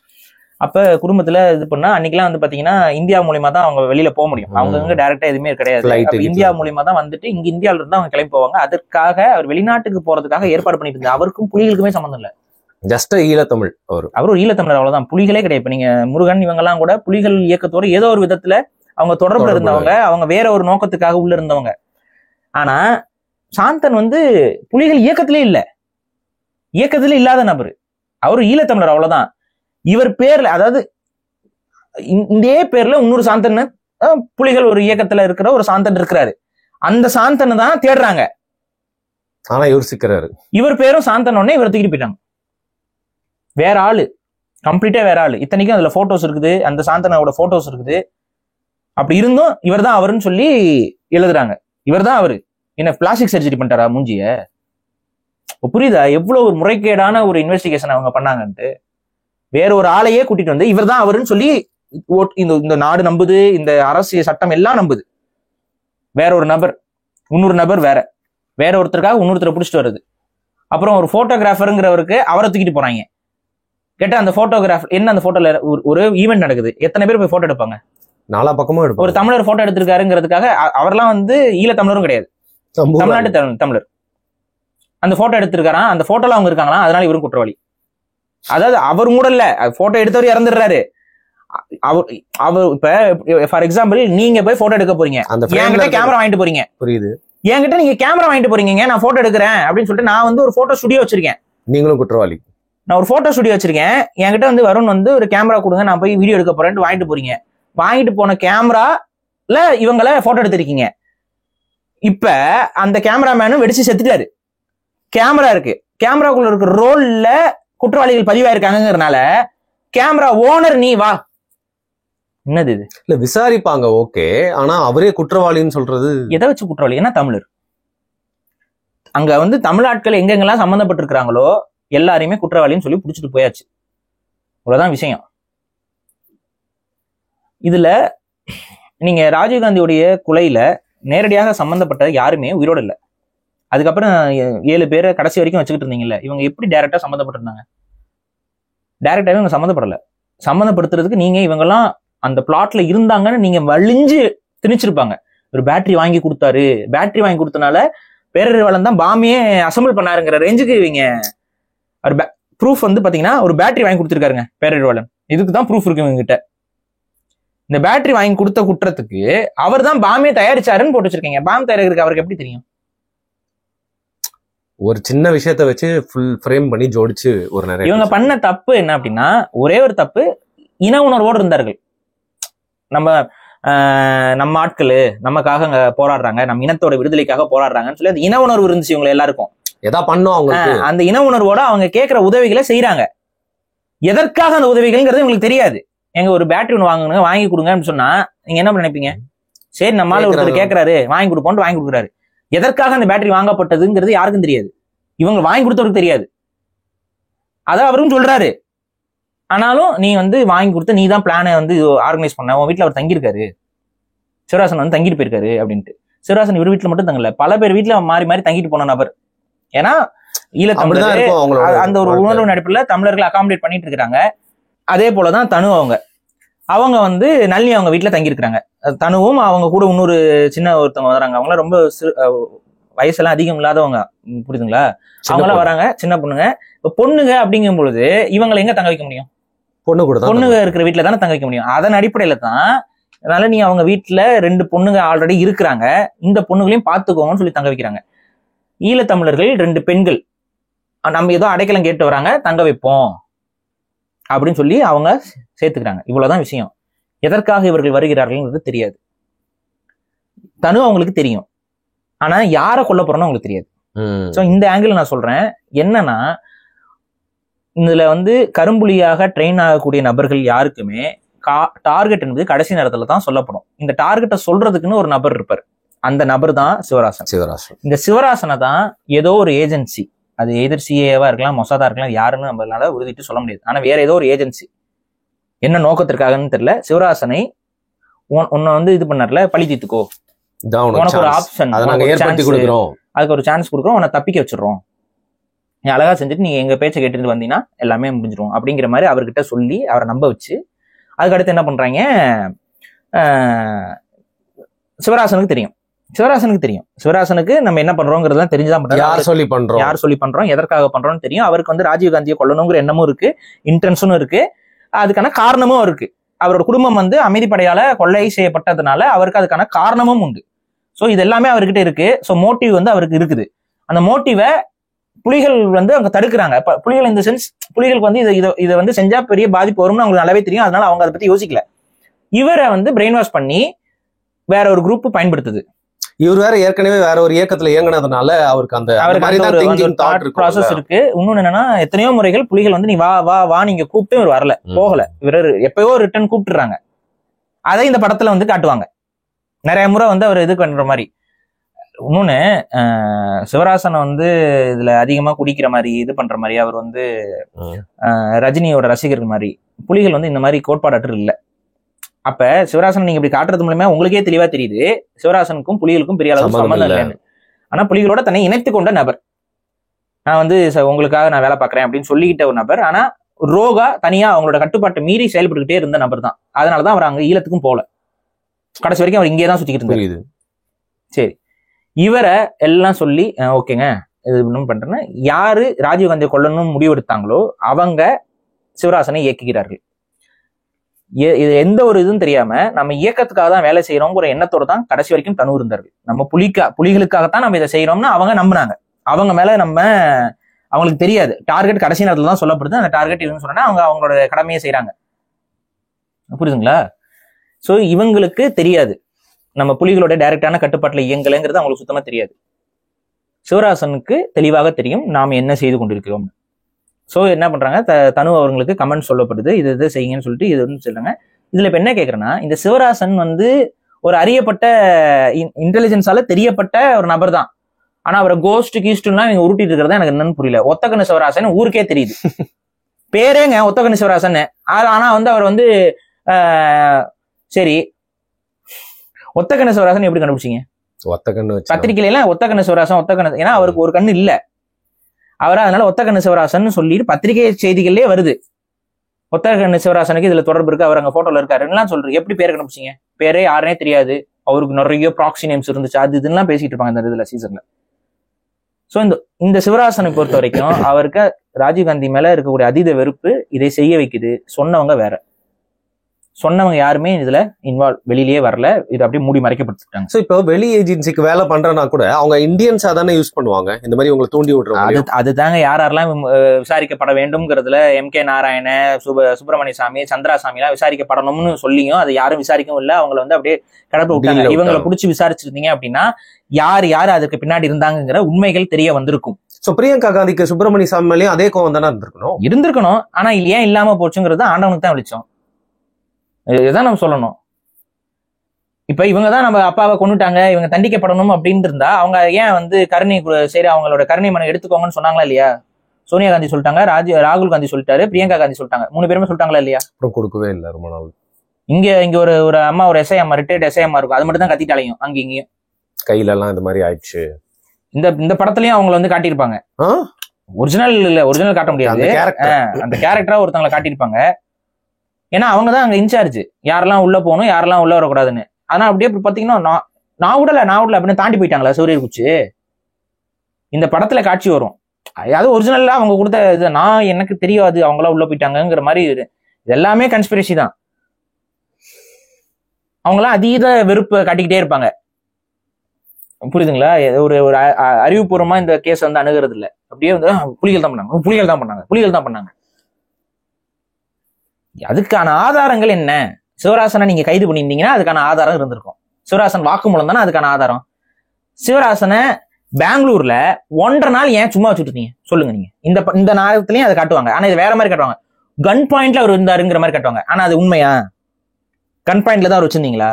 அப்ப குடும்பத்துல இது பண்ணா அன்னைக்கெல்லாம் வந்து பாத்தீங்கன்னா இந்தியா மூலியமா தான் அவங்க வெளியில போக முடியும். அவங்க டைரக்டா எதுவுமே கிடையாது. இந்தியா மூலியமா தான் வந்துட்டு இங்க இந்தியாவில இருந்து அவங்க கிளம்பி போவாங்க. அதற்காக அவர் வெளிநாட்டுக்கு போறதுக்காக ஏற்பாடு பண்ணிட்டு இருந்தார். அவருக்கும் புலிகளுக்குமே சம்பந்தம் இல்ல. ஜஸ்ட் ஈழத்தமிழ். அவர் ஒரு ஈழத்தமிழர், அவ்வளவுதான். புலிகளே கிடையாது. இப்ப நீங்க முருகன் இவங்க எல்லாம் கூட புலிகள் இயக்கத்தோட ஏதோ ஒரு விதத்துல அவங்க தொடர்புல இருந்தவங்க, அவங்க வேற ஒரு நோக்கத்துக்காக உள்ள இருந்தவங்க. ஆனா சாந்தன் வந்து புலிகள் இயக்கத்திலே இல்லாத நபரு. அவரு ஈழத்தமிழர், அவ்வளவுதான். இவர் பேர்ல, அதாவது இந்த பேர்ல இன்னொரு சாந்தன், புலிகள் ஒரு இயக்கத்துல இருக்கிற ஒரு சாந்தன் இருக்கிறாரு. அந்த சாந்தனை தான் தேடுறாங்க. ஆனா இவர் சிக்கிறாரு. இவர் பேரும் சாந்தன் உடனே இவர் தூக்கிட்டு போயிட்டாங்க. வேற ஆளு, கம்ப்ளீட்டா வேற ஆளு. இத்தனைக்கும் அதுல போட்டோஸ் இருக்குது, அந்த சாந்தனோட போட்டோஸ் இருக்குது. அப்படி இருந்தும் இவர் தான் அவருன்னு சொல்லி எழுதுறாங்க. இவர் தான் அவரு. என்ன பிளாஸ்டிக் சர்ஜரி பண்ணிட்டாரா மூஞ்சிய? புரியுதா எவ்வளவு ஒரு முறைகேடான ஒரு இன்வெஸ்டிகேஷன் அவங்க பண்ணாங்கன்ட்டு? வேற ஒரு ஆளையே கூட்டிட்டு வந்து இவர் தான் அவருன்னு சொல்லி இந்த நாடு நம்புது, இந்த அரசியல் சட்டம் எல்லாம் நம்புது. வேற ஒரு நபர், இன்னொரு நபர், வேற ஒருத்தருக்காக இன்னொருத்தரை பிடிச்சிட்டு வருது. அப்புறம் ஒரு போட்டோகிராஃபருங்கிறவருக்கு அவரை தூக்கிட்டு போறாங்க. கேட்டா அந்த போட்டோகிராஃபர் என்ன, அந்த போட்டோல ஒரு ஈவெண்ட் நடக்குது, எத்தனை பேர் போய் போட்டோ எடுப்பாங்க? நாலா பக்கமும் எடுப்பாங்க. ஒரு தமிழர் போட்டோ எடுத்திருக்காருங்கிறதுக்காக அவர்லாம் வந்து ஈழ தமிழரும் கிடையாது, தமிழ்நாட்டு தமிழர். அந்த போட்டோ எடுத்திருக்காராம், அந்த போட்டோல அவங்க இருக்காங்களா, அதனால இவரும் குற்றவாளி. அதாவது அவர் மூடல்ல, போட்டோ எடுத்தவர் இறந்துடுறாரு. அவர் இப்ப ஃபார் எக்ஸாம்பிள் நீங்க போய் போட்டோ எடுக்க போறீங்க, என்கிட்ட கேமரா வாங்கிட்டு போறீங்க. புரியுது. என்கிட்ட நீங்க கேமரா வாங்கிட்டு போறீங்க, நான் போட்டோ எடுக்கிறேன் அப்படின்னு சொல்லிட்டு நான் வந்து ஒரு போட்டோ ஸ்டுடியோ வச்சிருக்கேன். நீங்களும் குற்றவாளி. நான் ஒரு போட்டோ ஸ்டுடியோ வச்சிருக்கேன், என்கிட்ட வந்து வருண் வந்து ஒரு கேமரா கொடுங்க, நான் போய் வீடியோ எடுக்க போறேன்ட்டு வாங்கிட்டு போறீங்க. வாங்கிட்டு போன கேமரால இவங்கள போட்டோ எடுத்திருக்கீங்க. இப்ப அந்த கேமராமேனும் வெடிச்சு செத்துட்டாரு. கேமரா இருக்கு, கேமராக்குள்ள இருக்கிற ரோல்ல குற்றவாளிகள் பதிவாயிருக்காங்கிறதுனால கேமரா ஓனர் நீ வா. என்னது இது? இல்ல விசாரிப்பாங்க, ஓகே. ஆனா அவரே குற்றவாளின்னு சொல்றது எதை வச்சு குற்றவாளி? என்ன தமிழர் அங்க வந்து தமிழ் ஆட்கள் எங்கெங்கெல்லாம் சம்பந்தப்பட்டிருக்கிறாங்களோ எல்லாரையுமே குற்றவாளின்னு சொல்லி பிடிச்சிட்டு போயாச்சு. இவ்வளவுதான் விஷயம். இதுல நீங்க ராஜீவ்காந்தியுடைய கொலையில நேரடியாக சம்பந்தப்பட்ட யாருமே உயிரோடு இல்லை. அதுக்கப்புறம் 7 பேரை கடைசி வரைக்கும் வச்சுக்கிட்டு இருந்தீங்கல்ல, இவங்க எப்படி டைரக்டா சம்மந்தப்பட்டிருந்தாங்க? டைரக்டாவே இவங்க சம்மந்தப்படல. சம்மந்தப்படுத்துறதுக்கு நீங்க இவங்கெல்லாம் அந்த பிளாட்ல இருந்தாங்கன்னு நீங்க வலிஞ்சு திணிச்சிருப்பாங்க. ஒரு பேட்டரி வாங்கி கொடுத்தாரு, பேட்டரி வாங்கி கொடுத்தனால பேரறிவாளன் தான் பாமியே அசம்பிள் பண்ணாருங்கிற ரேஞ்சுக்கு இவங்க ஒரு ப்ரூஃப் வந்து பாத்தீங்கன்னா ஒரு பேட்டரி வாங்கி கொடுத்துருக்காருங்க பேரறிவாளன். இதுக்கு தான் ப்ரூஃப் இருக்கு இவங்க கிட்ட. இந்த பேட்டரி வாங்கி கொடுத்த குற்றத்துக்கு அவர் தான் பாமியை தயாரிச்சாருன்னு போட்டு வச்சிருக்கீங்க. பாம் தயாரிக்கிறதுக்கு அவருக்கு எப்படி தெரியும்? ஒரு சின்ன விஷயத்த வச்சு ஃபுல் ஃப்ரேம் பண்ணி ஜோடிச்சு ஒரு நிறைய இவங்க பண்ண தப்பு என்ன அப்படின்னா, ஒரே ஒரு தப்பு, இன உணர்வோடு இருந்தார்கள். நம்ம ஆட்கள் நமக்காக அங்க போராடுறாங்க, நம்ம இனத்தோட விடுதலைக்காக போராடுறாங்கன்னு சொல்லி அந்த இன உணர்வு இருந்துச்சு இவங்க எல்லாருக்கும். எதா பண்ணோம் அவங்க, அந்த இன உணர்வோட அவங்க கேட்கிற உதவிகளை செய்யறாங்க. எதற்காக அந்த உதவிகள்ங்கிறது உங்களுக்கு தெரியாது. எங்க ஒரு பேட்டரி ஒன்று வாங்கணுங்க, வாங்கி கொடுங்கன்னு சொன்னா நீங்க என்ன நினைப்பீங்க? சரி நம்மளால ஒருத்தர் கேட்கறாரு வாங்கி கொடுப்போம், வாங்கி கொடுக்குறாரு. எதற்காக அந்த பேட்டரி வாங்கப்பட்டதுங்கிறது யாருக்கும் தெரியாது. இவங்க வாங்கி கொடுத்தவருக்கு தெரியாது. அதான் அவரும் சொல்றாரு. ஆனாலும் நீ வந்து வாங்கி கொடுத்த, நீ தான் பிளானை வந்து ஆர்கனைஸ் பண்ண, உன் வீட்டுல அவர் தங்கியிருக்காரு, சிவராசன் வந்து தங்கிட்டு போயிருக்காரு அப்படின்ட்டு. சிவராசன் இவர் வீட்டுல மட்டும் தங்கல, பல பேர் வீட்டுல மாறி மாறி தங்கிட்டு போன நபர். ஏன்னா ஈழத்தமிழர் அந்த ஒரு உணர்வு நடிப்புல தமிழர்களை அகாமடேட் பண்ணிட்டு இருக்கிறாங்க. அதே போலதான் தனு அவங்க வந்து நளினி அவங்க வீட்டுல தங்கியிருக்கிறாங்க. தனுவும் அவங்க கூட இன்னொரு சின்ன ஒருத்தவங்க வராங்க. அவங்களாம் ரொம்ப வயசெல்லாம் அதிகம் இல்லாதவங்க, புரியுதுங்களா? அவங்களாம் வராங்க, சின்ன பொண்ணுங்க. இப்ப பொண்ணுங்க அப்படிங்கும் பொழுது இவங்களை எங்க தங்க வைக்க முடியும்? பொண்ணுங்க இருக்கிற வீட்டுல தானே தங்க வைக்க முடியும். அதன் அடிப்படையில தான் அதனால நீ அவங்க வீட்டுல 2 பொண்ணுங்க ஆல்ரெடி இருக்கிறாங்க, இந்த பொண்ணுகளையும் பாத்துக்கோங்கன்னு சொல்லி தங்க வைக்கிறாங்க. ஈழத்தமிழர்கள் 2 பெண்கள் நம்ம ஏதோ அடைக்கலம் கேட்டு வராங்க, தங்க வைப்போம் அப்படின்னு சொல்லி அவங்க சேர்த்துக்கிறாங்க. இவ்வளவுதான் விஷயம். எதற்காக இவர்கள் வருகிறார்கள்ன்றது தெரியாது. தனு அவங்களுக்கு தெரியும், ஆனா யாரை கொல்ல போறோம்னு அவங்களுக்கு தெரியாது. சோ இந்த ஆங்கிள் நான் சொல்றேன் என்னன்னா, இதுல வந்து கரும்புலியாக ட்ரெயின் ஆகக்கூடிய நபர்கள் யாருக்குமே டார்கெட் என்பது கடைசி நேரத்துல தான் சொல்லப்படும். இந்த டார்கெட்டை சொல்றதுக்குன்னு ஒரு நபர் இருப்பார். அந்த நபர் தான் சிவராசன். இந்த சிவராசனை தான் ஏதோ ஒரு ஏஜென்சி, அது எதிர் சிஏவா இருக்கலாம், மொசாதா இருக்கலாம், யாருன்னு நம்மளால உறுதிட்டு சொல்ல முடியாது. ஆனா வேற ஏதோ ஒரு ஏஜென்சி என்ன நோக்கத்திற்காகன்னு தெரியல, சிவராசனை உன்னை வந்து இது பண்ணார்ல, பழி தீர்த்துக்கோ, உனக்கு ஒரு ஆப்ஷன், அதுக்கு ஒரு சான்ஸ் கொடுக்குறோம், உன்னை தப்பிக்க வச்சிடறோம், நீ அழகா செஞ்சுட்டு நீ எங்க பேச்சை கேட்டுட்டு வந்தீங்கன்னா எல்லாமே முடிஞ்சிடும் அப்படிங்கிற மாதிரி அவர்கிட்ட சொல்லி அவரை நம்ப வச்சு, அதுக்கடுத்து என்ன பண்றாங்க, சிவராசனுக்கு தெரியும். சிவராசனுக்கு நம்ம என்ன பண்றோங்கிறதுலாம் தெரிஞ்சுதான் பண்றோம். யார் சொல்லி பண்றோம், எதற்காக பண்றோம்னு தெரியும். அவருக்கு வந்து ராஜீவ்காந்தியை கொல்லணுங்கிற எண்ணமும் இருக்கு, இன்டென்ஷனும் இருக்கு, அதுக்கான காரணமும் இருக்கு. அவரோட குடும்பம் வந்து அமைதிப்படையால கொள்ளை செய்யப்பட்டதுனால அவருக்கு அதுக்கான காரணமும் உண்டு. சோ இது எல்லாமே அவர்கிட்ட இருக்கு. சோ மோட்டிவ் வந்து அவருக்கு இருக்குது. அந்த மோட்டிவை புலிகள் வந்து அவங்க தடுக்கிறாங்க. புலிகள் இந்த சென்ஸ், புலிகளுக்கு வந்து இதை வந்து செஞ்சா பெரிய பாதிப்பு வரும்னு அவங்களுக்கு நல்லாவே தெரியும். அதனால அவங்க அதை பத்தி யோசிக்கல. இவரை வந்து பிரெயின் வாஷ் பண்ணி வேற ஒரு குரூப் பயன்படுத்துது. இவர் வேற ஏற்கனவே வேற ஒரு இயக்கத்துல இயங்கினதுனால அவருக்கு அந்த ப்ராசஸ் இருக்கு. இன்னொன்னு என்னன்னா, எத்தனையோ முறைகள் புலிகள் வந்து நீ வா வா வா நீங்க கூப்பிட்டு இவர் வரல, போகல. இவர் எப்பயோ ரிட்டர்ன் கூப்பிட்டுறாங்க. அதை இந்த படத்துல வந்து காட்டுவாங்க. நிறைய முறை வந்து அவர் இது பண்ற மாதிரி. இன்னொன்னு சிவராசன் வந்து இதுல அதிகமா குடிக்கிற மாதிரி இது பண்ற மாதிரி, அவர் வந்து ரஜினியோட ரசிகர்கள் மாதிரி. புலிகள் வந்து இந்த மாதிரி கோட்பாடற்று இல்லை. அப்ப சிவராசன் நீங்க இப்படி காட்டுறது மூலமா உங்களுக்கே தெளிவா தெரியுது சிவராசனுக்கும் புலிகளுக்கும் பெரிய அளவு சம்பந்தம் இல்லைன்னு. ஆனா புலிகளோட தன்னை இணைத்து கொண்ட நபர். நான் வந்து உங்களுக்காக நான் வேலை பார்க்கறேன் அப்படின்னு சொல்லிக்கிட்ட ஒரு நபர். ஆனா ரோகா தனியா அவங்களோட கட்டுப்பாட்டை மீறி செயல்பட்டுக்கிட்டே இருந்த நபர் தான். அதனாலதான் அவர் அங்க ஈழத்துக்கும் போல. கடைசி வரைக்கும் அவர் இங்கே தான் சுத்திக்கிட்டு இருந்தாரு. சரி, இவரை எல்லாம் சொல்லி ஓகேங்க இது இன்னும் பண்றேன்னா, யாரு ராஜீவ்காந்தியை கொல்லணும்னு முடிவெடுத்தாங்களோ அவங்க சிவராசனை இயக்குகிறார்கள். இது எந்த ஒரு இதுவும் தெரியாம நம்ம இயக்கத்துக்காக தான் வேலை செய்யறோங்கிற எண்ணத்தோட தான் கடைசி வரைக்கும் தனு இருந்தார்கள். நம்ம புலிகளுக்காகத்தான் நம்ம இதை செய்யறோம்னு அவங்க நம்பினாங்க. அவங்க மேல நம்ம அவங்களுக்கு தெரியாது. டார்கெட் கடைசி நேரத்துல தான் சொல்லப்படுது. அந்த டார்கெட் இதுன்னு சொன்னா அவங்க அவங்களோட கடமையை செய்யறாங்க. புரியுதுங்களா? சோ இவங்களுக்கு தெரியாது நம்ம புலிகளோட டைரக்டான கட்டுப்பாட்டுல இயங்கலைங்கிறது அவங்களுக்கு சுத்தமா தெரியாது. சிவராசனுக்கு தெளிவாக தெரியும் நாம் என்ன செய்து கொண்டிருக்கிறோம். சோ என்ன பண்றாங்க, தனு அவங்களுக்கு கமெண்ட் சொல்லப்படுது, இது செய்யுங்கன்னு சொல்லிட்டு இது வந்து சொல்றாங்க. இதுல இப்ப என்ன கேக்குறேன்னா, இந்த சிவராசன் வந்து ஒரு அறியப்பட்ட இன்டெலிஜென்ஸால தெரியப்பட்ட ஒரு நபர் தான். ஆனா அவரை கோஸ்ட் கீஸ்ட்லாம் இவங்க உருட்டிட்டு இருக்கிறதா எனக்கு என்னன்னு புரியல. ஒத்தக்கண்ணு சிவராசன் ஊருக்கே தெரியுது, பேரேங்க ஒத்தக்கண்ணு சிவராசன். ஆனா வந்து அவர் வந்து சரி, ஒத்தக்கண்ணு சிவராசன் எப்படி கண்டுபிடிச்சீங்க? பத்திரிகையில எல்லாம் ஒத்தக்கண்ணு சிவராசன் ஒத்தக்கண்ணு, ஏன்னா அவருக்கு ஒரு கண்ணு இல்ல அவரா, அதனால ஒத்தக்கண்ணு சிவராசன் சொல்லிட்டு பத்திரிகை செய்திகளே வருது. ஒத்தக்கண்ணு சிவராசனுக்கு இதுல தொடர்பு இருக்கு, அவர் அங்க போட்டோல இருக்காருலாம் சொல்றீங்க. எப்படி பேரை கண்டுபிடிச்சீங்க? பேரே யாருனே தெரியாது, அவருக்கு நிறைய ப்ராக்சி நேம்ஸ் இருந்துச்சு, அது இதெல்லாம் பேசிட்டு இருப்பாங்க இந்த இதுல சீசன்ல. சோ இந்த சிவராசனை பொறுத்த வரைக்கும் அவருக்கு ராஜீவ்காந்தி மேல இருக்கக்கூடிய அதீத வெறுப்பு இதை செய்ய வைக்குது. சொன்னவங்க வேற, சொன்னவங்க யாருமே இதுல இன்வால்வ் வெளியிலேயே வரல. இது அப்படியே மூடி மறைக்கப்பட்டுட்டாங்க. சோ இப்போ வெளி ஏஜென்சிக்கு வேலை பண்றனா கூட அவங்க இந்தியன்ஸா தானே யூஸ் பண்ணுவாங்க இந்த மாதிரி உங்களை தூண்டி விடுறாங்க. அதுதாங்க யாரெல்லாம் விசாரிக்கப்பட வேண்டும்ங்கிறதுல எம்.கே. நாராயண, சுப்பிரமணிய சாமி, சந்திராசாமி எல்லாம் விசாரிக்கப்படணும்னு சொல்லியும் அதை யாரும் விசாரிக்கவும் இல்லை. அவங்களை வந்து அப்படியே கடப்பு விட்டாங்க. இவங்களை பிடிச்சி விசாரிச்சிருந்தீங்க அப்படின்னா யார் அதுக்கு பின்னாடி இருந்தாங்கிற உண்மைகள் தெரிய வந்திருக்கும். சோ பிரியங்கா காந்திக்கு சுப்பிரமணிய சாமி மேலேயும் அதே கோவம் தானே இருந்திருக்கணும். ஆனா ஏன் இல்லாம போச்சுங்கிறது ஆண்டவனுக்கு தான் வெளிச்சம். இதுதான் நம்ம சொல்லணும். இப்ப இவங்க தான் நம்ம அப்பாவை கொண்டுட்டாங்க, இவங்க தண்டிக்கப்படணும் அப்படின்னு இருந்தா அவங்க ஏன் வந்து கருணை சரி அவங்களோட கருணை மனை எடுத்துக்கோங்கன்னு சொன்னாங்களா இல்லையா? சோனியா காந்தி சொல்லிட்டாங்க, ராகுல் காந்தி சொல்லிட்டாரு, பிரியங்கா காந்தி சொல்லிட்டாங்க. 3 பேருமே சொல்லிட்டாங்களா இல்லையா? கொடுக்கவே இல்லை ரொம்ப நாள். இங்க ஒரு அம்மா, ஒரு எஸ்ஐ ரிட்டையர்ட் எஸ்ஐ இருக்கும், அது மட்டும் தான் கத்திட்டாலையும் அங்க இங்கேயும் கையில எல்லாம் இந்த மாதிரி ஆயிடுச்சு. இந்த படத்துலயும் அவங்களை வந்து காட்டியிருப்பாங்க. ஒரிஜினல் காட்ட முடியாது, அந்த கேரக்டரா ஒருத்தவங்களை காட்டியிருப்பாங்க. ஏன்னா அவங்க தான் அங்க இன்சார்ஜ், யாரெல்லாம் உள்ள போகணும் யாரெல்லாம் உள்ள வரக்கூடாதுன்னு. ஆனா அப்படியே பாத்தீங்கன்னா நான் விடல அப்படின்னு தாண்டி போயிட்டாங்களா சூரியர் குச்சி. இந்த படத்துல காட்சி வரும், அது ஒரிஜினல்லா அவங்க கொடுத்த இது. நான் எனக்கு தெரியாது அவங்களா உள்ள போயிட்டாங்கிற மாதிரி. இது எல்லாமே கன்ஸ்பிரசி தான். அவங்களாம் அதீத வெறுப்பு காட்டிக்கிட்டே இருப்பாங்க. புரியுதுங்களா? ஒரு அறிவுபூர்வமா இந்த கேஸ் வந்து அணுகிறது இல்லை. அப்படியே வந்து புலிகள் தான் பண்ணாங்க. அதுக்கான ஆதாரங்கள் என்ன? சிவராசனை நீங்க கைது பண்ணியிருந்தீங்கன்னா அதுக்கான ஆதாரம் இருந்திருக்கும். சிவராசன் வாக்குமூலம் தானே அதுக்கான ஆதாரம். சிவராசனை பெங்களூர்ல 1.5 நாள் ஏன் சும்மா வச்சுட்டு இருந்தீங்க சொல்லுங்க நீங்க. இந்த நேரத்துலயும் அதை காட்டுவாங்க, ஆனா இது வேற மாதிரி காட்டுவாங்க. கன் பாயிண்ட்ல அவர் இருந்தாருங்கிற மாதிரி காட்டுவாங்க. ஆனா அது உண்மையா? கன் பாயிண்ட்ல தான் அவர் வச்சிருந்தீங்களா?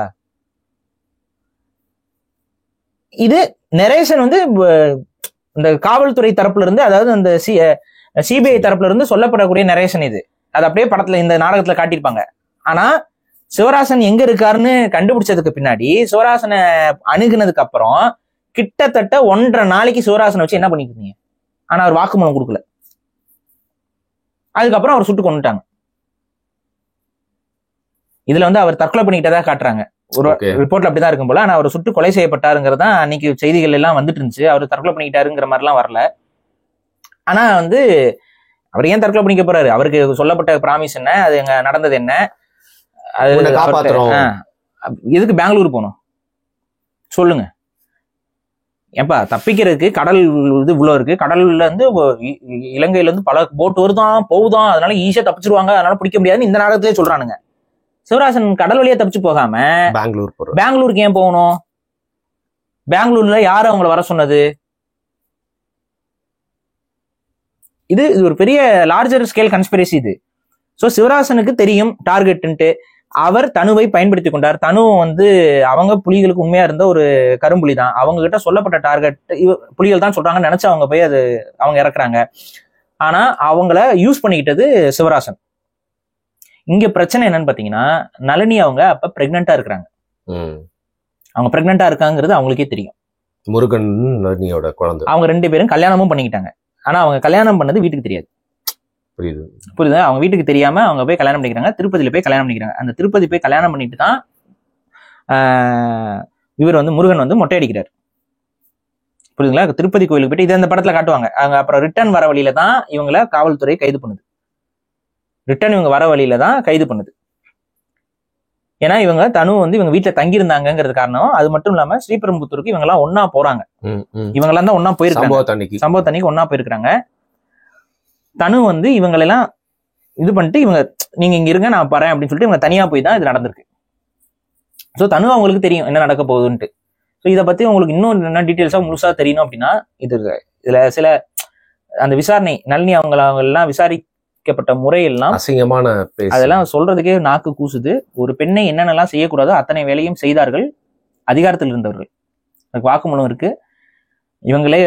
இது நரேஷன் வந்து இந்த காவல்துறை தரப்புல இருந்து, அதாவது அந்த சிபிஐ தரப்புல இருந்து சொல்லப்படக்கூடிய நரேஷன் இது. அது அப்படியே படத்துல இந்த நாடகத்துல காட்டியிருப்பாங்க. ஆனா சிவராசன் எங்க இருக்காருன்னு கண்டுபிடிச்சதுக்கு பின்னாடி, சிவராசனை அணுகுனதுக்கு அப்புறம் கிட்டத்தட்ட 1.5 நாளைக்கு சிவராசனை வச்சு என்ன பண்ணிட்டு இருந்தீங்க? ஆனா அவர் வாக்குமூலம் கொடுக்கல. அதுக்கப்புறம் அவர் சுட்டு கொண்டுட்டாங்க. இதுல வந்து அவர் தற்கொலை பண்ணிக்கிட்டதா காட்டுறாங்க. ஒரு ரிப்போர்ட்ல அப்படிதான் இருக்கும் போல. ஆனா அவர் சுட்டு கொலை செய்யப்பட்டாருங்கிறதா அன்னைக்கு செய்திகள் எல்லாம் வந்துட்டு இருந்துச்சு. அவர் தற்கொலை பண்ணிக்கிட்டாருங்கிற மாதிரி எல்லாம் வரல. ஆனா வந்து அவர் ஏன் தற்கொலை பண்ணிக்க போறாரு? அவருக்கு சொல்லப்பட்ட பிராமிஸ் என்ன, அது எங்க நடந்தது என்ன, எதுக்கு பெங்களூர் போகணும் சொல்லுங்க. ஏப்பா தப்பிக்கிறதுக்கு கடல் இது இவ்வளவு இருக்கு, கடல்ல இருந்து இலங்கையில இருந்து பல போட் வருதான் போகுதான், அதனால ஈஸியா தப்பிச்சிருவாங்க, அதனால பிடிக்க முடியாதுன்னு இந்த நாடகத்திலே சொல்றானுங்க. சிவராசன் கடல் வழியா தப்பிச்சு போகாம பெங்களூருக்கு ஏன் போகணும்? பெங்களூர்ல யாரு அவங்கள வர சொன்னது? இது ஒரு பெரிய லார்ஜர் ஸ்கேல் கன்ஸ்பிரசி இது. சோ சிவராசனுக்கு தெரியும் டார்கெட்ன்ட்டு. அவர் தனுவை பயன்படுத்தி கொண்டார். தனு வந்து அவங்க புலிகளுக்கு உண்மையா இருந்த ஒரு கரும்புலி தான். அவங்க கிட்ட சொல்லப்பட்ட டார்கெட் புலிகள் தான் சொல்றாங்கன்னு நினைச்சு அவங்க போய் அது அவங்க இறக்குறாங்க. ஆனா அவங்கள யூஸ் பண்ணிக்கிட்டது சிவராசன். இங்க பிரச்சனை என்னன்னு பாத்தீங்கன்னா, நளினி அவங்க அப்ப பிரெக்னெண்டா இருக்கிறாங்க. அவங்க பிரெக்னெண்டா இருக்காங்கிறது அவங்களுக்கே தெரியும். முருகன் நளினியோட குழந்தை. அவங்க 2 பேரும் கல்யாணமும் பண்ணிக்கிட்டாங்க. ஆனா அவங்க கல்யாணம் பண்ணது வீட்டுக்கு தெரியாது. புரியுது. அவங்க வீட்டுக்கு தெரியாம அவங்க போய் கல்யாணம் பண்ணிக்கிறாங்க. திருப்பதியில போய் கல்யாணம் பண்ணிக்கிறாங்க. அந்த திருப்பதி போய் கல்யாணம் பண்ணிட்டு தான் இவர் வந்து முருகன் வந்து மொட்டை அடிக்கிறார். புரியுதுங்களா? திருப்பதி கோயிலுக்கு போயிட்டு இதை இந்த படத்துல காட்டுவாங்க. அவங்க அப்புறம் ரிட்டர்ன் வர வழியில தான் இவங்களை காவல்துறை கைது பண்ணுது. ரிட்டர்ன் இவங்க வர வழியில தான் கைது பண்ணுது. ஏன்னா இவங்க தனு வந்து இவங்க வீட்டுல தங்கியிருந்தாங்கிறது காரணம். அது மட்டும் இல்லாம ஸ்ரீபெரும்புத்தூருக்கு இவங்க எல்லாம் ஒன்னா போறாங்க. இவங்க எல்லாம் தான் ஒன்னா போயிருக்காங்க. சம்பவத்தன்னைக்கு ஒன்னா போயிருக்காங்க. தனு வந்து இவங்களெல்லாம் இது பண்ணிட்டு இவங்க நீங்க இங்க இருங்க நான் வரேன் அப்படின்னு சொல்லிட்டு இவங்க தனியா போய் தான் இது நடந்திருக்கு. ஸோ தனு அவங்களுக்கு தெரியும் என்ன நடக்க போகுதுன்ட்டு. ஸோ இதை பத்தி உங்களுக்கு இன்னும் என்ன டீட்டெயில்ஸா முழுசா தெரியணும் அப்படின்னா இதுல சில அந்த விசாரணை நளினி அவங்க எல்லாம் விசாரிக்கப்பட்ட முறையெல்லாம் அசிங்கமான அதெல்லாம் சொல்றதுக்கே நாக்கு கூசுது. ஒரு பெண்ணை என்னென்னலாம் செய்யக்கூடாதோ அத்தனை வேலையும் செய்தார்கள் அதிகாரத்தில் இருந்தவர்கள். அதுக்கு வாக்குமூலம் இருக்கு. இவங்களே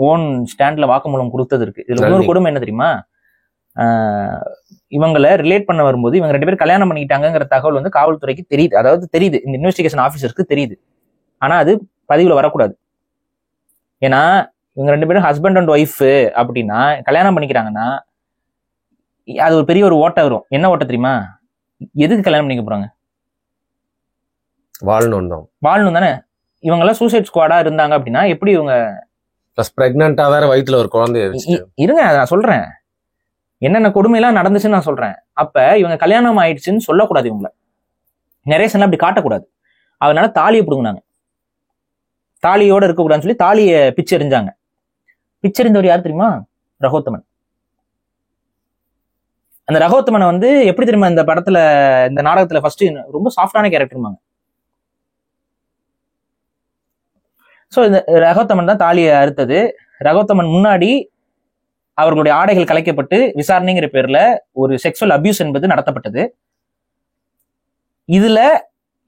ஓன் ஸ்டாண்ட்ல வாக்குமூலம் கொடுத்தது இருக்கு. இதுல இன்னொரு கொடுமை என்ன தெரியுமா? இவங்களை ரிலேட் பண்ண வரும்போது இவங்க 2 பேரும் கல்யாணம் பண்ணிக்கிட்டாங்கிற தகவல் வந்து காவல்துறைக்கு தெரியுது. அதாவது தெரியுது, இந்த இன்வெஸ்டிகேஷன் ஆஃபீஸருக்கு தெரியுது. ஆனா அது பதிவுல வரக்கூடாது. ஏன்னா இவங்க 2 பேரும் ஹஸ்பண்ட் அண்ட் ஒய்ஃப் அப்படின்னா கல்யாணம் பண்ணிக்கிறாங்கன்னா அது ஒரு பெரிய ஒரு ஓட்டை வரும். என்ன ஓட்டை தெரியுமா? எதுக்கு கல்யாணம் பண்ணிக்க போறாங்க? வாழணும் தானே. இவங்க எல்லாம் சூசைட் ஸ்குவாடா இருந்தாங்க அப்படின்னா எப்படி இவங்க பிரெக்னன்ட்டா வேற வயித்துல ஒரு குழந்தை இருங்க, நான் சொல்றேன் என்னென்ன கொடுமையெல்லாம் நடந்துச்சுன்னு நான் சொல்றேன். அப்ப இவங்க கல்யாணம் ஆயிடுச்சுன்னு சொல்லக்கூடாது. இவங்களை நரேஷன்லாம் அப்படி காட்டக்கூடாது. அதனால தாலியை பிடுங்கினாங்க. தாலியோட இருக்கக்கூடாதுன்னு சொல்லி தாலியை பிச்செறிஞ்சாங்க. பிச்செறிந்தவர் யார் தெரியுமா? ரகோத்தமன். அந்த ரகோத்தமனை வந்து எப்படி தெரியுமா இந்த படத்துல இந்த நாடகத்துல ஃபர்ஸ்ட் ரொம்ப சாஃப்டான கேரக்டர்மாங்க. ஸோ இந்த ரகோத்தமன் தான் தாலியை அறுத்தது. ரகோத்தமன் முன்னாடி அவர்களுடைய ஆடைகள் கலைக்கப்பட்டு விசாரணைங்கிற பேர்ல ஒரு செக்ஷுவல் அபியூஸ் என்பது நடத்தப்பட்டது.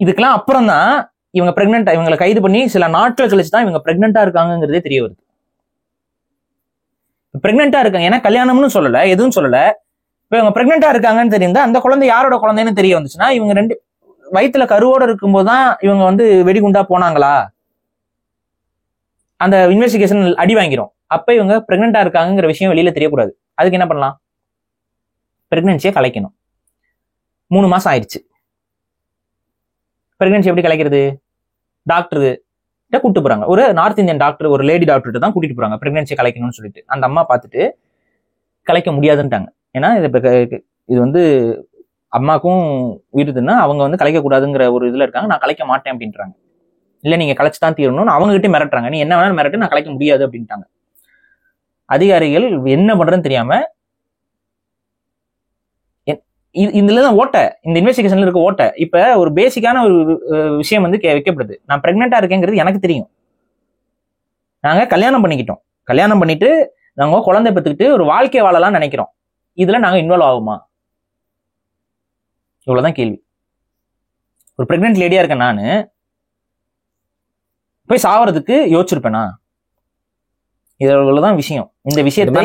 இதுக்கெல்லாம் அப்புறம் தான் இவங்க பிரெக்னென்ட், இவங்களை கைது பண்ணி சில நாட்கள் கழிச்சு தான் இவங்க பிரெக்னென்ட்டா இருக்காங்கிறதே தெரிய வருது. பிரெக்னென்ட்டா இருக்காங்க ஏன்னா கல்யாணம்னு சொல்லல, எதுவும் சொல்லல. இப்ப இவங்க பிரெக்னென்ட்டா இருக்காங்கன்னு தெரியுந்தா அந்த குழந்தை யாரோட குழந்தைன்னு தெரிய வந்துச்சுன்னா இவங்க 2 வயிற்றுல கருவோட இருக்கும்போது தான் இவங்க வந்து வெடிகுண்டா போனாங்களா, அந்த இன்வெஸ்டிகேஷன் அடி வாங்கிரும். அப்ப இவங்க பிரெக்னென்ட்டா இருக்காங்கிற விஷயம் வெளியில தெரியக்கூடாது. அதுக்கு என்ன பண்ணலாம்? பிரெக்னன்சியை கலைக்கணும். 3 மாசம் ஆயிடுச்சு. பிரெக்னன்சி எப்படி கலைக்கிறது? டாக்டர் கூப்பிட்டு போறாங்க. ஒரு நார்த் இந்தியன் டாக்டர், ஒரு லேடி டாக்டர் தான் கூட்டிட்டு போறாங்க பிரெக்னன்சியை கலைக்கணும்னு சொல்லிட்டு. அந்த அம்மா பார்த்துட்டு கலைக்க முடியாதுன்ட்டாங்க. ஏன்னா இது வந்து அம்மாக்கும் உயிருதுன்னா அவங்க வந்து கலைக்க கூடாதுங்கிற ஒரு இதுல இருக்காங்க. நான் கலைக்க மாட்டேன் அப்படின்றாங்க. இல்ல நீங்க கலைச்சுதான் தீரணும்னு அவங்க கிட்டே மிரட்டுறாங்க. நீ என்ன வேணாலும் மிரட்டு, நான் கலைக்க முடியாது அப்படின்ட்டாங்க. அதிகாரிகள் என்ன பண்றதுன்னு தெரியாம இதுலதான் ஓட்ட, இந்த இன்வெஸ்டிகேஷன்ல இருக்க ஓட்ட. இப்ப ஒரு பேசிக்கான ஒரு விஷயம் வந்து வைக்கப்படுது. நான் பிரெக்னெண்டா இருக்கேங்கிறது எனக்கு தெரியும். நாங்க கல்யாணம் பண்ணிக்கிட்டோம். கல்யாணம் பண்ணிட்டு நாங்க குழந்தை பெற்றுக்கிட்டு ஒரு வாழ்க்கை வாழலாம் நினைக்கிறோம். இதுல நாங்க இன்வால்வ் ஆகுமா? இவ்வளவுதான் கேள்வி. ஒரு பிரெக்னென்ட் லேடியா இருக்கேன் நானு, போய் சாவறதுக்கு யோசிச்சிருப்பேனா? இதுதான் விஷயம். இந்த விஷயத்தை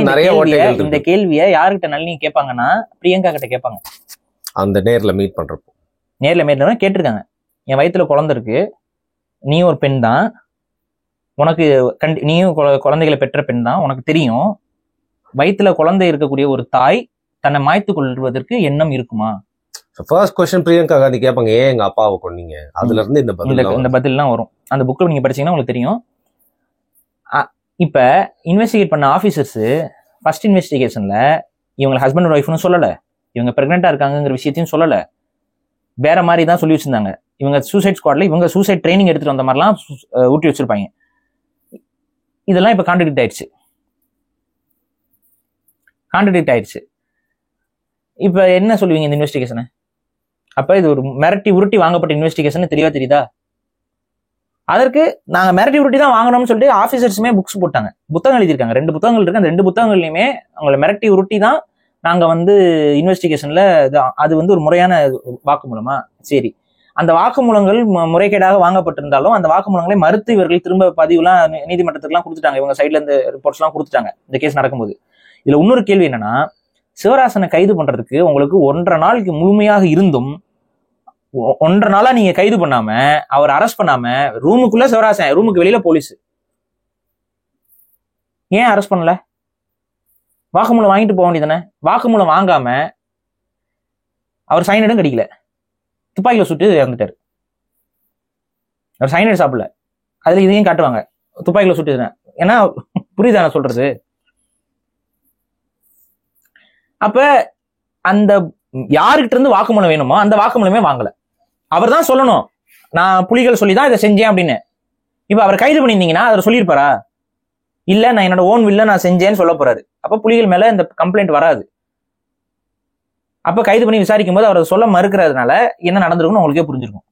இந்த கேள்வியை யாருக்கிட்ட நளினி கேட்பாங்கன்னா பிரியங்கா கிட்ட கேட்பாங்க. அந்த நேர்ல மீட் கேட்டிருக்காங்க. என் வயிற்றுல குழந்தை இருக்கு, நீயும் ஒரு பெண் தான், உனக்கு நீயும் குழந்தைகளை பெற்ற பெண் தான், உனக்கு தெரியும் வயிற்றுல குழந்தை இருக்கக்கூடிய ஒரு தாய் தன்னை மாய்த்து கொள்வதற்கு எண்ணம் இருக்குமா? ஃபர்ஸ்ட் क्वेश्चन பிரியங்கா காந்தி கேட்பாங்க, ஏன் எங்க அப்பாவை கொன்னீங்க? அதுல இருந்து இந்த பதில்லாம் வரும். அந்த புக்ல நீங்க படிச்சீங்கன்னா உங்களுக்கு தெரியும். இப்ப இன்வெஸ்டிகேட் பண்ண ஆபீசர்ஸ் ஃபர்ஸ்ட் இன்வெஸ்டிகேஷன்ல இவங்க ஹஸ்பண்ட் அண்ட் ஒய்ஃப்னு சொல்லல, இவங்க பிரெக்னெண்டா இருக்காங்கிற விஷயத்தையும் சொல்லல, வேற மாதிரி தான் சொல்லி வச்சிருந்தாங்க. இவங்க சூசைட் ஸ்குவாட்ல இவங்க சூசைட் ட்ரைனிங் எடுத்துட்டு வந்த மாதிரிலாம் ஊட்டி வச்சிருப்பாங்க. இதெல்லாம் இப்ப கான்ட்ரடிக்ட் ஆயிடுச்சு. இப்ப என்ன சொல்லுவீங்க இந்த இன்வெஸ்டிகேஷனை? அப்ப இது ஒரு மிரட்டி உருட்டி வாங்கப்பட்ட இன்வெஸ்டிகேஷன் தெளிவா தெரியுதா? அதற்கு நாங்க மிரட்டி உருட்டி தான் வாங்கணும்னு சொல்லிட்டு ஆபீசர்ஸுமே புக்ஸ் போட்டாங்க, புத்தகம் எழுதியிருக்காங்க. 2 புத்தகங்கள் இருக்கு. அந்த 2 புத்தகங்கள்லயுமே அவங்களை மிரட்டி உருட்டி தான் நாங்க வந்து இன்வெஸ்டிகேஷன்ல அது வந்து ஒரு முறையான வாக்குமூலமா, சரி அந்த வாக்குமூலங்கள் முறைகேடாக வாங்கப்பட்டிருந்தாலும் அந்த வாக்குமூலங்களை மறுத்து இவர்கள் திரும்ப பதிவுலாம் நீதிமன்றத்துக்குலாம் கொடுத்துட்டாங்க. இவங்க சைட்ல இந்த ரிப்போர்ட்ஸ் எல்லாம் கொடுத்துட்டாங்க இந்த கேஸ் நடக்கும்போது. இதுல இன்னொரு கேள்வி என்னன்னா, சிவராசனை கைது பண்றதுக்கு உங்களுக்கு 1.5 நாளுக்கு முழுமையாக இருந்தும் 1.5 நாளா நீங்க கைது பண்ணாம, அவர் அரெஸ்ட் பண்ணாம, ரூமுக்குள்ள சிவராசன், ரூமுக்கு வெளியில போலீஸ், ஏன் அரெஸ்ட் பண்ணல? வாக்குமூலம் வாங்கிட்டு போக வேண்டியதானே? வாக்குமூலம் வாங்காம அவர் சைனடும் கிடைக்கல, துப்பாக்கியில சுட்டு இறந்துட்டாரு. அவர் சைனடு சாப்பிடல, அதுல இதையும் காட்டுவாங்க, துப்பாக்கியில சுட்டு. ஏன்னா புரியுதா நான் சொல்றது? அப்ப அந்த யாருக்கிட்ட இருந்து வாக்குமூலம் வேணுமோ அந்த வாக்குமூலமே வாங்கல. அவர் தான் சொல்லணும், நான் புலிகள் சொல்லிதான் இதை செஞ்சேன் அப்படின்னு. இப்ப அவர் கைது பண்ணியிருந்தீங்கன்னா அவர் சொல்லியிருப்பாரா? இல்ல, நான் என்னோட ஓன் வில்ல நான் செஞ்சேன்னு சொல்ல போறாரு. அப்ப புலிகள் மேல இந்த கம்ப்ளைண்ட் வராது. அப்ப கைது பண்ணி விசாரிக்கும் போது அவர் சொல்ல மறுக்கிறதுனால என்ன நடந்திருக்குன்னு உங்களுக்கே புரிஞ்சிருக்கும்.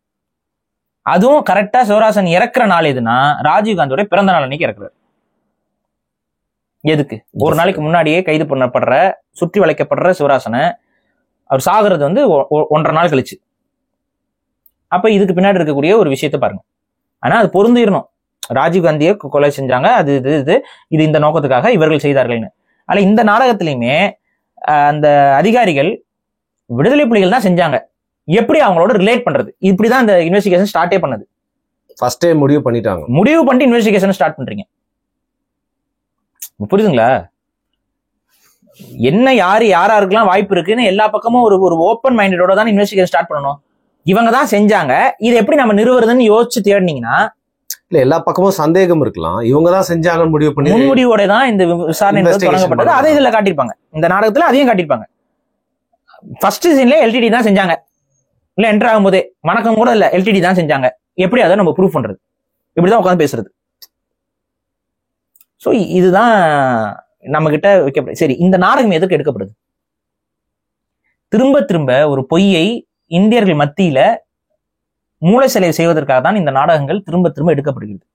அதுவும் கரெக்டா சிவராசன் இறக்குற நாள் எதுனா, ராஜீவ்காந்தியோட பிறந்த நாள் அன்னைக்கு இறக்குறாரு. எதுக்கு? ஒரு நாளைக்கு முன்னாடியே கைது பண்ணப்படுற, சுற்றி வளைக்கப்படுற சிவராசனை அவர் சாகுறது வந்து 1.5 நாள் கழிச்சு. அப்ப இதுக்கு பின்னாடி இருக்கக்கூடிய ஒரு விஷயத்த பாருங்க. ஆனா அது பொருந்திடணும், ராஜீவ்காந்தியை கொலை செஞ்சாங்க, அது இது இது இது இந்த நோக்கத்துக்காக இவர்கள் செய்தார்கள்னு. ஆனா இந்த நாடகத்திலையுமே அந்த அதிகாரிகள் விடுதலை புலிகள் தான் செஞ்சாங்க, எப்படி அவங்களோட ரிலேட் பண்றது? இப்படிதான் இந்த இன்வெஸ்டிகேஷன் ஸ்டார்ட்டே பண்ணது. ஃபர்ஸ்டே முடிவு பண்ணிட்டாங்க, முடிவு பண்ணிட்டு இன்வெஸ்டிகேஷன் ஸ்டார்ட் பண்றீங்க. புரியுதுங்களா? என்ன யாராருக்கெல்லாம் வாய்ப்பு இருக்குன்னு எல்லா பக்கமும் ஒரு ஓப்பன் மைண்டடோட தான் இன்வெஸ்டிகேஷன் ஸ்டார்ட் பண்ணணும். இவங்க தான் செஞ்சாங்க, இது எப்படி நம்ம நிறுவுறதுன்னு யோசிச்சு தேடினீங்கன்னா, இல்ல எல்லா பக்கமும் சந்தேகம் இருக்கலாம், இவங்க தான் செஞ்சாங்கன்னு முடிவு பண்ணி முன்முடிவோட தான் இந்த விசாரணை தொடங்கப்பட்டது. அதை இதுல காட்டியிருப்பாங்க, இந்த நாடகத்துல அதையும் காட்டியிருப்பாங்க. ஃபர்ஸ்ட் சீன்ல எல்டிடி தான் செஞ்சாங்க, இல்ல என்டர் ஆகும் போதே வணக்கம் கூட இல்ல, எல்டிடி தான் செஞ்சாங்க, எப்படி அதை நம்ம ப்ரூவ் பண்றது? இப்படிதான் உட்காந்து பேசுறது. சோ இதுதான் நம்ம கிட்ட வைக்க. சரி, இந்த நாடகம் எதுக்கு எடுக்கப்படுது? திரும்ப திரும்ப ஒரு பொய்யை இந்தியர்கள் மத்தியில மூளை சிலை செய்வதற்காக தான் இந்த நாடகங்கள் திரும்ப திரும்ப எடுக்கப்படுகிறது.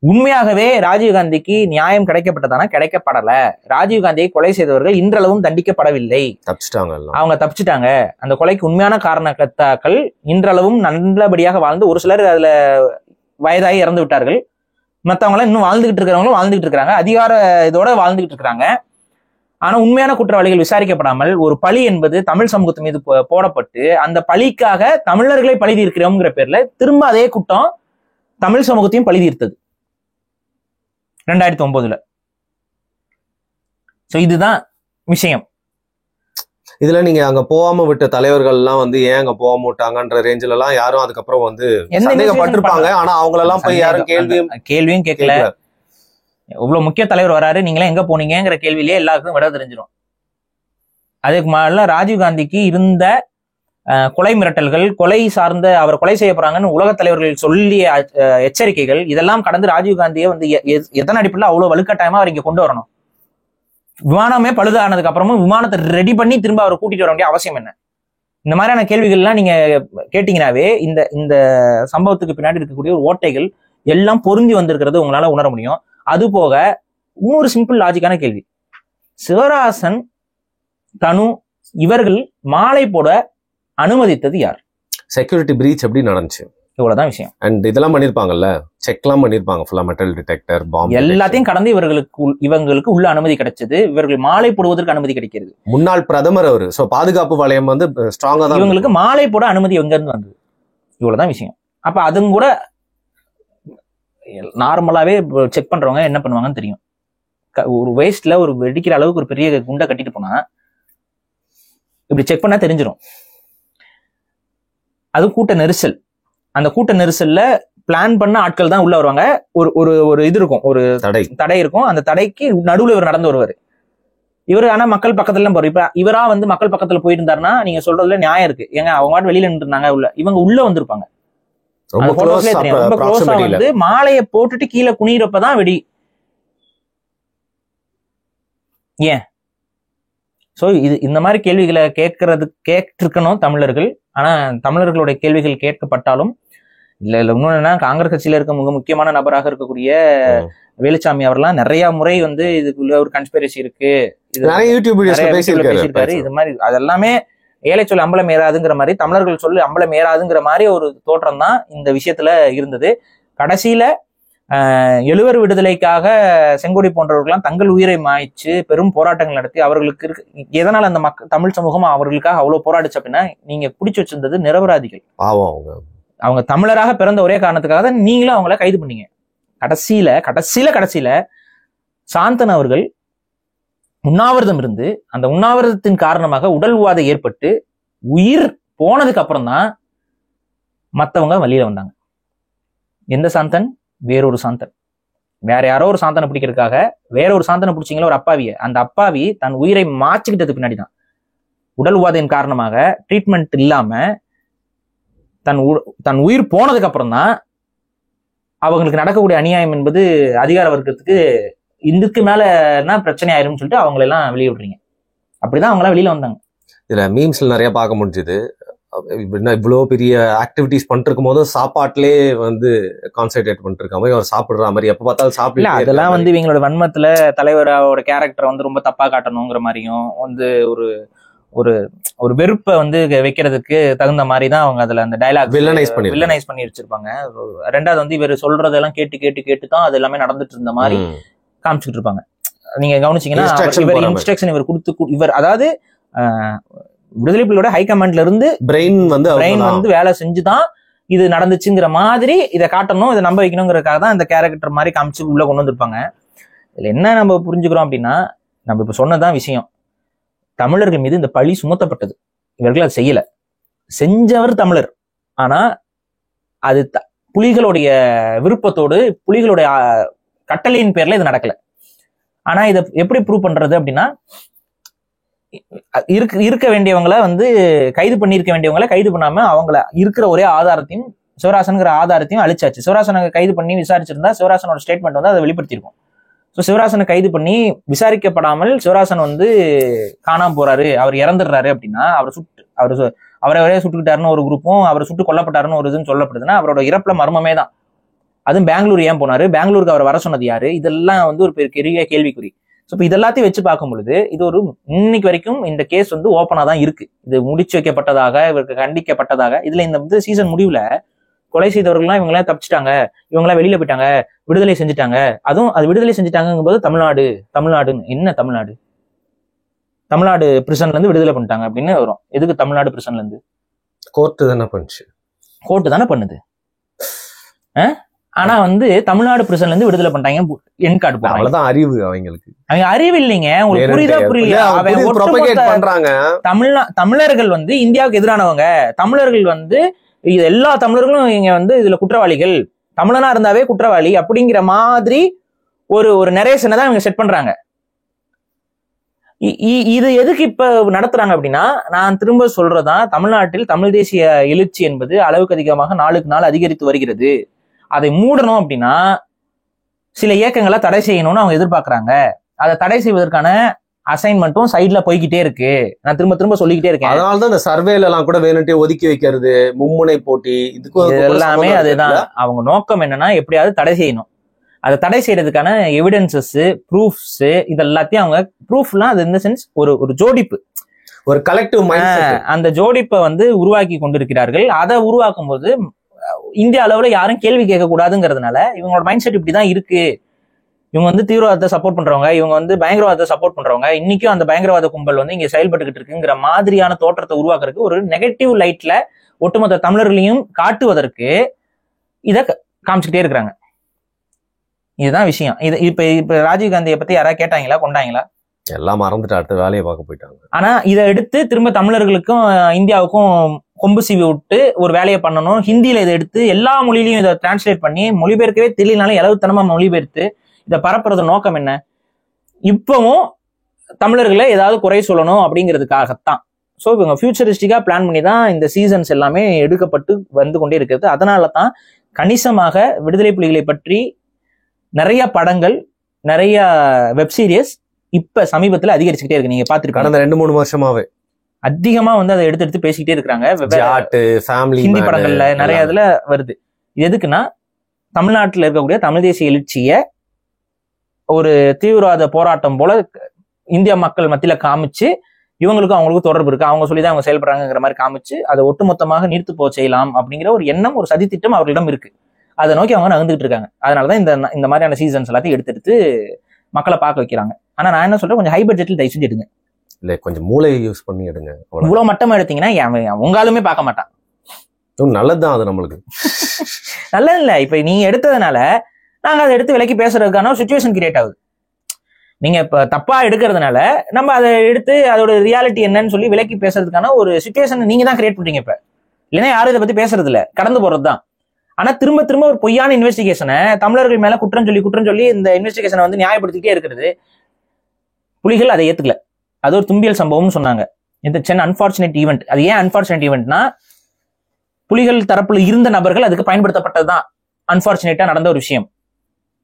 உண்மையாகவே ராஜீவ்காந்திக்கு நியாயம் கிடைக்கப்பட்டதானா? கிடைக்கப்படல. ராஜீவ்காந்தியை கொலை செய்தவர்கள் இன்றளவும் தண்டிக்கப்படவில்லை, அவங்க தப்பிச்சுட்டாங்க. அந்த கொலைக்கு உண்மையான காரணக்கர்த்தாக்கள் இன்றளவும் நல்லபடியாக வாழ்ந்து, ஒரு சிலர் அதுல வயதாகி இறந்து விட்டார்கள், மற்றவங்களாம் இன்னும் வாழ்ந்துகிட்டு இருக்கிறவங்களும் வாழ்ந்துகிட்டு இருக்கிறாங்க, அதிகார இதோட வாழ்ந்துகிட்டு இருக்கிறாங்க. ஆனா உண்மையான குற்றவாளிகள் விசாரிக்கப்படாமல் ஒரு பழி என்பது தமிழ் சமூகத்து மீது போடப்பட்டு, அந்த பழிக்காக தமிழர்களை பழி தீர்க்கிறோம்ங்கிற பேர்ல திரும்ப அதே குற்றம் தமிழ் சமூகத்தையும் பழி தீர்த்தது 2009. சோ இதுதான் விஷயம். இதுல நீங்க அங்க போகாம விட்ட தலைவர்கள் எல்லாம் வந்து ஏன் அங்க போகாம விட்டாங்கன்ற ரேஞ்சில எல்லாம் யாரும் அதுக்கப்புறம் வந்து சந்தேகப்பட்டிருப்பாங்க. ஆனா அவங்களெல்லாம் போய் யாரும் கேள்வியும் கேட்கல. இவ்வளவு முக்கிய தலைவர் வராரு, நீங்களே எங்க போனீங்கிற கேள்வியிலேயே எல்லாருக்கும் விட தெரிஞ்சிடும். அதுக்கு மேல ராஜீவ்காந்திக்கு இருந்த கொலை மிரட்டல்கள், கொலை சார்ந்த அவர் கொலை செய்ய போறாங்கன்னு உலக தலைவர்கள் சொல்லிய எச்சரிக்கைகள், இதெல்லாம் கடந்து ராஜீவ்காந்தியை வந்து எதன் அடிப்படையில் அவ்வளவு வலுக்கட்டாயமா அவர் இங்க கொண்டு வரணும்? விமானமே பழுதானதுக்கு அப்புறமும் விமானத்தை ரெடி பண்ணி திரும்ப அவரை கூட்டிட்டு வர வேண்டிய அவசியம் என்ன? இந்த மாதிரியான கேள்விகள்லாம் நீங்க கேட்டீங்கன்னாவே இந்த சம்பவத்துக்கு பின்னாடி இருக்கக்கூடிய ஒரு ஓட்டைகள் எல்லாம் பொருந்தி வந்திருக்கிறது உங்களால உணர முடியும். அது போக இன்னொரு சிம்பிள் லாஜிக்கான கேள்வி, சிவராசன், தனு இவர்கள் மாலை போட அனுமதித்தது யார்? செக்யூரிட்டி பிரீச் எப்படி நடந்துச்சு? இவ்வளவுதான் விஷயம். அண்ட் இதெல்லாம் பண்ணிருப்பாங்கல்ல, செக்லாம் பண்ணிருப்பாங்க, ஃபுல்லா மெட்டல் டிடெக்டர், பாம்பு எல்லாத்தையும் கடந்து இவங்களுக்கு உள்ள அனுமதி கிடைச்சது. இவர்கள் மாலை போடுவதற்கு அனுமதி கிடைக்கிறது. முன்னாள் பிரதமர் அவரு. சோ பாதுகாப்பு வளையம் வந்து ஸ்ட்ராங்கா தான். இவங்களுக்கு மாலை போட அனுமதி எங்க இருந்து வந்தது? இவ்வளவுதான் விஷயம். அப்ப அதுவும் கூட நார்மலாவே செக் பண்றவங்க என்ன பண்ணுவாங்கன்னு தெரியும். ஒரு வேஸ்ட்ல ஒரு வெடிக்கிற அளவுக்கு ஒரு பெரிய குண்டை கட்டிட்டு போனா இப்படி செக் பண்ணா தெரிஞ்சிடும். அது கூட்ட நெரிசல். அந்த கூட்ட நெரிசல்ல பிளான் பண்ண ஆட்கள் தான் உள்ள வருவாங்க. ஒரு இது இருக்கும், ஒரு தடை இருக்கும். அந்த தடைக்கு நடுவுல இவர் நடந்து வருவாரு. இவரு ஆனா மக்கள் பக்கத்துல போற. இப்ப இவரா வந்து மக்கள் பக்கத்துல போயிட்டு இருந்தாருன்னா நீங்க சொல்றதுல நியாயம் இருக்கு. ஏங்க அவங்க வெளியில நின்று இருந்தாங்க, உள்ள இவங்க உள்ள வந்திருப்பாங்க. ரொம்ப க்ளோஸா வந்து மாலையை போட்டுட்டு கீழே குனிறப்பதான் வெடி. ஏன்? சோ இது இந்த மாதிரி கேள்விகளை கேட்டிருக்கணும் தமிழர்கள். ஆனா தமிழர்களுடைய கேள்விகள் கேட்கப்பட்டாலும் இல்ல இன்னொன்னு என்னன்னா, காங்கிரஸ் கட்சியில இருக்க மிக முக்கியமான நபராக இருக்கக்கூடிய வேலுச்சாமி அவர்லாம் நிறைய முறை வந்து இதுக்குள்ள ஒரு கன்ஸ்பிரசி இருக்கு, நிறைய யூடியூப் பேசியிருக்காரு. இது மாதிரி அதெல்லாமே ஏழை சொல்லி அம்பலம் ஏறாதுங்கிற மாதிரி, தமிழர்கள் சொல்லி அம்பலம் ஏறாதுங்கிற மாதிரி ஒரு தோற்றம் தான் இந்த விஷயத்துல இருந்தது. கடைசியில எழுவர் விடுதலைக்காக செங்கோடி போன்றவர்கள்லாம் தங்கள் உயிரை மாய்ச்சு பெரும் போராட்டங்கள் நடத்தி அவர்களுக்கு எதனால அந்த தமிழ் சமூகம் அவர்களுக்காக அவ்வளவு போராடிச்சு அப்படின்னா, நீங்க பிடிச்சு வச்சிருந்தது நிரபராதிகள். அவங்க தமிழராக பிறந்த ஒரே காரணத்துக்காக தான் நீங்களும் அவங்கள கைது பண்ணீங்க. கடைசியில சாந்தன் அவர்கள் உண்ணாவிரதம் இருந்து அந்த உண்ணாவிரதத்தின் காரணமாக உடல் உவாதை ஏற்பட்டு உயிர் போனதுக்கு அப்புறம் தான் மத்தவங்க வழியில வந்தாங்க. எந்த சாந்தன்? வேறொரு சாந்தன். வேற யாரோ ஒரு சாந்தனை பிடிக்கிறதுக்காக வேற ஒரு சாந்தனை பிடிச்சிங்களா, ஒரு அப்பாவிய. அந்த அப்பாவி தன் உயிரை மாற்றிக்கிட்டதுக்கு பின்னாடி தான், உடல் உபாதையின் காரணமாக ட்ரீட்மெண்ட் இல்லாம தன் உயிர் போனதுக்கு அப்புறம் தான் அவங்களுக்கு நடக்கக்கூடிய அநியாயம் என்பது அதிகார வர்க்கத்துக்கு இதுக்கு மேலனா பிரச்சனை ஆயிரும்னு சொல்லிட்டு அவங்களெல்லாம் வெளியே விடுறீங்க. அப்படிதான் அவங்களாம் வெளியில வந்தாங்க. இதுல மீம்ஸ்ல நிறைய பார்க்க முடிஞ்சுது. இவ்வளோ பெரிய ஆக்டிவிட்டிஸ் பண்ணிட்டு இருக்கும் போதும் சாப்பாட்டிலே வந்து கான்சென்ட்ரேட் பண்ணிட்டு இருக்க மாதிரி, அவர் சாப்பிடுற மாதிரி எப்ப பார்த்தாலும் சாப்பிடல. அதெல்லாம் வந்து இவங்களோட வன்மத்துல தலைவரோட கேரக்டரை வந்து ரொம்ப தப்பா காட்டணுங்கிற மாதிரியும் வந்து ஒரு ஒரு ஒரு வெறுப்பை வந்து வைக்கிறதுக்கு தகுந்த மாதிரி தான் அவங்க அதுல அந்த டைலாக் வில்லனைஸ் பண்ணி வச்சிருப்பாங்க. ரெண்டாவது வந்து இவர் சொல்றதெல்லாம் கேட்டு தான் அது எல்லாமே நடந்துட்டு இருந்த மாதிரி காமிச்சுட்டு இருப்பாங்க. நீங்க கவனிச்சீங்கன்னா இன்ஸ்ட்ரக்ஷன் இவர் கொடுத்து இவர் அதாவது விடுதலை புலிகளோட ஹைகமாண்ட்ல இருந்து பிரெயின் வந்து வேலை செஞ்சுதான் இது நடந்துச்சுங்கிற மாதிரி இதை காட்டணும், இதை நம்ப வைக்கணுங்கிறதுக்காக தான் இந்த கேரக்டர் மாதிரி காமிச்சு உள்ள கொண்டு வந்திருப்பாங்க. இதுல என்ன நம்ம புரிஞ்சுக்கிறோம் அப்படின்னா, நம்ம இப்ப சொன்னதான் விஷயம், தமிழர்கள் மீது இந்த பழி சுமத்தப்பட்டது, இவர்கள் அதை செய்யல, செஞ்சவர் தமிழர். ஆனா அது புலிகளுடைய விருப்பத்தோடு புலிகளுடைய கட்டளையின் பேர்ல இது நடக்கல. ஆனா இதை எப்படி ப்ரூவ் பண்றது அப்படின்னா, இருக்க வேண்டியவங்களை வந்து கைது பண்ணிருக்க வேண்டியவங்களை கைது பண்ணாம அவங்கள இருக்கிற ஒரே ஆதாரத்தையும் சிவராசன்கிற ஆதாரத்தையும் அழிச்சாச்சு. சிவராசனை கைது பண்ணி விசாரிச்சிருந்தா சிவராசனோட ஸ்டேட்மெண்ட் வந்து அதை வெளிப்படுத்தியிருக்கும். ஸோ சிவராசனை கைது பண்ணி விசாரிக்கப்படாமல் சிவராசன் வந்து காணாம போறாரு, அவர் இறந்துடுறாரு அப்படின்னா, அவரே சுட்டுக்கிட்டாருன்னு ஒரு குரூப்பும் அவரை சுட்டு கொல்லப்பட்டாருன்னு ஒரு இதுன்னு சொல்லப்படுதுன்னா, அவரோட இறப்புல மர்மமே தான். அதுவும் பெங்களூர் ஏன் போனாரு, பெங்களூருக்கு அவர் வர சொன்னது யாரு, இதெல்லாம் வந்து ஒரு பெரிய கேள்விக்குறி. ஸோ இப்போ இதெல்லாத்தையும் வச்சு பார்க்கும் பொழுது இது ஒரு இன்னைக்கு வரைக்கும் இந்த கேஸ் வந்து ஓப்பனா தான் இருக்கு. இது முடிச்சு வைக்கப்பட்டதாக, இவருக்கு கண்டிக்கப்பட்டதாக, இதுல இந்த சீசன் முடிவுல கொலை செய்தவர்கள்லாம் இவங்களாம் தப்பிச்சிட்டாங்க, இவங்களாம் வெளியில போயிட்டாங்க, விடுதலை செஞ்சுட்டாங்க. அதுவும் அது விடுதலை செஞ்சுட்டாங்கும் போது தமிழ்நாடுன்னு என்ன, தமிழ்நாடு பிரிசன்ல இருந்து விடுதலை பண்ணிட்டாங்க அப்படின்னு வரும். எதுக்கு தமிழ்நாடு பிரிசன்ல இருந்து? கோர்ட்டு தானே பண்ணுது. ஆனா வந்து தமிழ்நாடு பிரிசன்ல இருந்து விடுதலை பண்ணிட்டாங்க, என் கார்டு போறாங்க. அறிவு அவங்களுக்கு அறிவு இல்லைங்க, உங்களுக்கு புரியுதா? புரியல. தமிழர்கள் வந்து இந்தியாவுக்கு எதிரானவங்க, தமிழர்கள் வந்து எல்லா தமிழர்களும் இங்க வந்து இதுல குற்றவாளிகள், தமிழனா இருந்தாவே குற்றவாளி அப்படிங்கிற மாதிரி ஒரு நரேஷனை தான் இவங்க செட் பண்றாங்க. இது எதுக்கு இப்ப நடத்துறாங்க அப்படின்னா, நான் திரும்ப சொல்றதான், தமிழ்நாட்டில் தமிழ் தேசிய எழுச்சி என்பது அளவுக்கு அதிகமாக நாளுக்கு நாள் அதிகரித்து வருகிறது. அதை மூடணும் அப்படின்னா சில இயக்கங்களை தடை செய்யணும்னு அவங்க எதிர்பார்க்கறாங்க. அதை தடை செய்வதற்கான அசைன்மெண்ட்டும் சைட்ல போய்கிட்டே இருக்கு. நான் திரும்ப சொல்லிக்கிட்டே இருக்கேன். அதனாலதான் இந்த சர்வேல எல்லாம் கூட வேணும்ட்டே ஒதுக்கி வைக்கிறது, மும்முனை போட்டி, இதுக்கு எல்லாமே அதுதான். அவங்க நோக்கம் என்னன்னா, எப்படியாவது தடை செய்யணும். அதை தடை செய்யறதுக்கான எவிடன்சஸ், ப்ரூஃப்ஸ், இது எல்லாத்தையும் அவங்க ப்ரூஃப்லாம் அது இந்த சென்ஸ் ஒரு ஜோடிப்பு, ஒரு கலெக்டிவ் மைண்ட், அந்த ஜோடிப்பை வந்து உருவாக்கி கொண்டிருக்கிறார்கள். அதை உருவாக்கும் போது இந்திய அளவுல யாரும் கேள்வி கேட்க கூடாதுங்கிறதுனால இவங்களோட மைண்ட் செட் இப்படிதான் இருக்கு. இவங்க வந்து தீவிரவாதத்தை சப்போர்ட் பண்றவங்க, இவங்க வந்து பயங்கரவாதத்தை சப்போர்ட் பண்றவங்க, இன்னைக்கும் அந்த பயங்கரவாத கும்பல் வந்து இங்க செயல்பட்டுக்கிட்டு இருக்குங்கிற மாதிரியான தோற்றத்தை உருவாக்குறதுக்கு ஒரு நெகட்டிவ் லைட்ல ஒட்டுமொத்த தமிழர்களையும் காட்டுவதற்கு இதை காமிச்சுக்கிட்டே இருக்கிறாங்க. இதுதான் விஷயம். இது இப்ப ராஜீவ்காந்தியை பத்தி யாராவது கேட்டாங்களா, கொண்டாங்களா? எல்லாம் மறந்துட்டு அடுத்த வேலையை பார்க்க போயிட்டாங்க. ஆனா இதை எடுத்து திரும்ப தமிழர்களுக்கும் இந்தியாவுக்கும் கொம்பு சீவி விட்டு ஒரு வேலையை பண்ணணும். ஹிந்தியில இதை எடுத்து எல்லா மொழியிலையும் இதை டிரான்ஸ்லேட் பண்ணி, மொழிபெயர்க்கவே தெரியலனாலும் இலவுத்தனமா மொழிபெயர்த்து இதை பரப்புறது நோக்கம் என்ன? இப்பவும் தமிழர்களை ஏதாவது குறை சொல்லணும் அப்படிங்கிறதுக்காகத்தான். ஸோ இவங்க ஃபியூச்சரிஸ்டிக்கா பிளான் பண்ணி தான் இந்த சீசன்ஸ் எல்லாமே எடுக்கப்பட்டு வந்து கொண்டே இருக்கிறது. அதனால தான் கணிசமாக விடுதலை புலிகளை பற்றி நிறைய படங்கள், நிறைய வெப்சீரியஸ் இப்ப சமீபத்துல அதிகரிச்சுக்கிட்டே இருக்கு. நீங்க பாத்துருக்கீங்க, கடந்த 2-3 வருஷமாவே அதிகமா வந்து அதை எடுத்து பேசிக்கிட்டே இருக்கிறாங்க. ஹிந்தி படங்கள்ல நிறைய இதுல வருது. இது எதுக்குன்னா, தமிழ்நாட்டில் இருக்கக்கூடிய தமிழ் தேசிய எழுச்சிய ஒரு தீவிரவாத போராட்டம் போல இந்திய மக்கள் மத்தியில காமிச்சு இவங்களுக்கும் அவங்களுக்கும் தொடர்பு இருக்கு, அவங்க சொல்லிதான் அவங்க செயல்படுறாங்கிற மாதிரி காமிச்சு அதை ஒட்டுமொத்தமாக நீர்த்து போக செய்யலாம் அப்படிங்கிற ஒரு எண்ணம், ஒரு சதித்திட்டம் அவர்களிடம் இருக்கு. அதை நோக்கி அவங்க நகர்ந்துட்டு இருக்காங்க. அதனாலதான் இந்த மாதிரியான சீசன்ஸ் எல்லாத்தையும் எடுத்து மக்களை பார்க்க வைக்கிறாங்க. ஆனா நான் என்ன சொல்றேன், கொஞ்சம் ஹை பட்ஜெட்ல தயவு செஞ்சு எடுங்க, இல்ல கொஞ்சம் மூளையை யூஸ் பண்ணி எடுங்க. இவ்வளவு மட்டமா எடுத்தீங்கன்னா உங்காலுமே பார்க்க மாட்டான். நல்லதுதான் அது நம்மளுக்கு. நல்லது இல்ல. இப்ப நீங்க எடுத்ததுனால நாங்க அதை எடுத்து விலைக்கு பேசுறதுக்கான ஒரு சுச்சுவேஷன் கிரியேட் ஆகுது. நீங்க இப்ப தப்பா எடுக்கிறதுனால நம்ம அதை எடுத்து அதோட ரியாலிட்டி என்னன்னு சொல்லி விலைக்கு பேசுறதுக்கான ஒரு சுச்சுவேஷன் நீங்க தான் கிரியேட் பண்றீங்க. இப்ப இல்லைன்னா யாரும் இதை பத்தி பேசுறது இல்ல, கடந்து போறதுதான். ஆனா திரும்ப திரும்ப ஒரு பொய்யான இன்வெஸ்டிகேஷனை தமிழர்கள் மேல குற்றம் சொல்லி இந்த இன்வெஸ்டிகேஷனை வந்து நியாயப்படுத்திக்கிட்டே இருக்கிறது. புலிகள் அதை ஏத்துக்கல, அது ஒரு தும்பியல் சம்பவம்னு சொன்னாங்க. இந்த அன்பார்ச்சுனேட் ஈவெண்ட். அது ஏன் அன்பார்ச்சுனேட் ஈவெண்ட்னா, புலிகள் தரப்புல இருந்த நபர்கள் அதுக்கு பயன்படுத்தப்பட்டதுதான் அன்பார்ச்சுனேட்டா நடந்த ஒரு விஷயம்.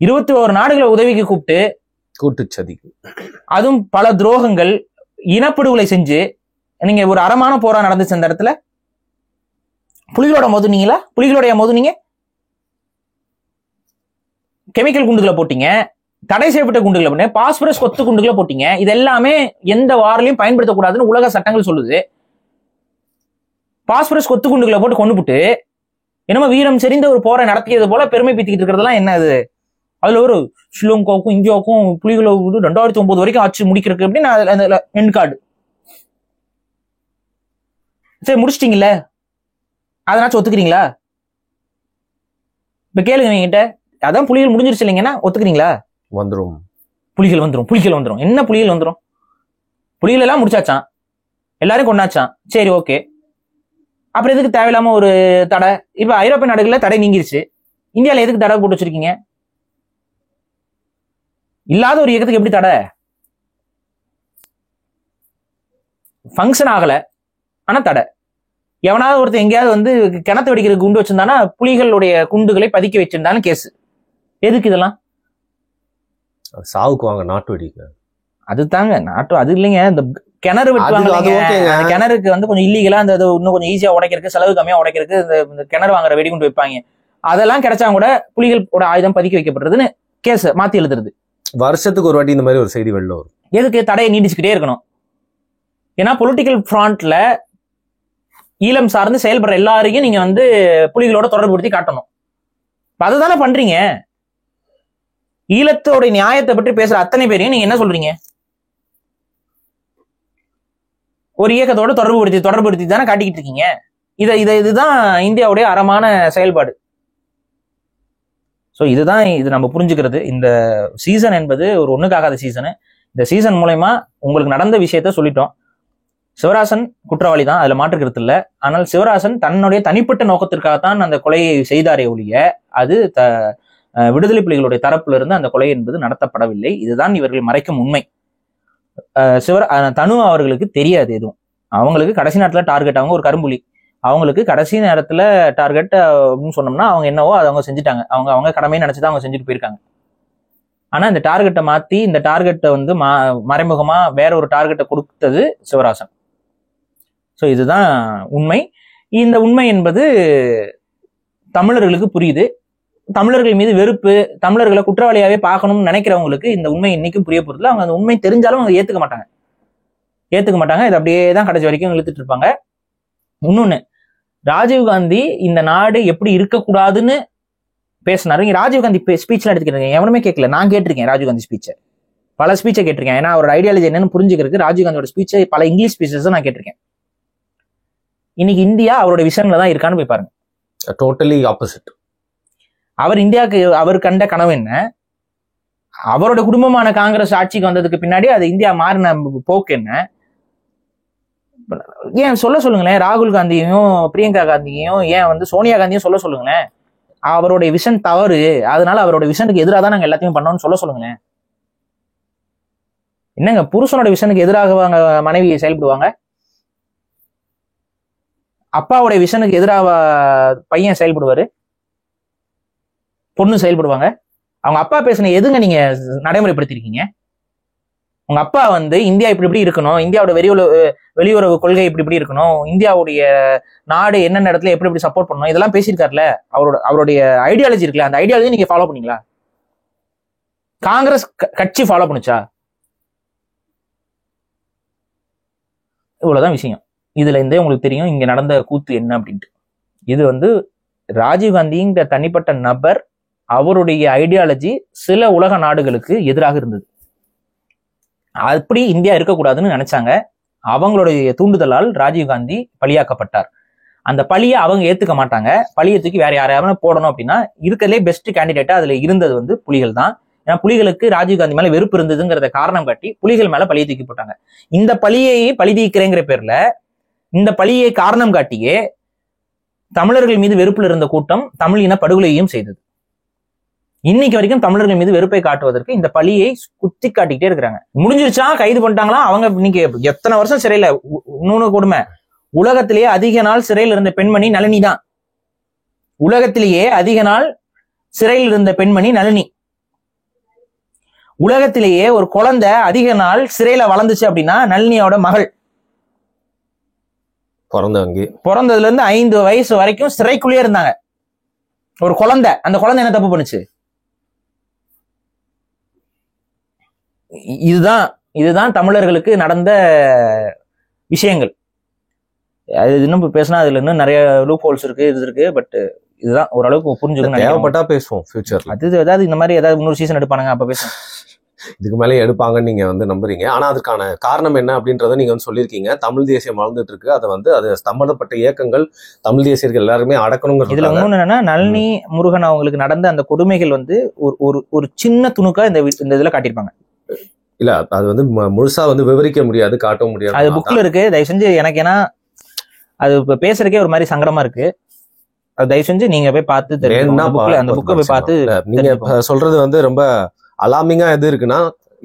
21 நாடுகளை உதவிக்கு கூட்டுச்சதி, அதுவும் பல துரோகங்கள், இனப்படுகொலை செஞ்சு, நீங்க ஒரு அறமான போரா நடந்துச்சு அந்த இடத்துல. புலிகளோட மோதுனீங்களா? புலிகளுடைய மோதுனீங்க, கெமிக்கல் குண்டுகளை போட்டீங்க, தடை செய்யப்பட்ட குண்டுகளை போட்டீங்க, பாஸ்பரஸ் கொத்து குண்டுகளை போட்டீங்க. இது எல்லாமே எந்த வாரிலையும் பயன்படுத்தக்கூடாதுன்னு உலக சட்டங்கள் சொல்லுது. பாஸ்பரஸ் கொத்து குண்டுகளை போட்டு கொண்டுபிட்டு என்னமோ வீரம் செறிந்த ஒரு போரை நடத்தியது போல பெருமை பீத்திக்கிட்டு இருக்கிறதெல்லாம் என்ன அது? அதுல ஒரு ஸ்ரீலங்காவுக்கும் இந்தியாவுக்கும் புலிகளை 2009 வரைக்கும் ஆட்சி முடிக்கிறதுக்கு அப்படின்னு எண்ட் கார்டு. சரி முடிச்சிட்டீங்கல்ல, அதனாச்சும் ஒத்துக்கிறீங்களா? இப்ப கேளுங்க என்கிட்ட, அதான் புலிகள் முடிஞ்சிருச்சு இல்லைங்கன்னா ஒத்துக்கிறீங்களா? வந்துரும், புலிகள் வந்துரும். என்ன புலிகள் வந்துரும்? புலிகள் எல்லாம் முடிச்சாச்சான், எல்லாரும் கொண்டாச்சான். சரி ஓகே, அப்புறம் எதுக்கு தேவையில்லாம ஒரு தடை? இப்ப ஐரோப்பிய நாடுகள்ல தடை நீங்கிருச்சு, இந்தியாவில எதுக்கு தடை போட்டு வச்சிருக்கீங்க? இல்லாத ஒரு இயக்கத்துக்கு எப்படி தடை? ஃபங்க்ஷன் ஆகல ஆனா தடை. எவனாவது ஒருத்தர் எங்கேயாவது வந்து கிணத்து வெடிக்கிற குண்டு வச்சிருந்தானா புலிகளுடைய குண்டுகளை பதுக்கி வச்சிருந்தாலும் கேஸ். எதுக்கு இதெல்லாம்? சாவுக்கு வாங்க, நாட்டு வெடிக்க. அது தாங்க நாட்டு, அது இல்லைங்க. இந்த கிணறு வெட்டுவாங்க, கிணறுக்கு வந்து கொஞ்சம் இல்லீகலா அந்த இன்னும் கொஞ்சம் ஈஸியா உடைக்கிறதுக்கு, செலவு கம்மியா உடைக்கிறதுக்கு இந்த கிணறு வாங்குற வெடிகுண்டு வைப்பாங்க. அதெல்லாம் கிடைச்சா கூட புலிகளோட ஆயுதம் பதுக்கி வைக்கப்படுறதுன்னு கேஸ் மாத்தி எழுதுறது. வருஷத்துக்கு ஒரு வாட்டி இந்த மாதிரி ஒரு செய்தி வெளில வரும். எதுக்கு? தடையை நீடிச்சுக்கிட்டே இருக்கணும். ஏன்னா பொலிட்டிக்கல் ஃப்ரண்ட்ல ஈழம் சார்ந்து செயல்படுற எல்லாரையும் நீங்க வந்து புலிகளோட தொடர்புபடுத்தி காட்டணும். அதுதானே பண்றீங்க. ஈழத்தோட நியாயத்தை பற்றி பேசுற அத்தனை பேரையும் நீங்க என்ன சொல்றீங்க? ஒரு இயக்கத்தோட தொடர்புபடுத்தி தானே காட்டிக்கிட்டு இருக்கீங்க. இதுதான் இந்தியாவுடைய அறமான செயல்பாடு. ஸோ இது நம்ம புரிஞ்சுக்கிறது. இந்த சீசன் என்பது ஒரு ஒண்ணுக்காகாத சீசனு. இந்த சீசன் மூலமா உங்களுக்கு நடந்த விஷயத்த சொல்லிட்டோம். சிவராசன் குற்றவாளி தான், அதுல மாற்றுக்கிறது இல்லை. ஆனால் சிவராசன் தன்னுடைய தனிப்பட்ட நோக்கத்திற்காகத்தான் அந்த கொலையை செய்தாரே ஒழிய அது விடுதலை புலிகளுடைய தரப்புல இருந்து அந்த கொலை என்பது நடத்தப்படவில்லை. இதுதான் இவர்கள் மறைக்கும் உண்மை. தனு அவர்களுக்கு தெரியாது எதுவும். அவங்களுக்கு கடைசி நேரத்துல டார்கெட், அவங்க ஒரு கரும்புலி, அவங்களுக்கு கடைசி நேரத்துல டார்கெட் அப்படின்னு சொன்னோம்னா அவங்க என்னவோ அதை அவங்க செஞ்சுட்டாங்க. அவங்க கடமையை நினைச்சுதான் அவங்க செஞ்சுட்டு போயிருக்காங்க. ஆனா இந்த டார்கெட்டை மாத்தி இந்த டார்கெட்டை வந்து மறைமுகமா வேற ஒரு டார்கெட்டை கொடுத்தது சிவராசன். ஸோ இதுதான் உண்மை. இந்த உண்மை என்பது தமிழர்களுக்கு புரியுது. தமிழர்கள் மீது வெறுப்பு, தமிழர்களை குற்றவாளியாவே பார்க்கணும்னு நினைக்கிறவங்களுக்கு இந்த உண்மை இன்னைக்கும் புரிய போறதுல. அவங்க அந்த உண்மை தெரிஞ்சாலும் அவங்க ஏத்துக்க மாட்டாங்க. இது அப்படியே தான் கடைசி வரைக்கும் இழுத்துட்டு இருப்பாங்க. இன்னொன்னு, ராஜீவ்காந்தி இந்த நாடு எப்படி இருக்கக்கூடாதுன்னு பேசினாரு. ராஜீவ்காந்தி ஸ்பீச்லாம் எடுத்துக்கிறேன், எவனுமே கேட்கல. நான் கேட்டிருக்கேன் ராஜீவ்காந்தி ஸ்பீச்சை, பல ஸ்பீச்சை கேட்டிருக்கேன். ஏன்னா அவரோட ஐடியாலஜி என்னன்னு புரிஞ்சுக்கிறதுக்கு ராஜீவ்காந்தியோட ஸ்பீச்சை, பல இங்கிலீஷ் ஸ்பீச்சஸ் நான் கேட்டிருக்கேன். இன்னைக்கு இந்தியா அவரோட விஷன்ல தான் இருக்கான்னு போய் பாருங்க. Totally opposite. அவர் இந்தியாவுக்கு அவர் கண்ட கனவு என்ன? அவரோட குடும்பமான காங்கிரஸ் ஆட்சிக்கு வந்ததுக்கு பின்னாடி அது இந்தியா மாறின போக்கு என்ன? ஏன் சொல்லுங்களேன். ராகுல் காந்தியையும் பிரியங்கா காந்தியையும், ஏன் வந்து சோனியா காந்தியும் சொல்லுங்களேன். அவருடைய விஷன் தவறு, அதனால அவரோட விஷனுக்கு எதிராக தான் நாங்க எல்லாத்தையும் பண்ணோம்னு சொல்லுங்களேன். என்னங்க புருஷனோட விஷனுக்கு எதிராக மனைவி செயல்படுவாங்க? அப்பாவுடைய விஷனுக்கு எதிராக பையன் செயல்படுவாரு, பொண்ணு செயல்படுவாங்க. அவங்க அப்பா பேசின எதுங்க நீங்க நடைமுறைப்படுத்திருக்கீங்க? உங்க அப்பா வந்து இந்தியா இப்படி இருக்கணும், இந்தியாவோட வெளியுறவு கொள்கை இப்படி இருக்கணும், இந்தியாவுடைய நாடு என்னென்ன இடத்துல எப்படி சப்போர்ட் பண்ணணும், இதெல்லாம் பேசியிருக்காருல. அவருடைய ஐடியாலஜி இருக்குல்ல, அந்த ஐடியாலஜி நீங்க ஃபாலோ பண்ணீங்களா? காங்கிரஸ் கட்சி ஃபாலோ பண்ணுச்சா? இவ்வளவுதான் விஷயம். இதுல இருந்தே உங்களுக்கு தெரியும் இங்க நடந்த கூத்து என்ன அப்படின்ட்டு. இது ராஜீவ்காந்திங்கிற தனிப்பட்ட நபர், அவருடைய ஐடியாலஜி சில உலக நாடுகளுக்கு எதிராக இருந்தது. அப்படி இந்தியா இருக்கக்கூடாதுன்னு நினைச்சாங்க. அவங்களுடைய தூண்டுதலால் ராஜீவ்காந்தி பலியாக்கப்பட்டார். அந்த பழியை அவங்க ஏத்துக்க மாட்டாங்க. பழியை தூக்கி வேற யாரையாவது போடணும் அப்படின்னா இருக்கிறதுலே பெஸ்ட் கேண்டிடேட்டா அதுல இருந்தது புலிகள் தான். ஏன்னா புலிகளுக்கு ராஜீவ்காந்தி மேல வெறுப்பு இருந்ததுங்கிறத காரணம் காட்டி புலிகள் மேல பழியை தூக்கி போட்டாங்க. இந்த பழியை பழி தீக்கிறேங்கிற பேர்ல, இந்த பழியை காரணம் காட்டியே தமிழர்கள் மீது வெறுப்புல இருந்த கூட்டம் தமிழ் இன படுகொலையையும் செய்தது. இன்னைக்கு வரைக்கும் தமிழர்கள் மீது வெறுப்பை காட்டுவதற்கு இந்த பழியை குத்தி காட்டிக்கிட்டே இருக்கிறாங்க. முடிஞ்சிருச்சா, கைது பண்ணிட்டாங்களா, அவங்க இன்னைக்கு எத்தனை வருஷம் சிறையில. இன்னொன்னு கொடுமை, உலகத்திலேயே அதிக நாள் சிறையில் இருந்த பெண்மணி நளினி தான். உலகத்திலேயே அதிக நாள் சிறையில் இருந்த பெண்மணி நளினி. உலகத்திலேயே ஒரு குழந்தை அதிக நாள் சிறையில வளர்ந்துச்சு அப்படின்னா நளினியோட மகள். பிறந்ததுல இருந்து 5 வயசு வரைக்கும் சிறைக்குள்ளேயே இருந்தாங்க. ஒரு குழந்தை, அந்த குழந்தை என்ன தப்பு பண்ணுச்சு? இதுதான் தமிழர்களுக்கு நடந்த விஷயங்கள். அது இன்னும் பேசினா அதுல இன்னும் நிறைய லூப் ஹோல்ஸ் இருக்கு, இது இருக்கு. பட் இதுதான் ஓரளவுக்கு புரிஞ்சுக்கணும். தேவைப்பட்டா பேசுவோம் ஃபியூச்சர்ல. ஏதாவது இந்த மாதிரி ஏதாவது இன்னொரு சீசன் எடுப்பானுங்க, அப்ப பேசுவோம். இதுக்கு மேலே எடுப்பாங்கன்னு நீங்க நம்புறீங்க. ஆனா அதுக்கான காரணம் என்ன அப்படின்றத நீங்க சொல்லியிருக்கீங்க. தமிழ் தேசியம் வளர்ந்துட்டு இருக்கு. அது சம்பந்தப்பட்ட இயக்கங்கள், தமிழ் தேசியர்கள் எல்லாருமே அடக்கணுங்கிறது. இதுல இன்னொன்னு என்னன்னா, நளினி முருகன் அவங்களுக்கு நடந்த அந்த கொடுமைகள் ஒரு சின்ன துணுக்கா இந்த இதுல காட்டியிருப்பாங்க. இல்ல அது முழுசா விவரிக்க முடியாது, காட்ட முடியாது. அது புக்ல இருக்கு. தயவு செஞ்சு எனக்கு, ஏன்னா அது பேசுறதுக்கே ஒரு மாதிரி சங்கடமா இருக்கு. அது தயவு செஞ்சு நீங்க போய் பார்த்து அந்த புக்கை போய் பார்த்து. நீங்க சொல்றது ரொம்ப அலாமிங்கா எது இருக்குன்னா,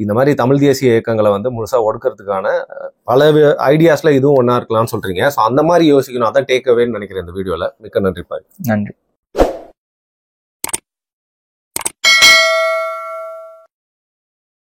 இந்த மாதிரி தமிழ் தேசிய இயக்கங்களை முழுசா ஒடுக்கிறதுக்கான பல ஐடியாஸ்ல இதுவும் ஒன்னா இருக்கலாம்னு சொல்றீங்க. ஸோ அந்த மாதிரி யோசிக்கணும். அதான் டேக் அவேன்னு நினைக்கிறேன் இந்த வீடியோல. மிக்க நன்றி. நன்றி.